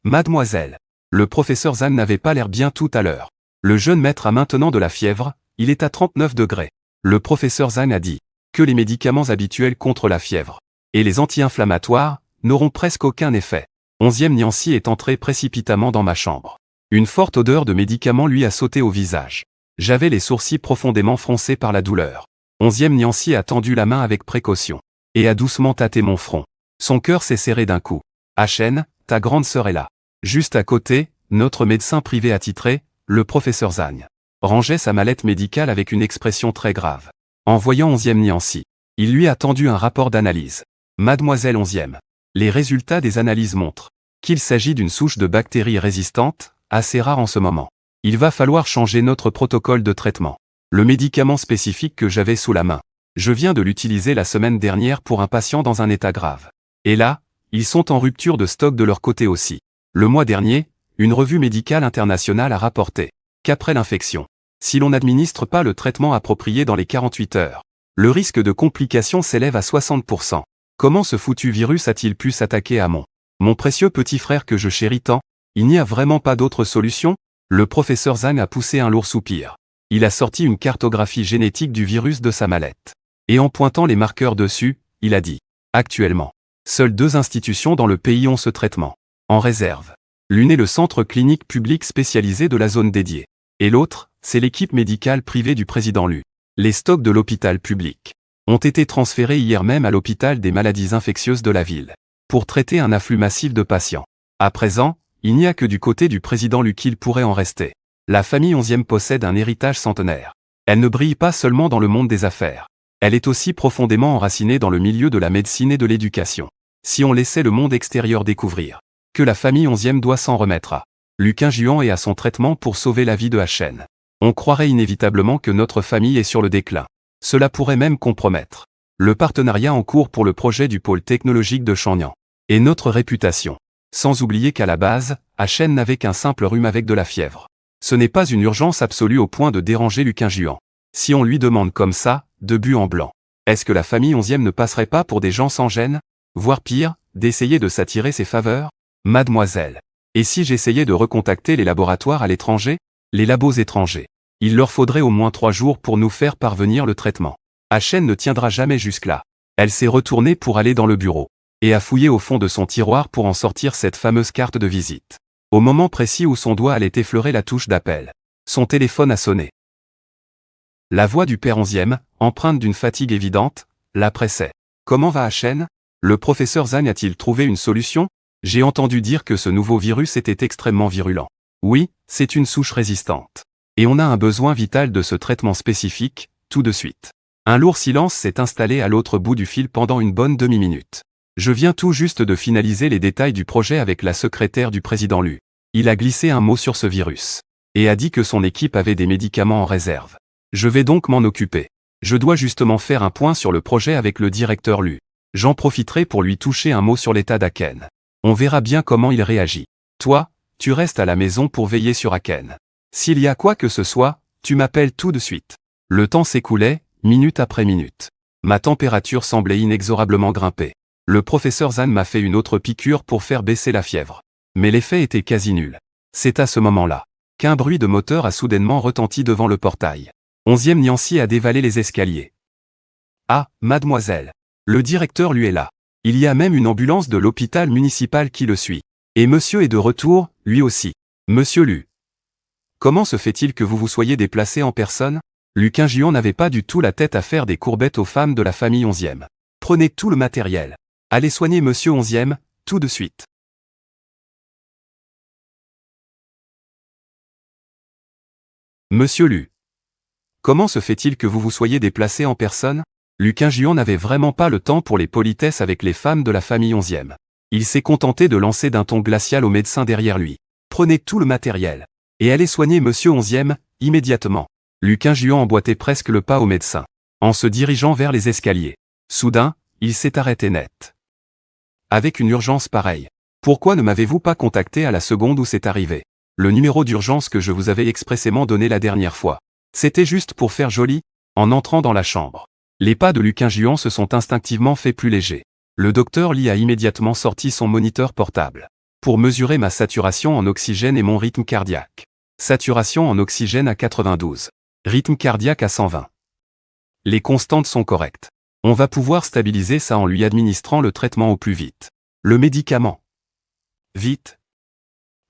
Mademoiselle. Le professeur Zhang n'avait pas l'air bien tout à l'heure. Le jeune maître a maintenant de la fièvre, il est à 39 degrés. Le professeur Zhang a dit que les médicaments habituels contre la fièvre et les anti-inflammatoires n'auront presque aucun effet. 11e Niancy est entré précipitamment dans ma chambre. Une forte odeur de médicaments lui a sauté au visage. J'avais les sourcils profondément froncés par la douleur. 11e Niancy a tendu la main avec précaution et a doucement tâté mon front. Son cœur s'est serré d'un coup. Achen, ta grande sœur est là. Juste à côté, notre médecin privé attitré, le professeur Zhang, rangeait sa mallette médicale avec une expression très grave. En voyant 11e Niancy, il lui a tendu un rapport d'analyse. Mademoiselle 11e, les résultats des analyses montrent qu'il s'agit d'une souche de bactéries résistantes, assez rare en ce moment. Il va falloir changer notre protocole de traitement. Le médicament spécifique que j'avais sous la main, je viens de l'utiliser la semaine dernière pour un patient dans un état grave. Et là, ils sont en rupture de stock de leur côté aussi. Le mois dernier, une revue médicale internationale a rapporté qu'après l'infection, si l'on n'administre pas le traitement approprié dans les 48 heures, le risque de complications s'élève à 60%. Comment ce foutu virus a-t-il pu s'attaquer à mon précieux petit frère que je chéris tant? Il n'y a vraiment pas d'autre solution? Le professeur Zhang a poussé un lourd soupir. Il a sorti une cartographie génétique du virus de sa mallette. Et en pointant les marqueurs dessus, il a dit « Actuellement, seules 2 institutions dans le pays ont ce traitement. En réserve. L'une est le centre clinique public spécialisé de la zone dédiée. Et l'autre, c'est l'équipe médicale privée du président Lu. Les stocks de l'hôpital public ont été transférés hier même à l'hôpital des maladies infectieuses de la ville, pour traiter un afflux massif de patients. À présent, il n'y a que du côté du président Lu qu'il pourrait en rester. La famille 11e possède un héritage centenaire. Elle ne brille pas seulement dans le monde des affaires. Elle est aussi profondément enracinée dans le milieu de la médecine et de l'éducation. Si on laissait le monde extérieur découvrir que la famille 11e doit s'en remettre à Luqin Juan et à son traitement pour sauver la vie de Achen, on croirait inévitablement que notre famille est sur le déclin. Cela pourrait même compromettre le partenariat en cours pour le projet du pôle technologique de Shenyang et notre réputation. Sans oublier qu'à la base, Achen n'avait qu'un simple rhume avec de la fièvre. Ce n'est pas une urgence absolue au point de déranger Luqin Juan. Si on lui demande comme ça, de but en blanc, est-ce que la famille 11e ne passerait pas pour des gens sans gêne? Voire pire, d'essayer de s'attirer ses faveurs? Mademoiselle. Et si j'essayais de recontacter les laboratoires à l'étranger? Les labos étrangers. Il leur faudrait au moins 3 jours pour nous faire parvenir le traitement. Achen ne tiendra jamais jusque-là. Elle s'est retournée pour aller dans le bureau et a fouillé au fond de son tiroir pour en sortir cette fameuse carte de visite. Au moment précis où son doigt allait effleurer la touche d'appel, son téléphone a sonné. La voix du père 11e, empreinte d'une fatigue évidente, la pressait. Comment va Achen? Le professeur Zhang a-t-il trouvé une solution? J'ai entendu dire que ce nouveau virus était extrêmement virulent. Oui, c'est une souche résistante. Et on a un besoin vital de ce traitement spécifique, tout de suite. Un lourd silence s'est installé à l'autre bout du fil pendant une bonne demi-minute. Je viens tout juste de finaliser les détails du projet avec la secrétaire du président Lu. Il a glissé un mot sur ce virus et a dit que son équipe avait des médicaments en réserve. Je vais donc m'en occuper. Je dois justement faire un point sur le projet avec le directeur Lu. J'en profiterai pour lui toucher un mot sur l'état d'Aken. On verra bien comment il réagit. Toi, tu restes à la maison pour veiller sur Aken. S'il y a quoi que ce soit, tu m'appelles tout de suite. Le temps s'écoulait, minute après minute. Ma température semblait inexorablement grimper. Le professeur Zhang m'a fait une autre piqûre pour faire baisser la fièvre. Mais l'effet était quasi nul. C'est à ce moment-là qu'un bruit de moteur a soudainement retenti devant le portail. 11e Niancy a dévalé les escaliers. Ah, mademoiselle. Le directeur lui est là. Il y a même une ambulance de l'hôpital municipal qui le suit. Et monsieur est de retour, lui aussi. Monsieur Lu. Comment se fait-il que vous vous soyez déplacé en personne? Luqin Juan n'avait pas du tout la tête à faire des courbettes aux femmes de la famille 11e. Prenez tout le matériel. Allez soigner monsieur 11e, tout de suite. Monsieur Lu. Comment se fait-il que vous vous soyez déplacé en personne? Luqin Juan n'avait vraiment pas le temps pour les politesses avec les femmes de la famille 11e. Il s'est contenté de lancer d'un ton glacial au médecin derrière lui. Prenez tout le matériel. Et allez soigner monsieur 11e, immédiatement. Luquin-Juan emboîtait presque le pas au médecin, en se dirigeant vers les escaliers. Soudain, il s'est arrêté net. Avec une urgence pareille. Pourquoi ne m'avez-vous pas contacté à la seconde où c'est arrivé? Le numéro d'urgence que je vous avais expressément donné la dernière fois. C'était juste pour faire joli, en entrant dans la chambre. Les pas de Luquin-Juan se sont instinctivement fait plus légers. Le docteur Lee a immédiatement sorti son moniteur portable. Pour mesurer ma saturation en oxygène et mon rythme cardiaque. Saturation en oxygène à 92. Rythme cardiaque à 120. Les constantes sont correctes. On va pouvoir stabiliser ça en lui administrant le traitement au plus vite. Le médicament. Vite.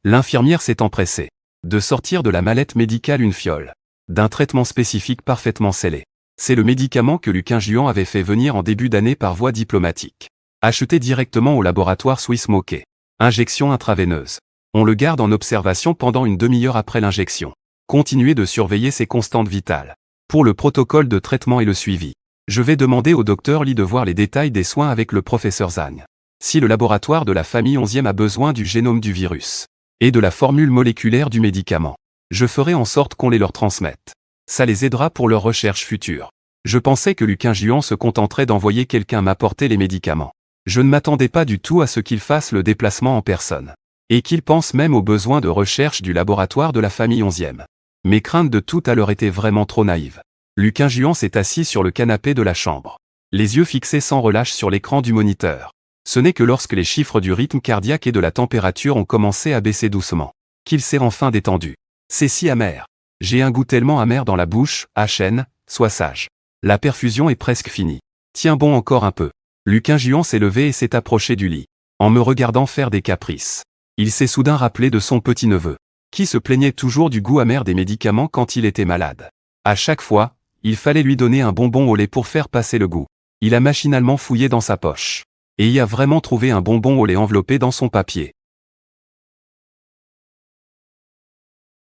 L'infirmière s'est empressée de sortir de la mallette médicale une fiole d'un traitement spécifique parfaitement scellé. C'est le médicament que Luquin-Juan avait fait venir en début d'année par voie diplomatique. Acheté directement au laboratoire Swiss Moquet. Injection intraveineuse. On le garde en observation pendant une demi-heure après l'injection. Continuez de surveiller ses constantes vitales. Pour le protocole de traitement et le suivi, je vais demander au docteur Lee de voir les détails des soins avec le professeur Zhang. Si le laboratoire de la famille 11e a besoin du génome du virus et de la formule moléculaire du médicament, je ferai en sorte qu'on les leur transmette. Ça les aidera pour leurs recherches futures. Je pensais que Luquin-Juan se contenterait d'envoyer quelqu'un m'apporter les médicaments. Je ne m'attendais pas du tout à ce qu'il fasse le déplacement en personne. Et qu'il pense même aux besoins de recherche du laboratoire de la famille 11e. Mes craintes de tout à l'heure étaient vraiment trop naïves. Luquin-Juan s'est assis sur le canapé de la chambre. Les yeux fixés sans relâche sur l'écran du moniteur. Ce n'est que lorsque les chiffres du rythme cardiaque et de la température ont commencé à baisser doucement, qu'il s'est enfin détendu. C'est si amer. J'ai un goût tellement amer dans la bouche, HN, sois sage. La perfusion est presque finie. Tiens bon encore un peu. Luquin-Juan s'est levé et s'est approché du lit, en me regardant faire des caprices. Il s'est soudain rappelé de son petit-neveu, qui se plaignait toujours du goût amer des médicaments quand il était malade. À chaque fois, il fallait lui donner un bonbon au lait pour faire passer le goût. Il a machinalement fouillé dans sa poche, et y a vraiment trouvé un bonbon au lait enveloppé dans son papier.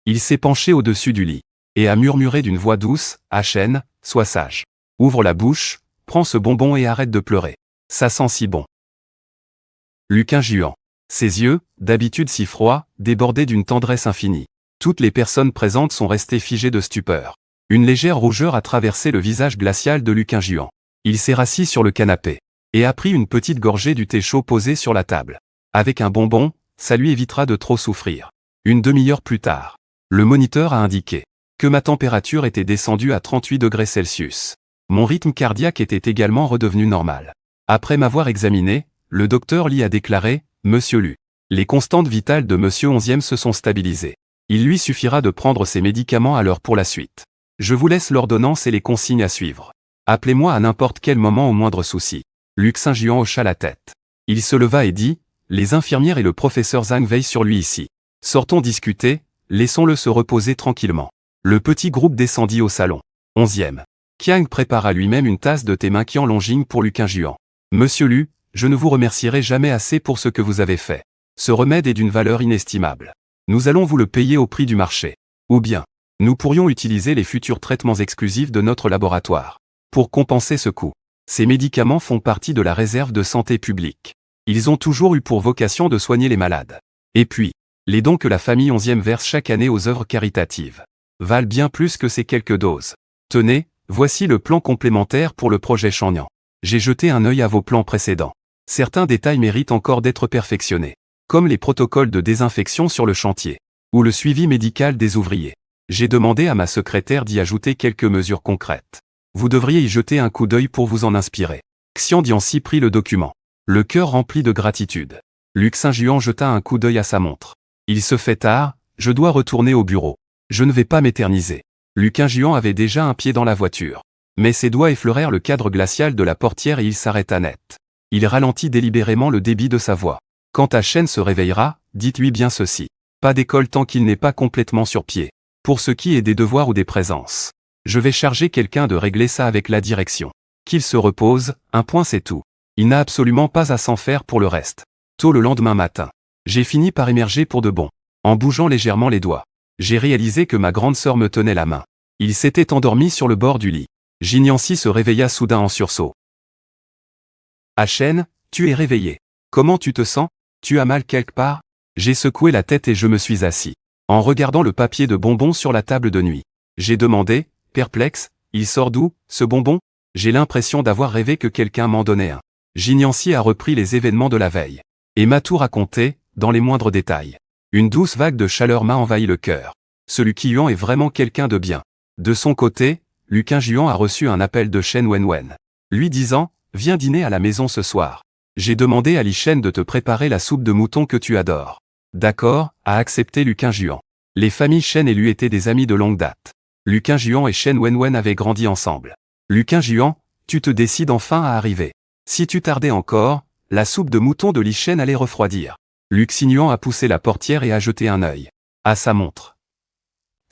Il s'est penché au-dessus du lit, et a murmuré d'une voix douce, « HN, sois sage. Ouvre la bouche, prends ce bonbon et arrête de pleurer. Ça sent si bon. » Luquin-Juan. Ses yeux, d'habitude si froids, débordaient d'une tendresse infinie. Toutes les personnes présentes sont restées figées de stupeur. Une légère rougeur a traversé le visage glacial de Luquin-Juan. Il s'est rassis sur le canapé, et a pris une petite gorgée du thé chaud posé sur la table. Avec un bonbon, ça lui évitera de trop souffrir. Une demi-heure plus tard, le moniteur a indiqué que ma température était descendue à 38 degrés Celsius. Mon rythme cardiaque était également redevenu normal. Après m'avoir examiné, le docteur Lee a déclaré, « Monsieur Lu, les constantes vitales de Monsieur 11e se sont stabilisées. Il lui suffira de prendre ses médicaments à l'heure pour la suite. Je vous laisse l'ordonnance et les consignes à suivre. Appelez-moi à n'importe quel moment au moindre souci. » Luquin-Juan hocha la tête. Il se leva et dit, « Les infirmières et le professeur Zhang veillent sur lui ici. Sortons discuter, laissons-le se reposer tranquillement. » Le petit groupe descendit au salon. 11e. Qiang prépara lui-même une tasse de thé Maqian Longjing pour Luquin-Juan. « Monsieur Lu, je ne vous remercierai jamais assez pour ce que vous avez fait. Ce remède est d'une valeur inestimable. Nous allons vous le payer au prix du marché. Ou bien, nous pourrions utiliser les futurs traitements exclusifs de notre laboratoire pour compenser ce coût. Ces médicaments font partie de la réserve de santé publique. Ils ont toujours eu pour vocation de soigner les malades. Et puis, les dons que la famille 11e verse chaque année aux œuvres caritatives valent bien plus que ces quelques doses. Tenez, voici le plan complémentaire pour le projet Shanyan. J'ai jeté un œil à vos plans précédents. Certains détails méritent encore d'être perfectionnés, comme les protocoles de désinfection sur le chantier, ou le suivi médical des ouvriers. J'ai demandé à ma secrétaire d'y ajouter quelques mesures concrètes. Vous devriez y jeter un coup d'œil pour vous en inspirer. Xian Dianxi prit le document, le cœur rempli de gratitude. Luquin-Juan jeta un coup d'œil à sa montre. Il se fait tard, je dois retourner au bureau. Je ne vais pas m'éterniser. Luquin-Juan avait déjà un pied dans la voiture. Mais ses doigts effleurèrent le cadre glacial de la portière et il s'arrêta net. Il ralentit délibérément le débit de sa voix. Quand Chen se réveillera, dites-lui bien ceci. Pas d'école tant qu'il n'est pas complètement sur pied. Pour ce qui est des devoirs ou des présences. Je vais charger quelqu'un de régler ça avec la direction. Qu'il se repose, un point c'est tout. Il n'a absolument pas à s'en faire pour le reste. Tôt le lendemain matin, j'ai fini par émerger pour de bon. En bougeant légèrement les doigts, j'ai réalisé que ma grande sœur me tenait la main. Il s'était endormi sur le bord du lit. Jignansi se réveilla soudain en sursaut. Chen, tu es réveillé. Comment tu te sens? Tu as mal quelque part? J'ai secoué la tête et je me suis assis. en regardant le papier de bonbons sur la table de nuit. J'ai demandé, perplexe, il sort d'où, ce bonbon? J'ai l'impression d'avoir rêvé que quelqu'un m'en donnait un. Jignancy a repris les événements de la veille. Et m'a tout raconté, dans les moindres détails. Une douce vague de chaleur m'a envahi le cœur. Ce Lu Qiuan est vraiment quelqu'un de bien. De son côté, Lu Qingjuan a reçu un appel de Shen Wenwen. Lui disant, viens dîner à la maison ce soir. J'ai demandé à Li Shen de te préparer la soupe de mouton que tu adores. D'accord, a accepté Lu Qingjuan. Les familles Shen et Lu étaient des amis de longue date. Lu Qingjuan et Shen Wenwen avaient grandi ensemble. Lu Qingjuan, tu te décides enfin à arriver. Si tu tardais encore, la soupe de mouton de Li Shen allait refroidir. Lu Xingyuan a poussé la portière et a jeté un œil à sa montre.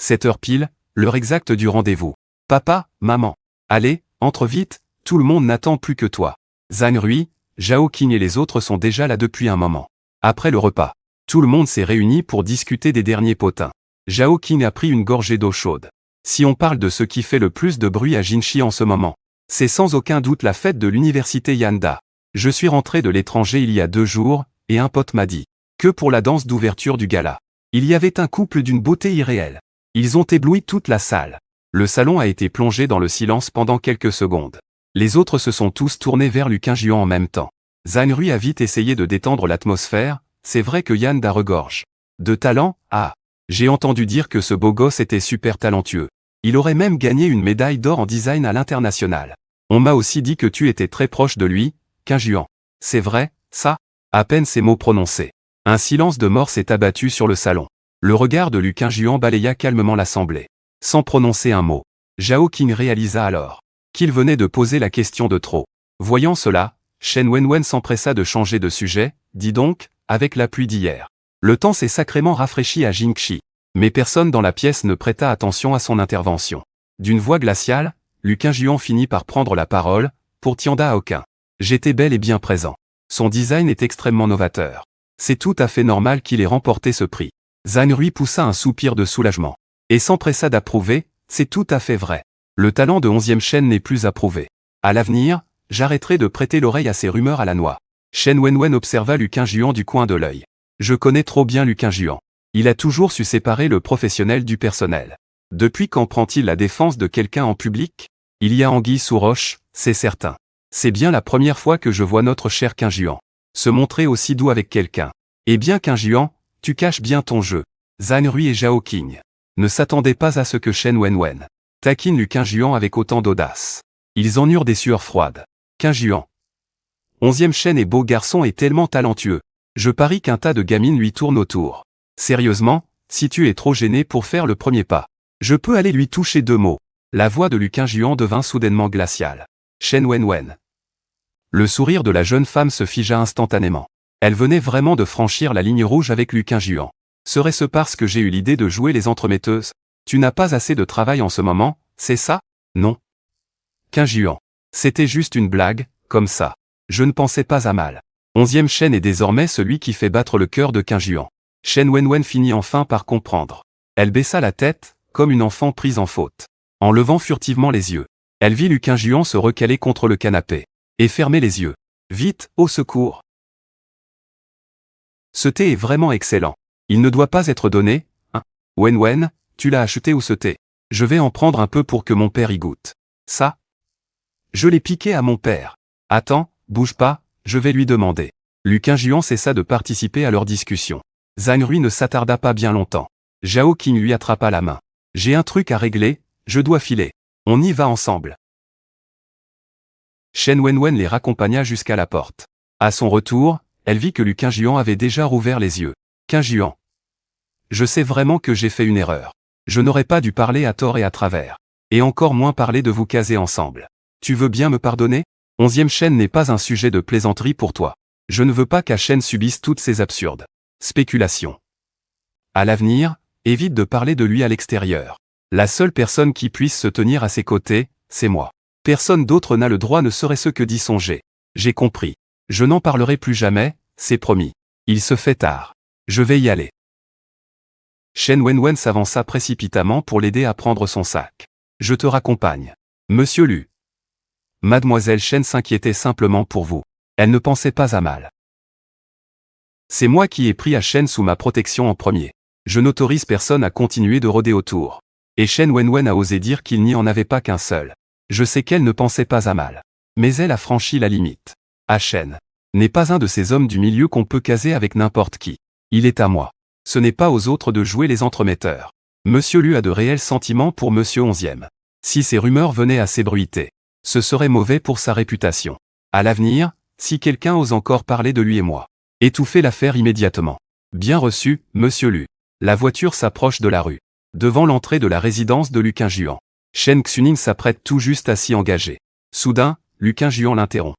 7 heures pile, l'heure exacte du rendez-vous. Papa, maman. Allez, entre vite, tout le monde n'attend plus que toi. Zhang Rui, Zhao Qing et les autres sont déjà là depuis un moment. Après le repas, tout le monde s'est réuni pour discuter des derniers potins. Zhao Qing a pris une gorgée d'eau chaude. Si on parle de ce qui fait le plus de bruit à Jinshi en ce moment, c'est sans aucun doute la fête de l'université Yanda. Je suis rentré de l'étranger il y a 2 jours, et un pote m'a dit que pour la danse d'ouverture du gala, il y avait un couple d'une beauté irréelle. Ils ont ébloui toute la salle. Le salon a été plongé dans le silence pendant quelques secondes. Les autres se sont tous tournés vers Lu Qingjuan en même temps. Zhang Rui a vite essayé de détendre l'atmosphère, c'est vrai que Yanda regorge de talent, ah. J'ai entendu dire que ce beau gosse était super talentueux. Il aurait même gagné une médaille d'or en design à l'international. On m'a aussi dit que tu étais très proche de lui, Qingjuan. C'est vrai, ça? À peine ces mots prononcés. Un silence de mort s'est abattu sur le salon. Le regard de Lu Qingjuan balaya calmement l'assemblée. Sans prononcer un mot. Zhao Qing réalisa alors qu'il venait de poser la question de trop. Voyant cela, Shen Wenwen s'empressa de changer de sujet, dis donc, avec la pluie d'hier. Le temps s'est sacrément rafraîchi à Jingxi. Mais personne dans la pièce ne prêta attention à son intervention. D'une voix glaciale, Lu Qingjuan finit par prendre la parole, pour Tianda Aokin. J'étais bel et bien présent. Son design est extrêmement novateur. C'est tout à fait normal qu'il ait remporté ce prix. Zhang Rui poussa un soupir de soulagement. Et s'empressa d'approuver, c'est tout à fait vrai. Le talent de 11e Shen n'est plus approuvé. À l'avenir, j'arrêterai de prêter l'oreille à ces rumeurs à la noix. Shen Wenwen observa Lu Qingjuan du coin de l'œil. Je connais trop bien Lu Qingjuan. Il a toujours su séparer le professionnel du personnel. Depuis quand prend-il la défense de quelqu'un en public? Il y a anguille sous roche, c'est certain. C'est bien la première fois que je vois notre cher Qingjuan se montrer aussi doux avec quelqu'un. Eh bien Qingjuan, tu caches bien ton jeu. Zhang Rui et Zhao Qing ne s'attendaient pas à ce que Shen Wenwen taquine Lu Qingjuan avec autant d'audace. Ils en eurent des sueurs froides. Qingjuan. 11e Shen est beau garçon et tellement talentueux. Je parie qu'un tas de gamines lui tournent autour. Sérieusement, si tu es trop gêné pour faire le premier pas, je peux aller lui toucher 2 mots. La voix de Lu Qingjuan devint soudainement glaciale. Shen Wenwen. Le sourire de la jeune femme se figea instantanément. Elle venait vraiment de franchir la ligne rouge avec Lu Qingjuan. Serait-ce parce que j'ai eu l'idée de jouer les entremetteuses? Tu n'as pas assez de travail en ce moment, c'est ça? Non. Qingjuan. C'était juste une blague, comme ça. Je ne pensais pas à mal. 11e Shen est désormais celui qui fait battre le cœur de Qingjuan. Shen Wenwen finit enfin par comprendre. Elle baissa la tête, comme une enfant prise en faute. En levant furtivement les yeux, elle vit Lu Qingjuan se recaler contre le canapé. Et fermer les yeux. Vite, au secours. Ce thé est vraiment excellent. Il ne doit pas être donné, hein? Wenwen, tu l'as acheté où ce thé? Je vais en prendre un peu pour que mon père y goûte. Ça? Je l'ai piqué à mon père. Attends, bouge pas, je vais lui demander. Lu Qingjuan cessa de participer à leur discussion. Zhang Rui ne s'attarda pas bien longtemps. Zhao Qing lui attrapa la main. J'ai un truc à régler, je dois filer. On y va ensemble. Shen Wenwen les raccompagna jusqu'à la porte. À son retour, elle vit que Lu Qingjuan avait déjà rouvert les yeux. Qingjuan. Je sais vraiment que j'ai fait une erreur. Je n'aurais pas dû parler à tort et à travers. Et encore moins parler de vous caser ensemble. Tu veux bien me pardonner? 11e Shen n'est pas un sujet de plaisanterie pour toi. Je ne veux pas qu'Ashen subisse toutes ces absurdes spéculations. À l'avenir, évite de parler de lui à l'extérieur. La seule personne qui puisse se tenir à ses côtés, c'est moi. Personne d'autre n'a le droit ne serait-ce que d'y songer. J'ai compris. Je n'en parlerai plus jamais, c'est promis. Il se fait tard. Je vais y aller. Shen Wenwen s'avança précipitamment pour l'aider à prendre son sac. Je te raccompagne. Monsieur Lu. Mademoiselle Shen s'inquiétait simplement pour vous. Elle ne pensait pas à mal. C'est moi qui ai pris Ashen sous ma protection en premier. Je n'autorise personne à continuer de rôder autour. Et Shen Wenwen a osé dire qu'il n'y en avait pas qu'un seul. Je sais qu'elle ne pensait pas à mal. Mais elle a franchi la limite. Ah, Shen n'est pas un de ces hommes du milieu qu'on peut caser avec n'importe qui. Il est à moi. Ce n'est pas aux autres de jouer les entremetteurs. Monsieur Lu a de réels sentiments pour Monsieur Onzième. Si ces rumeurs venaient à s'ébruiter, ce serait mauvais pour sa réputation. À l'avenir, si quelqu'un ose encore parler de lui et moi, étouffez l'affaire immédiatement. Bien reçu, Monsieur Lu. La voiture s'approche de la rue. Devant l'entrée de la résidence de Lu Qingjuan. Shen Xuning s'apprête tout juste à s'y engager. Soudain, Lu Qingjuan l'interrompt.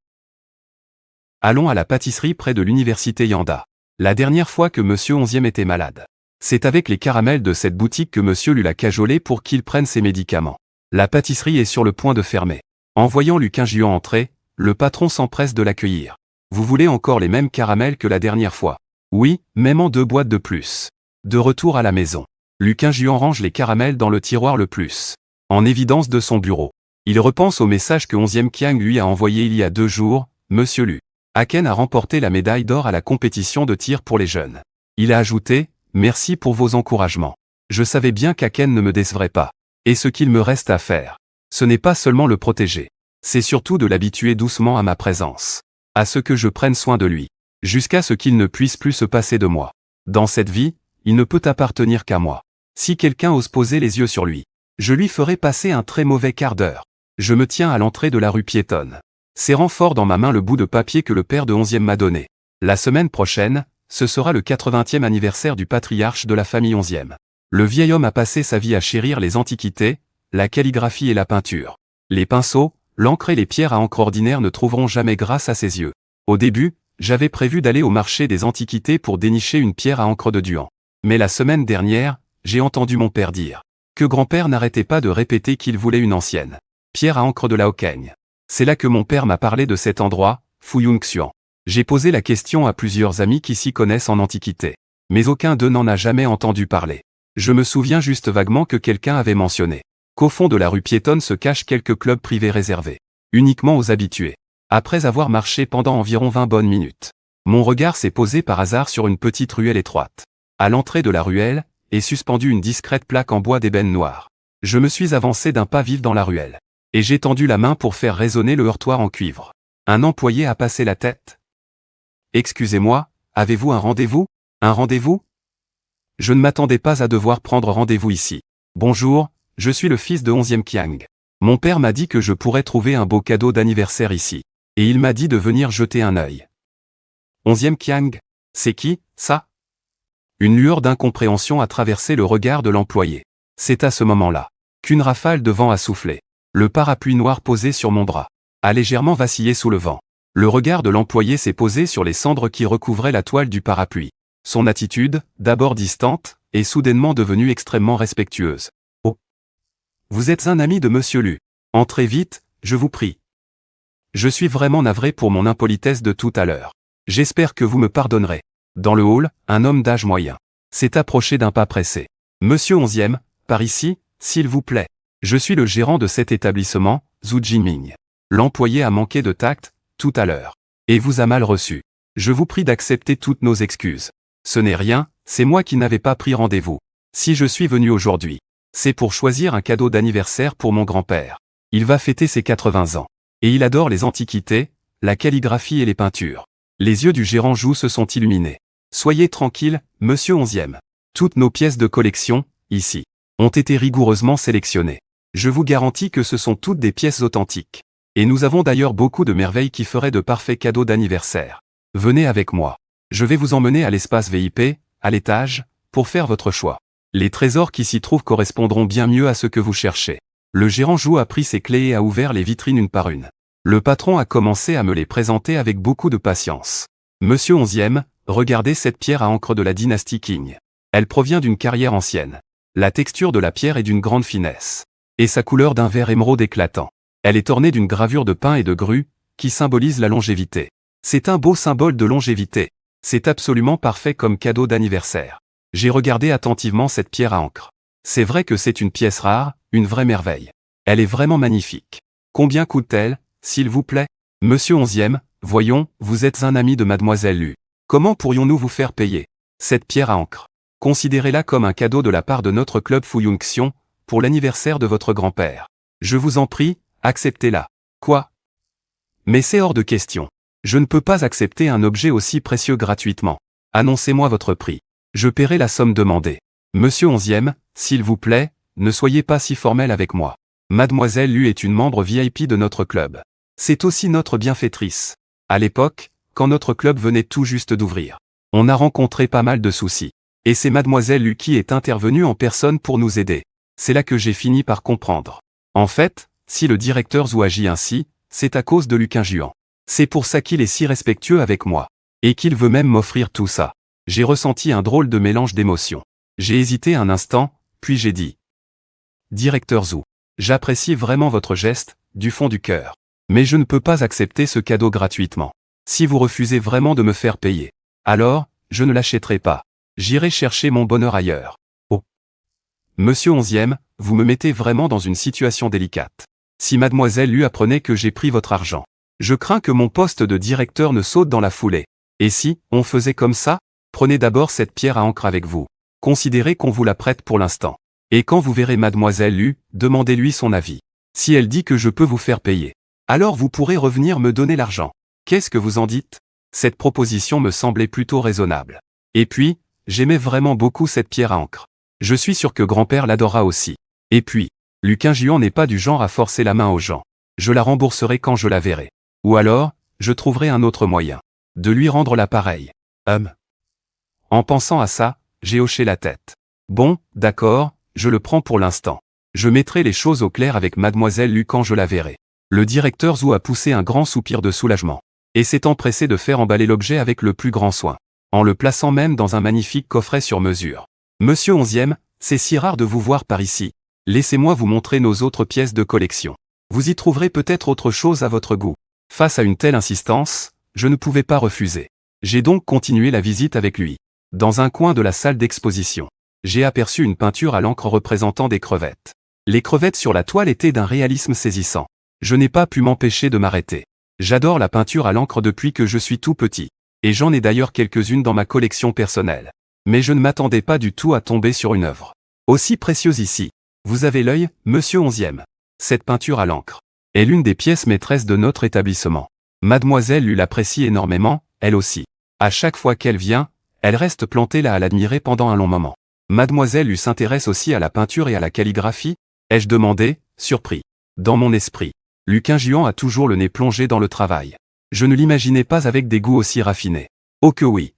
Allons à la pâtisserie près de l'université Yanda. La dernière fois que Monsieur Onzième était malade. C'est avec les caramels de cette boutique que Monsieur Lu l'a cajolé pour qu'il prenne ses médicaments. La pâtisserie est sur le point de fermer. En voyant Lu Qingjuan entrer, le patron s'empresse de l'accueillir. Vous voulez encore les mêmes caramels que la dernière fois? Oui, même en 2 boîtes de plus. De retour à la maison. Lu Qingjuan range les caramels dans le tiroir le plus en évidence de son bureau. Il repense au message que Onzième Qiang lui a envoyé il y a 2 jours. Monsieur Lu Aken a remporté la médaille d'or à la compétition de tir pour les jeunes. Il a ajouté, merci pour vos encouragements. Je savais bien qu'Aken ne me décevrait pas. Et ce qu'il me reste à faire, ce n'est pas seulement le protéger. C'est surtout de l'habituer doucement à ma présence. À ce que je prenne soin de lui. Jusqu'à ce qu'il ne puisse plus se passer de moi. Dans cette vie, il ne peut appartenir qu'à moi. Si quelqu'un ose poser les yeux sur lui, je lui ferai passer un très mauvais quart d'heure. Je me tiens à l'entrée de la rue piétonne. Serrant fort dans ma main le bout de papier que le père de Onzième m'a donné. La semaine prochaine, ce sera le 80e anniversaire du patriarche de la famille Onzième. Le vieil homme a passé sa vie à chérir les antiquités, la calligraphie et la peinture. Les pinceaux, l'encre et les pierres à encre ordinaires ne trouveront jamais grâce à ses yeux. Au début, j'avais prévu d'aller au marché des antiquités pour dénicher une pierre à encre de Duan. Mais la semaine dernière, j'ai entendu mon père dire que grand-père n'arrêtait pas de répéter qu'il voulait une ancienne pierre à encre de la Hokkaigne. C'est là que mon père m'a parlé de cet endroit, Fuyongxian. J'ai posé la question à plusieurs amis qui s'y connaissent en antiquité. Mais aucun d'eux n'en a jamais entendu parler. Je me souviens juste vaguement que quelqu'un avait mentionné qu'au fond de la rue piétonne se cachent quelques clubs privés réservés uniquement aux habitués. Après avoir marché pendant environ 20 bonnes minutes, mon regard s'est posé par hasard sur une petite ruelle étroite. À l'entrée de la ruelle, est suspendue une discrète plaque en bois d'ébène noir. Je me suis avancé d'un pas vif dans la ruelle. Et j'ai tendu la main pour faire résonner le heurtoir en cuivre. Un employé a passé la tête. Excusez-moi, avez-vous un rendez-vous? Un rendez-vous? Je ne m'attendais pas à devoir prendre rendez-vous ici. Bonjour, je suis le fils de Onzième Qiang. Mon père m'a dit que je pourrais trouver un beau cadeau d'anniversaire ici. Et il m'a dit de venir jeter un œil. Onzième Qiang? C'est qui, ça? Une lueur d'incompréhension a traversé le regard de l'employé. C'est à ce moment-là qu'une rafale de vent a soufflé. Le parapluie noir posé sur mon bras a légèrement vacillé sous le vent. Le regard de l'employé s'est posé sur les cendres qui recouvraient la toile du parapluie. Son attitude, d'abord distante, est soudainement devenue extrêmement respectueuse. Oh! Vous êtes un ami de Monsieur Lu. Entrez vite, je vous prie. Je suis vraiment navré pour mon impolitesse de tout à l'heure. J'espère que vous me pardonnerez. Dans le hall, un homme d'âge moyen s'est approché d'un pas pressé. Monsieur Onzième, par ici, s'il vous plaît. Je suis le gérant de cet établissement, Zhu Jiming. L'employé a manqué de tact, tout à l'heure. Et vous a mal reçu. Je vous prie d'accepter toutes nos excuses. Ce n'est rien, c'est moi qui n'avais pas pris rendez-vous. Si je suis venu aujourd'hui, c'est pour choisir un cadeau d'anniversaire pour mon grand-père. Il va fêter ses 80 ans. Et il adore les antiquités, la calligraphie et les peintures. Les yeux du gérant Zhu se sont illuminés. Soyez tranquille, Monsieur Onzième. Toutes nos pièces de collection, ici, ont été rigoureusement sélectionnées. Je vous garantis que ce sont toutes des pièces authentiques. Et nous avons d'ailleurs beaucoup de merveilles qui feraient de parfaits cadeaux d'anniversaire. Venez avec moi. Je vais vous emmener à l'espace VIP, à l'étage, pour faire votre choix. Les trésors qui s'y trouvent correspondront bien mieux à ce que vous cherchez. Le gérant Zhu a pris ses clés et a ouvert les vitrines une par une. Le patron a commencé à me les présenter avec beaucoup de patience. Monsieur Onzième, regardez cette pierre à encre de la dynastie Qing. Elle provient d'une carrière ancienne. La texture de la pierre est d'une grande finesse. Et sa couleur d'un vert émeraude éclatant. Elle est ornée d'une gravure de pin et de grue, qui symbolise la longévité. C'est un beau symbole de longévité. C'est absolument parfait comme cadeau d'anniversaire. J'ai regardé attentivement cette pierre à encre. C'est vrai que c'est une pièce rare, une vraie merveille. Elle est vraiment magnifique. Combien coûte-t-elle, s'il vous plaît? Monsieur Onzième, voyons, vous êtes un ami de Mademoiselle Lu. Comment pourrions-nous vous faire payer cette pierre à encre? Considérez-la comme un cadeau de la part de notre club Fuyunxion, pour l'anniversaire de votre grand-père. Je vous en prie, acceptez-la. Quoi? Mais c'est hors de question. Je ne peux pas accepter un objet aussi précieux gratuitement. Annoncez-moi votre prix. Je paierai la somme demandée. Monsieur 11e, s'il vous plaît, ne soyez pas si formel avec moi. Mademoiselle Lu est une membre VIP de notre club. C'est aussi notre bienfaitrice. À l'époque, quand notre club venait tout juste d'ouvrir, on a rencontré pas mal de soucis. Et c'est Mademoiselle Lu qui est intervenue en personne pour nous aider. C'est là que j'ai fini par comprendre. En fait, si le directeur Zhu agit ainsi, c'est à cause de Luquin Juan. C'est pour ça qu'il est si respectueux avec moi. Et qu'il veut même m'offrir tout ça. J'ai ressenti un drôle de mélange d'émotions. J'ai hésité un instant, puis j'ai dit. Directeur Zhu, j'apprécie vraiment votre geste, du fond du cœur. Mais je ne peux pas accepter ce cadeau gratuitement. Si vous refusez vraiment de me faire payer, alors, je ne l'achèterai pas. J'irai chercher mon bonheur ailleurs. Oh. Monsieur 11e, vous me mettez vraiment dans une situation délicate. Si Mademoiselle Lu apprenait que j'ai pris votre argent, je crains que mon poste de directeur ne saute dans la foulée. Et si, on faisait comme ça? Prenez d'abord cette pierre à encre avec vous. Considérez qu'on vous la prête pour l'instant. Et quand vous verrez Mademoiselle Lu, demandez-lui son avis. Si elle dit que je peux vous faire payer, alors vous pourrez revenir me donner l'argent. Qu'est-ce que vous en dites? Cette proposition me semblait plutôt raisonnable. Et puis, j'aimais vraiment beaucoup cette pierre à encre. Je suis sûr que grand-père l'adora aussi. Et puis, Luquin Juan n'est pas du genre à forcer la main aux gens. Je la rembourserai quand je la verrai. Ou alors, je trouverai un autre moyen de lui rendre l'appareil. En pensant à ça, j'ai hoché la tête. Bon, d'accord, je le prends pour l'instant. Je mettrai les choses au clair avec Mademoiselle Lu quand je la verrai. Le directeur Zhu a poussé un grand soupir de soulagement. Et s'est empressé de faire emballer l'objet avec le plus grand soin. En le plaçant même dans un magnifique coffret sur mesure. Monsieur 11e, c'est si rare de vous voir par ici. Laissez-moi vous montrer nos autres pièces de collection. Vous y trouverez peut-être autre chose à votre goût. Face à une telle insistance, je ne pouvais pas refuser. J'ai donc continué la visite avec lui. Dans un coin de la salle d'exposition, j'ai aperçu une peinture à l'encre représentant des crevettes. Les crevettes sur la toile étaient d'un réalisme saisissant. Je n'ai pas pu m'empêcher de m'arrêter. J'adore la peinture à l'encre depuis que je suis tout petit. Et j'en ai d'ailleurs quelques-unes dans ma collection personnelle. Mais je ne m'attendais pas du tout à tomber sur une œuvre aussi précieuse ici. Vous avez l'œil, monsieur 11e. Cette peinture à l'encre est l'une des pièces maîtresses de notre établissement. Mademoiselle Lu l'apprécie énormément, elle aussi. À chaque fois qu'elle vient, elle reste plantée là à l'admirer pendant un long moment. Mademoiselle Lu s'intéresse aussi à la peinture et à la calligraphie, ai-je demandé, surpris. Dans mon esprit, Luquin Juan a toujours le nez plongé dans le travail. Je ne l'imaginais pas avec des goûts aussi raffinés. Oh que oui.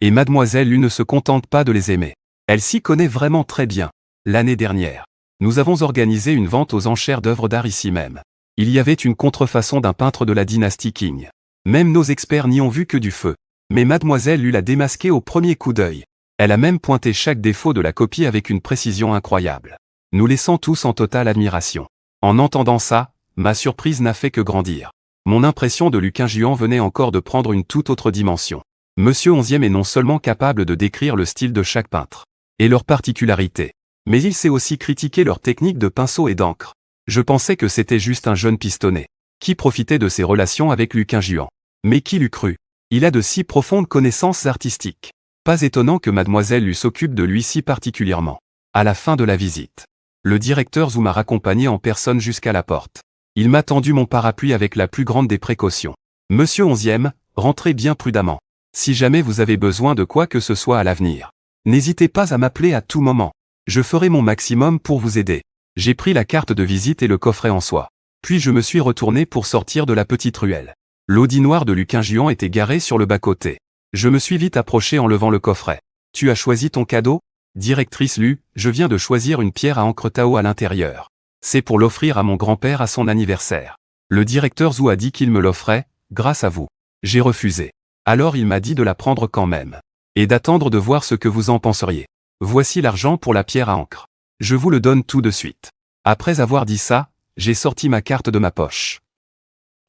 Et Mademoiselle Lu ne se contente pas de les aimer. Elle s'y connaît vraiment très bien. L'année dernière, nous avons organisé une vente aux enchères d'œuvres d'art ici même. Il y avait une contrefaçon d'un peintre de la dynastie Qing. Même nos experts n'y ont vu que du feu. Mais Mademoiselle Lu l'a démasqué au premier coup d'œil. Elle a même pointé chaque défaut de la copie avec une précision incroyable. Nous laissant tous en totale admiration. En entendant ça, ma surprise n'a fait que grandir. Mon impression de Luquin Juan venait encore de prendre une toute autre dimension. Monsieur 11e est non seulement capable de décrire le style de chaque peintre et leurs particularités, mais il sait aussi critiquer leur technique de pinceau et d'encre. Je pensais que c'était juste un jeune pistonné qui profitait de ses relations avec Luquin Juan. Mais qui l'eût cru? Il a de si profondes connaissances artistiques. Pas étonnant que Mademoiselle Lu s'occupe de lui si particulièrement. À la fin de la visite, le directeur Zhu m'a raccompagné en personne jusqu'à la porte. Il m'a tendu mon parapluie avec la plus grande des précautions. Monsieur 11e, rentrez bien prudemment. Si jamais vous avez besoin de quoi que ce soit à l'avenir, n'hésitez pas à m'appeler à tout moment. Je ferai mon maximum pour vous aider. J'ai pris la carte de visite et le coffret en soie. Puis je me suis retourné pour sortir de la petite ruelle. L'Audi noir de Luquin Juan était garé sur le bas-côté. Je me suis vite approché en levant le coffret. Tu as choisi ton cadeau? Directrice Lu, je viens de choisir une pierre à encre Tao à l'intérieur. C'est pour l'offrir à mon grand-père à son anniversaire. Le directeur Zhu a dit qu'il me l'offrait, grâce à vous. J'ai refusé. Alors il m'a dit de la prendre quand même. Et d'attendre de voir ce que vous en penseriez. Voici l'argent pour la pierre à encre. Je vous le donne tout de suite. Après avoir dit ça, j'ai sorti ma carte de ma poche.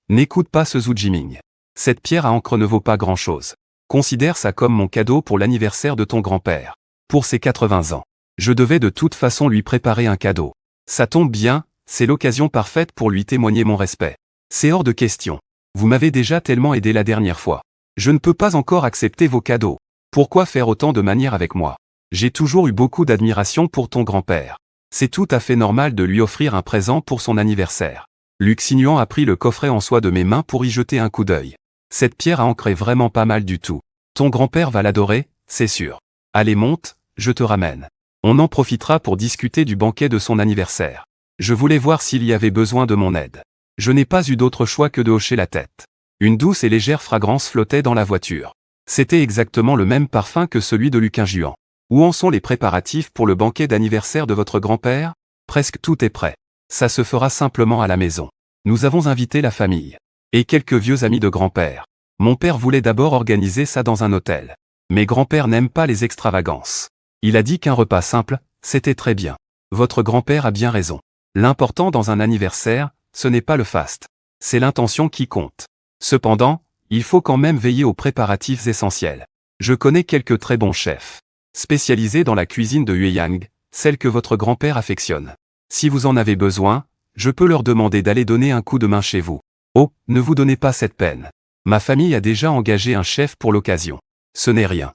N'écoute pas ce Zhu Jiming. Cette pierre à encre ne vaut pas grand-chose. Considère ça comme mon cadeau pour l'anniversaire de ton grand-père. Pour ses 80 ans. Je devais de toute façon lui préparer un cadeau. Ça tombe bien, c'est l'occasion parfaite pour lui témoigner mon respect. C'est hors de question. Vous m'avez déjà tellement aidé la dernière fois. Je ne peux pas encore accepter vos cadeaux. Pourquoi faire autant de manières avec moi? J'ai toujours eu beaucoup d'admiration pour ton grand-père. C'est tout à fait normal de lui offrir un présent pour son anniversaire. Luxignuan a pris le coffret en soie de mes mains pour y jeter un coup d'œil. Cette pierre à encre est vraiment pas mal du tout. Ton grand-père va l'adorer, c'est sûr. Allez monte, je te ramène. On en profitera pour discuter du banquet de son anniversaire. Je voulais voir s'il y avait besoin de mon aide. Je n'ai pas eu d'autre choix que de hocher la tête. Une douce et légère fragrance flottait dans la voiture. C'était exactement le même parfum que celui de Luxignuan. Où en sont les préparatifs pour le banquet d'anniversaire de votre grand-père? Presque tout est prêt. Ça se fera simplement à la maison. Nous avons invité la famille. Et quelques vieux amis de grand-père. Mon père voulait d'abord organiser ça dans un hôtel. Mais grand-père n'aime pas les extravagances. Il a dit qu'un repas simple, c'était très bien. Votre grand-père a bien raison. L'important dans un anniversaire, ce n'est pas le faste. C'est l'intention qui compte. Cependant, il faut quand même veiller aux préparatifs essentiels. Je connais quelques très bons chefs. Spécialisés dans la cuisine de Yueyang, celle que votre grand-père affectionne. Si vous en avez besoin, je peux leur demander d'aller donner un coup de main chez vous. Oh, ne vous donnez pas cette peine. Ma famille a déjà engagé un chef pour l'occasion. Ce n'est rien.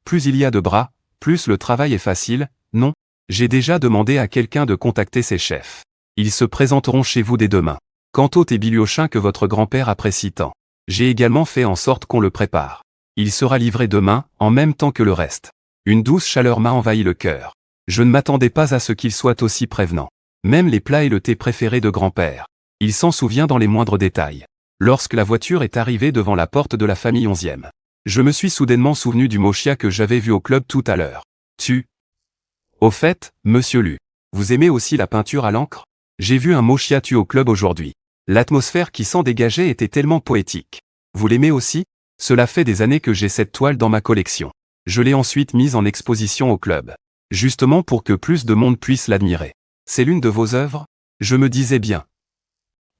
Plus il y a de bras, plus le travail est facile, non? J'ai déjà demandé à quelqu'un de contacter ces chefs. Ils se présenteront chez vous dès demain. Quant au thé biliochin que votre grand-père apprécie tant, j'ai également fait en sorte qu'on le prépare. Il sera livré demain, en même temps que le reste. Une douce chaleur m'a envahi le cœur. Je ne m'attendais pas à ce qu'il soit aussi prévenant. Même les plats et le thé préférés de grand-père. Il s'en souvient dans les moindres détails. Lorsque la voiture est arrivée devant la porte de la famille 11e, je me suis soudainement souvenu du mochia que j'avais vu au club tout à l'heure. Au fait, monsieur Lu, vous aimez aussi la peinture à l'encre? J'ai vu un mochia au club aujourd'hui. L'atmosphère qui s'en dégageait était tellement poétique. Vous l'aimez aussi? Cela fait des années que j'ai cette toile dans ma collection. Je l'ai ensuite mise en exposition au club. Justement pour que plus de monde puisse l'admirer. C'est l'une de vos œuvres? Je me disais bien.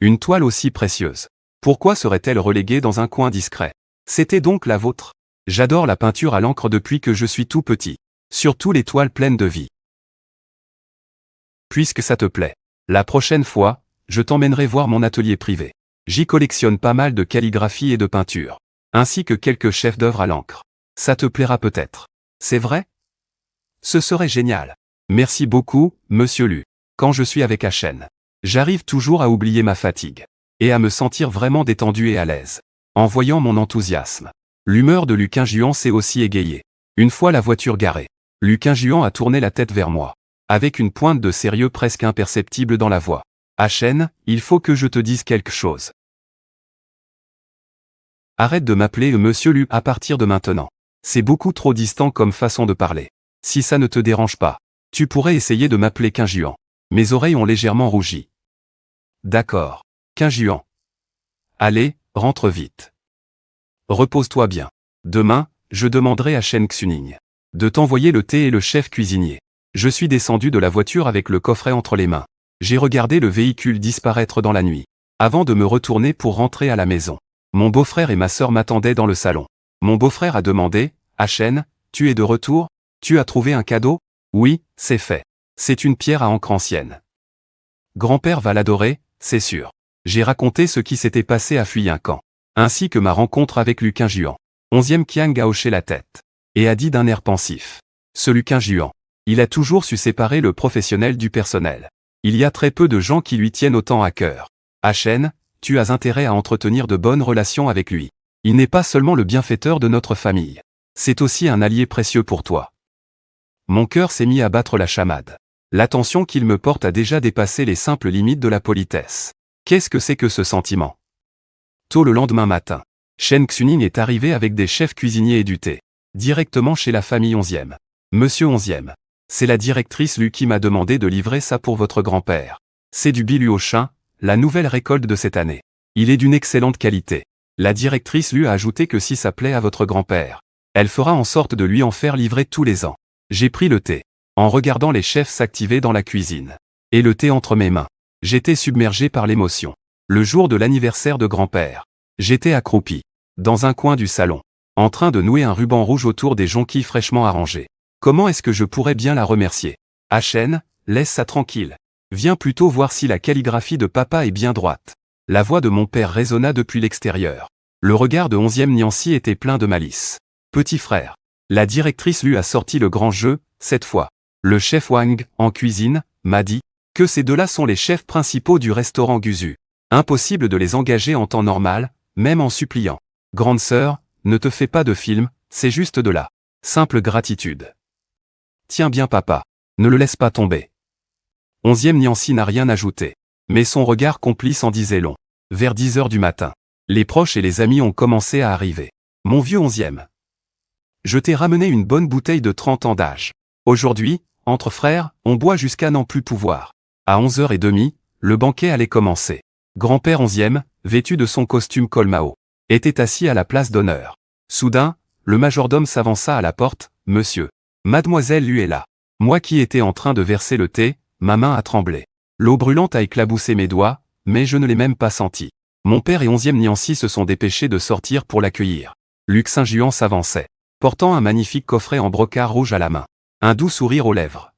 Une toile aussi précieuse. Pourquoi serait-elle reléguée dans un coin discret? C'était donc la vôtre? J'adore la peinture à l'encre depuis que je suis tout petit. Surtout les toiles pleines de vie. Puisque ça te plaît. La prochaine fois, je t'emmènerai voir mon atelier privé. J'y collectionne pas mal de calligraphie et de peinture. Ainsi que quelques chefs d'œuvre à l'encre. Ça te plaira peut-être. C'est vrai? Ce serait génial. Merci beaucoup, monsieur Lu. Quand je suis avec Achen, j'arrive toujours à oublier ma fatigue. Et à me sentir vraiment détendu et à l'aise. En voyant mon enthousiasme. L'humeur de Luxignuan s'est aussi égayée. Une fois la voiture garée, Luxignuan a tourné la tête vers moi. Avec une pointe de sérieux presque imperceptible dans la voix. Achen, il faut que je te dise quelque chose. Arrête de m'appeler monsieur Lu à partir de maintenant. C'est beaucoup trop distant comme façon de parler. Si ça ne te dérange pas, tu pourrais essayer de m'appeler Luxignuan. Mes oreilles ont légèrement rougi. D'accord. Luxignuan. Allez, rentre vite. Repose-toi bien. Demain, je demanderai à Shen Xuning de t'envoyer le thé et le chef cuisinier. Je suis descendu de la voiture avec le coffret entre les mains. J'ai regardé le véhicule disparaître dans la nuit. Avant de me retourner pour rentrer à la maison. Mon beau-frère et ma sœur m'attendaient dans le salon. Mon beau-frère a demandé, Achen, tu es de retour? Tu as trouvé un cadeau? Oui, c'est fait. C'est une pierre à encre ancienne. Grand-père va l'adorer, c'est sûr. J'ai raconté ce qui s'était passé à Fuyincan. Ainsi que ma rencontre avec Luxignuan. 11e Qiang a hoché la tête. Et a dit d'un air pensif. Ce Luxignuan. Il a toujours su séparer le professionnel du personnel. Il y a très peu de gens qui lui tiennent autant à cœur. Achen, tu as intérêt à entretenir de bonnes relations avec lui. Il n'est pas seulement le bienfaiteur de notre famille. C'est aussi un allié précieux pour toi. Mon cœur s'est mis à battre la chamade. L'attention qu'il me porte a déjà dépassé les simples limites de la politesse. Qu'est-ce que c'est que ce sentiment? Tôt le lendemain matin, Shen Xuning est arrivé avec des chefs cuisiniers et du thé. Directement chez la famille 11e. Monsieur 11e. C'est la directrice Lu qui m'a demandé de livrer ça pour votre grand-père. C'est du biliochin, la nouvelle récolte de cette année. Il est d'une excellente qualité. La directrice Lu a ajouté que si ça plaît à votre grand-père, elle fera en sorte de lui en faire livrer tous les ans. J'ai pris le thé, en regardant les chefs s'activer dans la cuisine. Et le thé entre mes mains. J'étais submergé par l'émotion. Le jour de l'anniversaire de grand-père. J'étais accroupi, dans un coin du salon, en train de nouer un ruban rouge autour des jonquilles fraîchement arrangées. Comment est-ce que je pourrais bien la remercier? Achen, laisse ça tranquille. Viens plutôt voir si la calligraphie de papa est bien droite. La voix de mon père résonna depuis l'extérieur. Le regard de 11e Niancy était plein de malice. Petit frère, La directrice lui a sorti le grand jeu, cette fois. Le chef Wang, en cuisine, m'a dit que ces deux-là sont les chefs principaux du restaurant Guzu. Impossible de les engager en temps normal, même en suppliant. Grande sœur, ne te fais pas de film, c'est juste de la simple gratitude. Tiens bien papa, ne le laisse pas tomber. 11e Niancy n'a rien ajouté. Mais son regard complice en disait long. Vers 10 heures du matin, les proches et les amis ont commencé à arriver. Mon vieux 11e. Je t'ai ramené une bonne bouteille de 30 ans d'âge. Aujourd'hui, entre frères, on boit jusqu'à n'en plus pouvoir. À 11h30, le banquet allait commencer. Grand-père 11e, vêtu de son costume Colmao, était assis à la place d'honneur. Soudain, le majordome s'avança à la porte. Monsieur, mademoiselle lui est là. Moi qui étais en train de verser le thé, ma main a tremblé. L'eau brûlante a éclaboussé mes doigts, mais je ne l'ai même pas senti. Mon père et 11e Niancy se sont dépêchés de sortir pour l'accueillir. Luc Saint-Juan s'avançait, portant un magnifique coffret en brocart rouge à la main. Un doux sourire aux lèvres.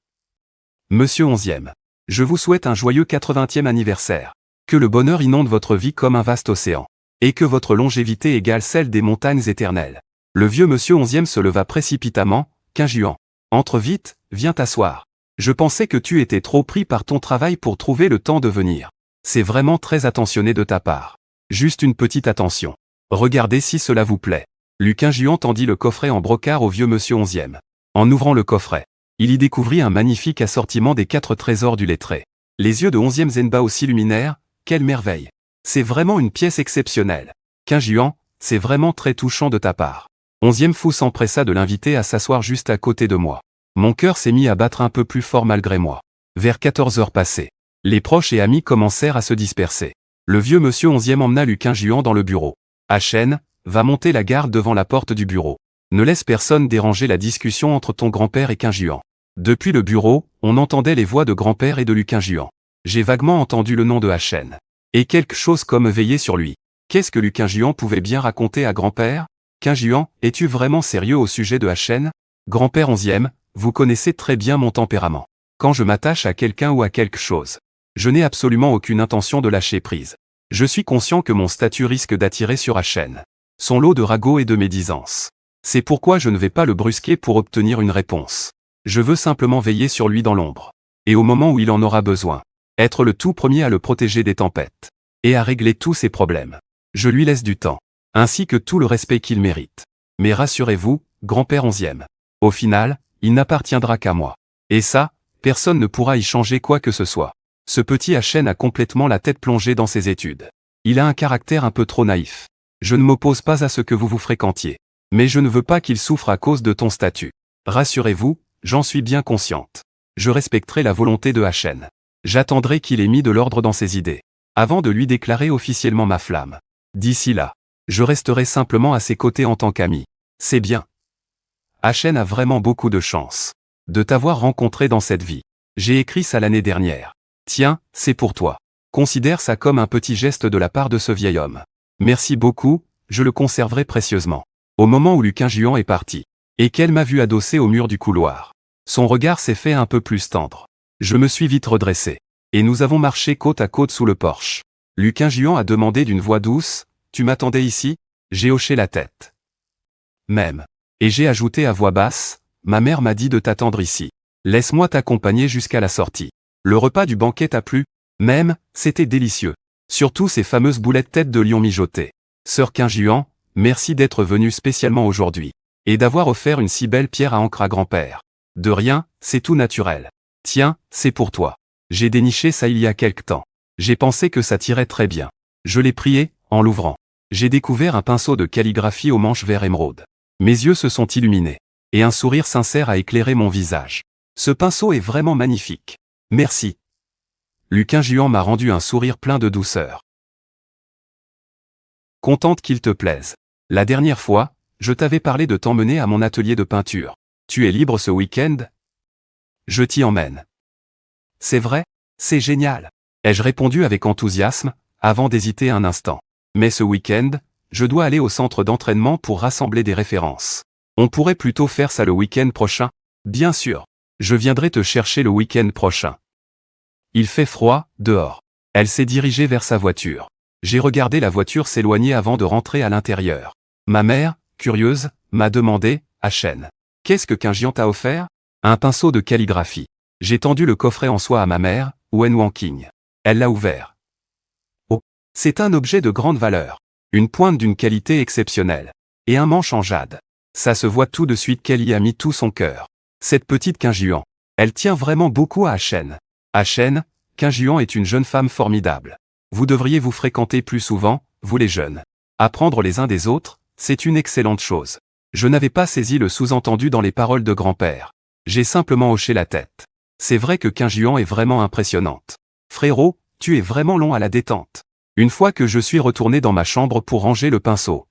Monsieur 11e, je vous souhaite un joyeux 80e anniversaire. Que le bonheur inonde votre vie comme un vaste océan. Et que votre longévité égale celle des montagnes éternelles. Le vieux monsieur 11e se leva précipitamment. Quinjuan. Entre vite, viens t'asseoir. Je pensais que tu étais trop pris par ton travail pour trouver le temps de venir. C'est vraiment très attentionné de ta part. Juste une petite attention. Regardez si cela vous plaît. Luc Quinjuan tendit le coffret en brocart au vieux monsieur 11e. En ouvrant le coffret, il y découvrit un magnifique assortiment des 4 trésors du lettré. Les yeux de 11e Zenbao s'illuminèrent. Quelle merveille! C'est vraiment une pièce exceptionnelle. Quinjuan, c'est vraiment très touchant de ta part. 11e Fou s'empressa de l'inviter à s'asseoir juste à côté de moi. Mon cœur s'est mis à battre un peu plus fort malgré moi. Vers 14 heures passées, les proches et amis commencèrent à se disperser. Le vieux monsieur 11e emmena Luc Quinjuan dans le bureau. Hachen, va monter la garde devant la porte du bureau. Ne laisse personne déranger la discussion entre ton grand-père et Quinjuan. Depuis le bureau, on entendait les voix de grand-père et de Luc Quinjuan. J'ai vaguement entendu le nom de Hachen. Et quelque chose comme veiller sur lui. Qu'est-ce que Luc Quinjuan pouvait bien raconter à grand-père? Quinjuan, es-tu vraiment sérieux au sujet de Hachen? Grand-père 11e, vous connaissez très bien mon tempérament. Quand je m'attache à quelqu'un ou à quelque chose, je n'ai absolument aucune intention de lâcher prise. Je suis conscient que mon statut risque d'attirer sur Hachen son lot de ragots et de médisance. C'est pourquoi je ne vais pas le brusquer pour obtenir une réponse. Je veux simplement veiller sur lui dans l'ombre. Et au moment où il en aura besoin, être le tout premier à le protéger des tempêtes. Et à régler tous ses problèmes. Je lui laisse du temps. Ainsi que tout le respect qu'il mérite. Mais rassurez-vous, grand-père 11e. Au final, il n'appartiendra qu'à moi. Et ça, personne ne pourra y changer quoi que ce soit. Ce petit Hachen a complètement la tête plongée dans ses études. Il a un caractère un peu trop naïf. Je ne m'oppose pas à ce que vous fréquentiez. Mais je ne veux pas qu'il souffre à cause de ton statut. Rassurez-vous, j'en suis bien consciente. Je respecterai la volonté de Hachen. J'attendrai qu'il ait mis de l'ordre dans ses idées, avant de lui déclarer officiellement ma flamme. D'ici là, je resterai simplement à ses côtés en tant qu'ami. C'est bien. Hachen a vraiment beaucoup de chance de t'avoir rencontré dans cette vie. J'ai écrit ça l'année dernière. Tiens, c'est pour toi. Considère ça comme un petit geste de la part de ce vieil homme. Merci beaucoup, je le conserverai précieusement. Au moment où Luc Quinjuan est parti, et qu'elle m'a vu adossé au mur du couloir, son regard s'est fait un peu plus tendre. Je me suis vite redressé. Et nous avons marché côte à côte sous le porche. Luc Quinjuan a demandé d'une voix douce, « Tu m'attendais ici ?» J'ai hoché la tête. Même. Et j'ai ajouté à voix basse, « Ma mère m'a dit de t'attendre ici. Laisse-moi t'accompagner jusqu'à la sortie. » Le repas du banquet t'a plu? Même, c'était délicieux. Surtout ces fameuses boulettes tête de lion mijotées. Sœur Quinjuan, merci d'être venue spécialement aujourd'hui. Et d'avoir offert une si belle pierre à encre à grand-père. De rien, c'est tout naturel. Tiens, c'est pour toi. J'ai déniché ça il y a quelque temps. J'ai pensé que ça t'irait très bien. Je l'ai prié, en l'ouvrant. J'ai découvert un pinceau de calligraphie au manche vert émeraude. Mes yeux se sont illuminés. Et un sourire sincère a éclairé mon visage. Ce pinceau est vraiment magnifique. Merci. Luc Quinjuan m'a rendu un sourire plein de douceur. Contente qu'il te plaise. La dernière fois, je t'avais parlé de t'emmener à mon atelier de peinture. Tu es libre ce week-end? Je t'y emmène. C'est vrai? C'est génial. Ai-je répondu avec enthousiasme, avant d'hésiter un instant. Mais ce week-end, je dois aller au centre d'entraînement pour rassembler des références. On pourrait plutôt faire ça le week-end prochain? Bien sûr. Je viendrai te chercher le week-end prochain. Il fait froid, dehors. Elle s'est dirigée vers sa voiture. J'ai regardé la voiture s'éloigner avant de rentrer à l'intérieur. Ma mère, curieuse, m'a demandé, Hachen, Qu'est-ce que Qingjian t'a offert? Un pinceau de calligraphie. J'ai tendu le coffret en soie à ma mère, Wen Wanqing. Elle l'a ouvert. Oh, c'est un objet de grande valeur. Une pointe d'une qualité exceptionnelle. Et un manche en jade. Ça se voit tout de suite qu'elle y a mis tout son cœur. Cette petite Qingjian, elle tient vraiment beaucoup à Shen. À Shen, Qingjian est une jeune femme formidable. Vous devriez vous fréquenter plus souvent, vous les jeunes. Apprendre les uns des autres, c'est une excellente chose. Je n'avais pas saisi le sous-entendu dans les paroles de grand-père. J'ai simplement hoché la tête. C'est vrai que Qingjian est vraiment impressionnante. Frérot, tu es vraiment long à la détente. Une fois que je suis retourné dans ma chambre pour ranger le pinceau.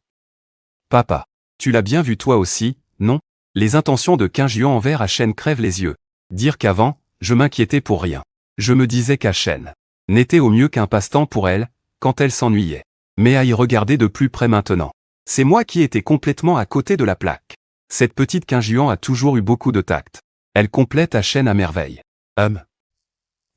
Papa, tu l'as bien vu toi aussi, non? Les intentions de Qingjian envers Shen crèvent les yeux. Dire qu'avant, je m'inquiétais pour rien. Je me disais qu'Shen n'était au mieux qu'un passe-temps pour elle, quand elle s'ennuyait. Mais à y regarder de plus près maintenant. C'est moi qui étais complètement à côté de la plaque. Cette petite Qingjian a toujours eu beaucoup de tact. Elle complète Shen à merveille.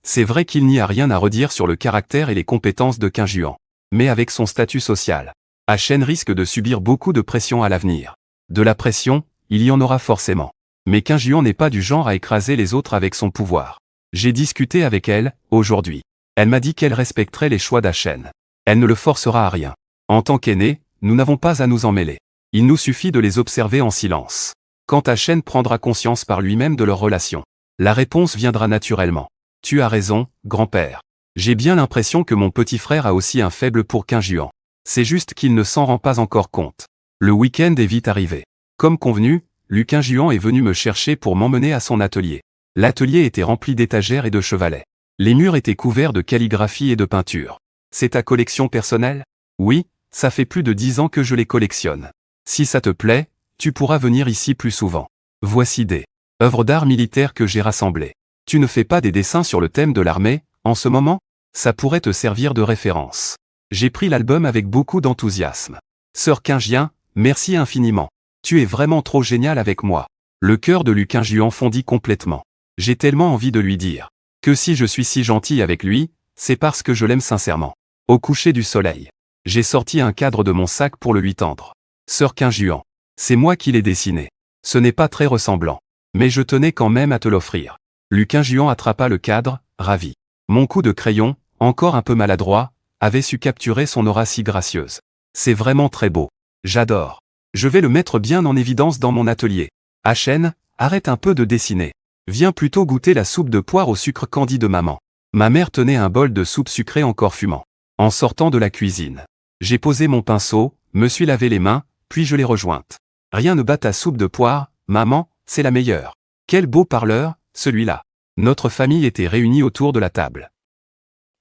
C'est vrai qu'il n'y a rien à redire sur le caractère et les compétences de Qingjian. Mais avec son statut social, Shen risque de subir beaucoup de pression à l'avenir. De la pression, il y en aura forcément. Mais Qingjian n'est pas du genre à écraser les autres avec son pouvoir. J'ai discuté avec elle, aujourd'hui. Elle m'a dit qu'elle respecterait les choix d'Shen. Elle ne le forcera à rien. En tant qu'aîné, nous n'avons pas à nous en mêler. Il nous suffit de les observer en silence. Quand Shen prendra conscience par lui-même de leur relation, la réponse viendra naturellement. Tu as raison, grand-père. J'ai bien l'impression que mon petit frère a aussi un faible pour Qingjian. C'est juste qu'il ne s'en rend pas encore compte. Le week-end est vite arrivé. Comme convenu, Lu Qingjian est venu me chercher pour m'emmener à son atelier. L'atelier était rempli d'étagères et de chevalets. Les murs étaient couverts de calligraphie et de peinture. C'est ta collection personnelle? Oui, ça fait plus de 10 ans que je les collectionne. Si ça te plaît, tu pourras venir ici plus souvent. Voici des œuvres d'art militaire que j'ai rassemblées. Tu ne fais pas des dessins sur le thème de l'armée, en ce moment? Ça pourrait te servir de référence. J'ai pris l'album avec beaucoup d'enthousiasme. Sœur Qingjian, merci infiniment. Tu es vraiment trop génial avec moi. Le cœur de Lu Qingjian fondit complètement. J'ai tellement envie de lui dire que si je suis si gentil avec lui, c'est parce que je l'aime sincèrement. Au coucher du soleil, j'ai sorti un cadre de mon sac pour le lui tendre. Sœur Qingjian, c'est moi qui l'ai dessiné. Ce n'est pas très ressemblant. Mais je tenais quand même à te l'offrir. Lu Qingjian attrapa le cadre, ravi. Mon coup de crayon, encore un peu maladroit, avait su capturer son aura si gracieuse. C'est vraiment très beau. J'adore. Je vais le mettre bien en évidence dans mon atelier. Shen, arrête un peu de dessiner. Viens plutôt goûter la soupe de poire au sucre candi de maman. Ma mère tenait un bol de soupe sucrée encore fumant. En sortant de la cuisine, j'ai posé mon pinceau, me suis lavé les mains, puis je l'ai rejointe. Rien ne bat ta soupe de poire, maman, c'est la meilleure. Quel beau parleur, celui-là. Notre famille était réunie autour de la table.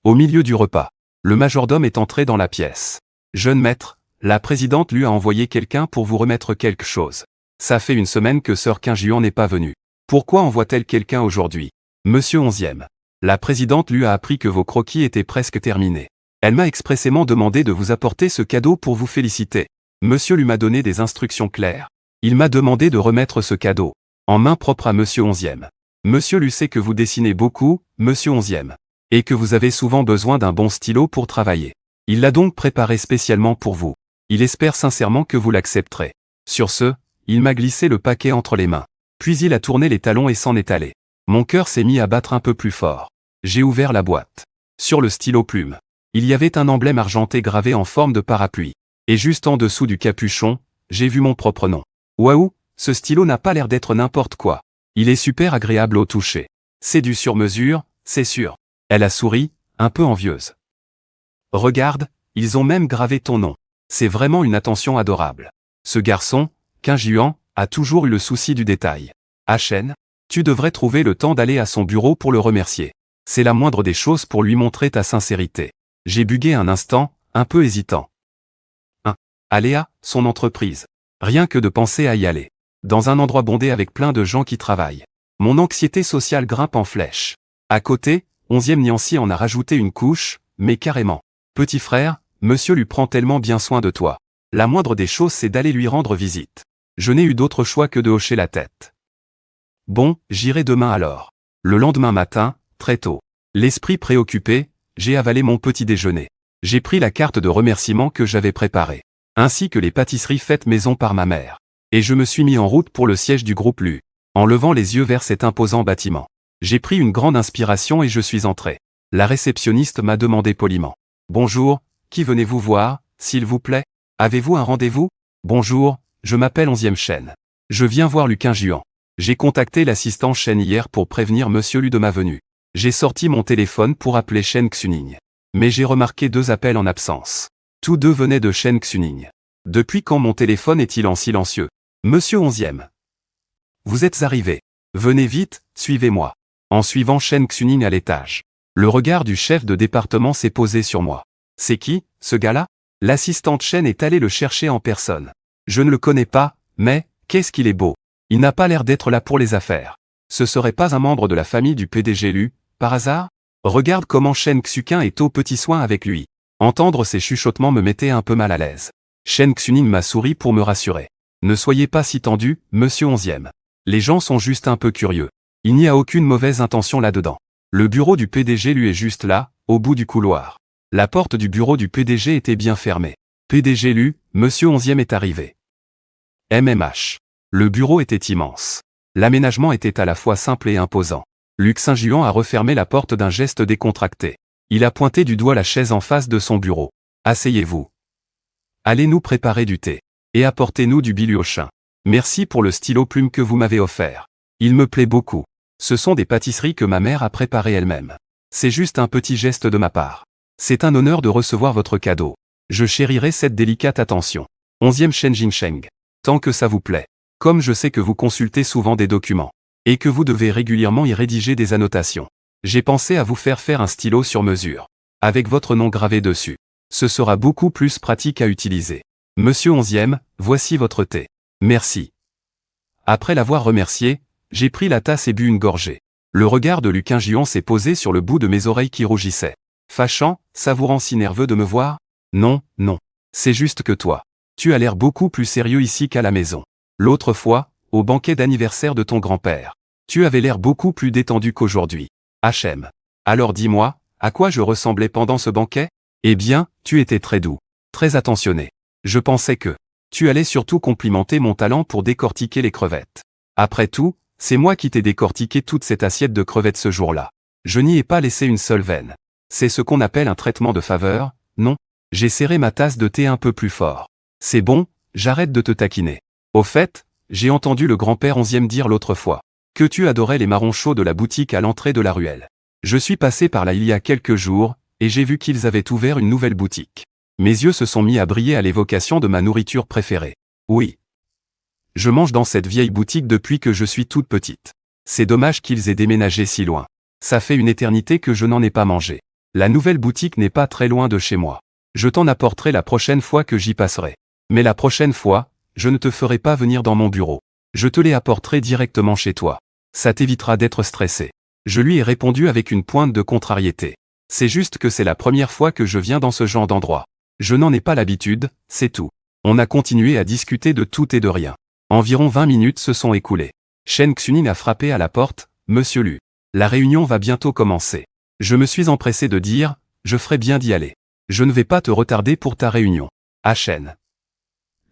Au milieu du repas, le majordome est entré dans la pièce. Jeune maître, la présidente lui a envoyé quelqu'un pour vous remettre quelque chose. Ça fait une semaine que sœur Qingjian n'est pas venue. Pourquoi envoie-t-elle quelqu'un aujourd'hui? Monsieur 11e. La présidente lui a appris que vos croquis étaient presque terminés. Elle m'a expressément demandé de vous apporter ce cadeau pour vous féliciter. Monsieur lui m'a donné des instructions claires. Il m'a demandé de remettre ce cadeau en main propre à Monsieur 11e. Monsieur lui sait que vous dessinez beaucoup, Monsieur 11e, et que vous avez souvent besoin d'un bon stylo pour travailler. Il l'a donc préparé spécialement pour vous. Il espère sincèrement que vous l'accepterez. Sur ce, il m'a glissé le paquet entre les mains. Puis il a tourné les talons et s'en est allé. Mon cœur s'est mis à battre un peu plus fort. J'ai ouvert la boîte. Sur le stylo plume, il y avait un emblème argenté gravé en forme de parapluie. Et juste en dessous du capuchon, j'ai vu mon propre nom. Waouh, ce stylo n'a pas l'air d'être n'importe quoi. Il est super agréable au toucher. C'est du sur-mesure, c'est sûr. Elle a souri, un peu envieuse. Regarde, ils ont même gravé ton nom. C'est vraiment une attention adorable. Ce garçon, Qingjian, a toujours eu le souci du détail. Shen, tu devrais trouver le temps d'aller à son bureau pour le remercier. C'est la moindre des choses pour lui montrer ta sincérité. J'ai bugué un instant, un peu hésitant. Aléa, son entreprise. Rien que de penser à y aller. Dans un endroit bondé avec plein de gens qui travaillent. Mon anxiété sociale grimpe en flèche. À côté, 11e Niancy en a rajouté une couche, mais carrément. Petit frère, monsieur lui prend tellement bien soin de toi. La moindre des choses c'est d'aller lui rendre visite. Je n'ai eu d'autre choix que de hocher la tête. Bon, j'irai demain alors. Le lendemain matin, très tôt. L'esprit préoccupé, j'ai avalé mon petit déjeuner. J'ai pris la carte de remerciement que j'avais préparée. Ainsi que les pâtisseries faites maison par ma mère. Et je me suis mis en route pour le siège du groupe Lu, en levant les yeux vers cet imposant bâtiment. J'ai pris une grande inspiration et je suis entré. La réceptionniste m'a demandé poliment. « Bonjour, qui venez-vous voir, s'il vous plaît? Avez-vous un rendez-vous? » « Bonjour, je m'appelle 11e Chen. Je viens voir Luquin Juan. J'ai contacté l'assistant Chen hier pour prévenir Monsieur Lu de ma venue. J'ai sorti mon téléphone pour appeler Shen Xuning. Mais j'ai remarqué 2 appels en absence. Tous 2 venaient de Shen Xuning. Depuis quand mon téléphone est-il en silencieux? Monsieur 11e. Vous êtes arrivé. Venez vite, suivez-moi. En suivant Shen Xuning à l'étage. Le regard du chef de département s'est posé sur moi. C'est qui, ce gars-là? L'assistante Chen est allée le chercher en personne. Je ne le connais pas, mais, qu'est-ce qu'il est beau. Il n'a pas l'air d'être là pour les affaires. Ce serait pas un membre de la famille du PDG Lu, par hasard? Regarde comment Shen Xuqin est au petit soin avec lui. Entendre ces chuchotements me mettait un peu mal à l'aise. Shen Xuning m'a souri pour me rassurer. Ne soyez pas si tendu, monsieur 11e. Les gens sont juste un peu curieux. Il n'y a aucune mauvaise intention là-dedans. Le bureau du PDG Lu est juste là, au bout du couloir. La porte du bureau du PDG était bien fermée. PDG Lu, monsieur 11e est arrivé. MMH. Le bureau était immense. L'aménagement était à la fois simple et imposant. Luc Saint-Juan a refermé la porte d'un geste décontracté. Il a pointé du doigt la chaise en face de son bureau. Asseyez-vous. Allez nous préparer du thé. Et apportez-nous du biluochin. Merci pour le stylo plume que vous m'avez offert. Il me plaît beaucoup. Ce sont des pâtisseries que ma mère a préparées elle-même. C'est juste un petit geste de ma part. C'est un honneur de recevoir votre cadeau. Je chérirai cette délicate attention. 11e Shen Jingsheng. Tant que ça vous plaît. Comme je sais que vous consultez souvent des documents. Et que vous devez régulièrement y rédiger des annotations. J'ai pensé à vous faire un stylo sur mesure. Avec votre nom gravé dessus. Ce sera beaucoup plus pratique à utiliser. Monsieur 11e, voici votre thé. Merci. Après l'avoir remercié, j'ai pris la tasse et bu une gorgée. Le regard de Luquin Juan s'est posé sur le bout de mes oreilles qui rougissaient. Fâchant, ça vous rend si nerveux de me voir? Non, non. C'est juste que toi. Tu as l'air beaucoup plus sérieux ici qu'à la maison. L'autre fois, au banquet d'anniversaire de ton grand-père. Tu avais l'air beaucoup plus détendu qu'aujourd'hui. HM. Alors dis-moi, à quoi je ressemblais pendant ce banquet? Eh bien, tu étais très doux. Très attentionné. Je pensais que tu allais surtout complimenter mon talent pour décortiquer les crevettes. Après tout, c'est moi qui t'ai décortiqué toute cette assiette de crevettes ce jour-là. Je n'y ai pas laissé une seule veine. C'est ce qu'on appelle un traitement de faveur, non? J'ai serré ma tasse de thé un peu plus fort. C'est bon, j'arrête de te taquiner. Au fait, j'ai entendu le grand-père 11e dire l'autre fois que tu adorais les marrons chauds de la boutique à l'entrée de la ruelle. Je suis passé par là il y a quelques jours, et j'ai vu qu'ils avaient ouvert une nouvelle boutique. Mes yeux se sont mis à briller à l'évocation de ma nourriture préférée. Oui. Je mange dans cette vieille boutique depuis que je suis toute petite. C'est dommage qu'ils aient déménagé si loin. Ça fait une éternité que je n'en ai pas mangé. La nouvelle boutique n'est pas très loin de chez moi. Je t'en apporterai la prochaine fois que j'y passerai. Mais la prochaine fois, je ne te ferai pas venir dans mon bureau. Je te les apporterai directement chez toi. Ça t'évitera d'être stressé. Je lui ai répondu avec une pointe de contrariété. C'est juste que c'est la première fois que je viens dans ce genre d'endroit. Je n'en ai pas l'habitude, c'est tout. On a continué à discuter de tout et de rien. Environ 20 minutes se sont écoulées. Shen Xuning a frappé à la porte. Monsieur Lu. La réunion va bientôt commencer. Je me suis empressé de dire, je ferai bien d'y aller. Je ne vais pas te retarder pour ta réunion. À Shen.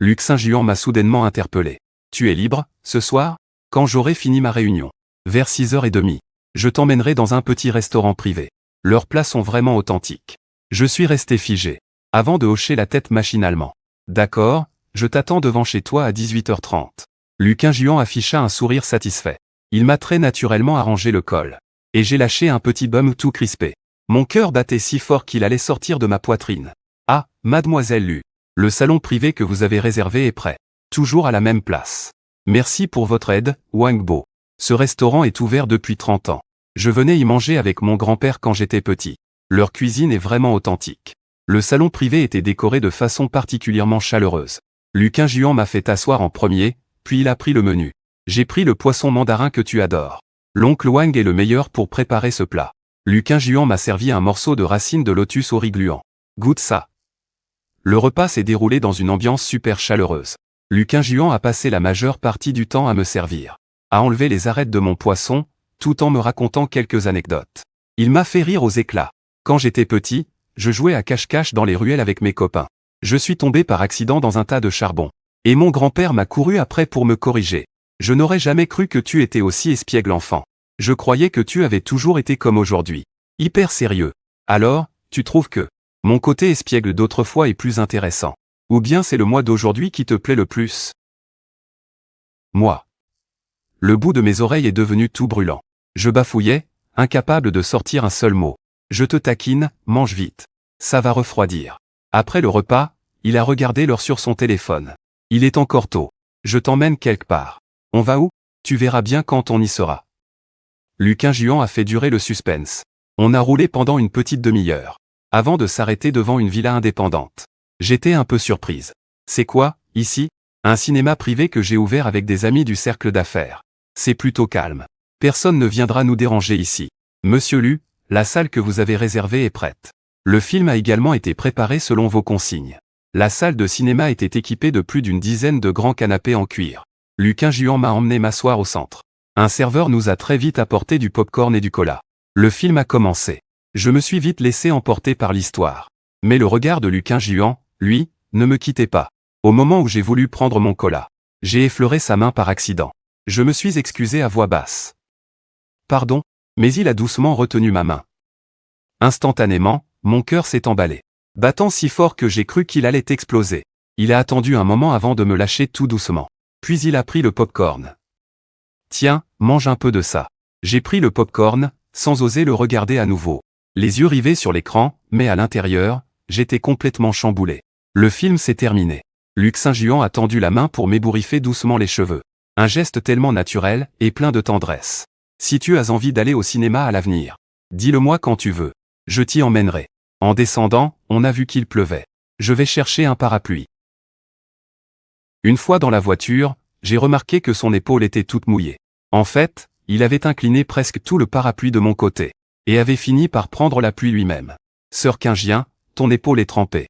Luc Saint-Juan m'a soudainement interpellé. Tu es libre, ce soir? Quand j'aurai fini ma réunion. Vers 6h30. Je t'emmènerai dans un petit restaurant privé. Leurs plats sont vraiment authentiques. Je suis resté figé. Avant de hocher la tête machinalement. D'accord, je t'attends devant chez toi à 18h30. Luquin Juan afficha un sourire satisfait. Il m'a très naturellement arrangé le col. Et j'ai lâché un petit bum tout crispé. Mon cœur battait si fort qu'il allait sortir de ma poitrine. Ah, mademoiselle Lu. Le salon privé que vous avez réservé est prêt. Toujours à la même place. Merci pour votre aide, Wang Bo. Ce restaurant est ouvert depuis 30 ans. Je venais y manger avec mon grand-père quand j'étais petit. Leur cuisine est vraiment authentique. Le salon privé était décoré de façon particulièrement chaleureuse. Luquin Juan m'a fait asseoir en premier, puis il a pris le menu. J'ai pris le poisson mandarin que tu adores. L'oncle Wang est le meilleur pour préparer ce plat. Luquin Juan m'a servi un morceau de racine de lotus au riz gluant. Goûte ça. Le repas s'est déroulé dans une ambiance super chaleureuse. Luquin Juan a passé la majeure partie du temps à me servir. À enlever les arêtes de mon poisson, tout en me racontant quelques anecdotes. Il m'a fait rire aux éclats. Quand j'étais petit, je jouais à cache-cache dans les ruelles avec mes copains. Je suis tombé par accident dans un tas de charbon. Et mon grand-père m'a couru après pour me corriger. Je n'aurais jamais cru que tu étais aussi espiègle enfant. Je croyais que tu avais toujours été comme aujourd'hui. Hyper sérieux. Alors, tu trouves que mon côté espiègle d'autrefois est plus intéressant. Ou bien c'est le moi d'aujourd'hui qui te plaît le plus? Moi. Le bout de mes oreilles est devenu tout brûlant. Je bafouillais, incapable de sortir un seul mot. Je te taquine, mange vite. Ça va refroidir. Après le repas, il a regardé l'heure sur son téléphone. Il est encore tôt. Je t'emmène quelque part. On va où? Tu verras bien quand on y sera. Luquin Juan a fait durer le suspense. On a roulé pendant une petite demi-heure, avant de s'arrêter devant une villa indépendante. J'étais un peu surprise. C'est quoi, ici? Un cinéma privé que j'ai ouvert avec des amis du cercle d'affaires. C'est plutôt calme. Personne ne viendra nous déranger ici. Monsieur Lu, la salle que vous avez réservée est prête. Le film a également été préparé selon vos consignes. La salle de cinéma était équipée de plus d'une dizaine de grands canapés en cuir. Luquin Juan m'a emmené m'asseoir au centre. Un serveur nous a très vite apporté du popcorn et du cola. Le film a commencé. Je me suis vite laissé emporter par l'histoire. Mais le regard de Luquin Juan, lui, ne me quittait pas. Au moment où j'ai voulu prendre mon cola, j'ai effleuré sa main par accident. Je me suis excusé à voix basse. Pardon, mais il a doucement retenu ma main. Instantanément, mon cœur s'est emballé, battant si fort que j'ai cru qu'il allait exploser. Il a attendu un moment avant de me lâcher tout doucement. Puis il a pris le popcorn. Tiens, mange un peu de ça. J'ai pris le popcorn, sans oser le regarder à nouveau. Les yeux rivés sur l'écran, mais à l'intérieur, j'étais complètement chamboulé. Le film s'est terminé. Luquin Juan a tendu la main pour m'ébouriffer doucement les cheveux. Un geste tellement naturel et plein de tendresse. Si tu as envie d'aller au cinéma à l'avenir, dis-le-moi quand tu veux. Je t'y emmènerai. En descendant, on a vu qu'il pleuvait. Je vais chercher un parapluie. Une fois dans la voiture, j'ai remarqué que son épaule était toute mouillée. En fait, il avait incliné presque tout le parapluie de mon côté, et avait fini par prendre la pluie lui-même. Sœur Quingien, ton épaule est trempée.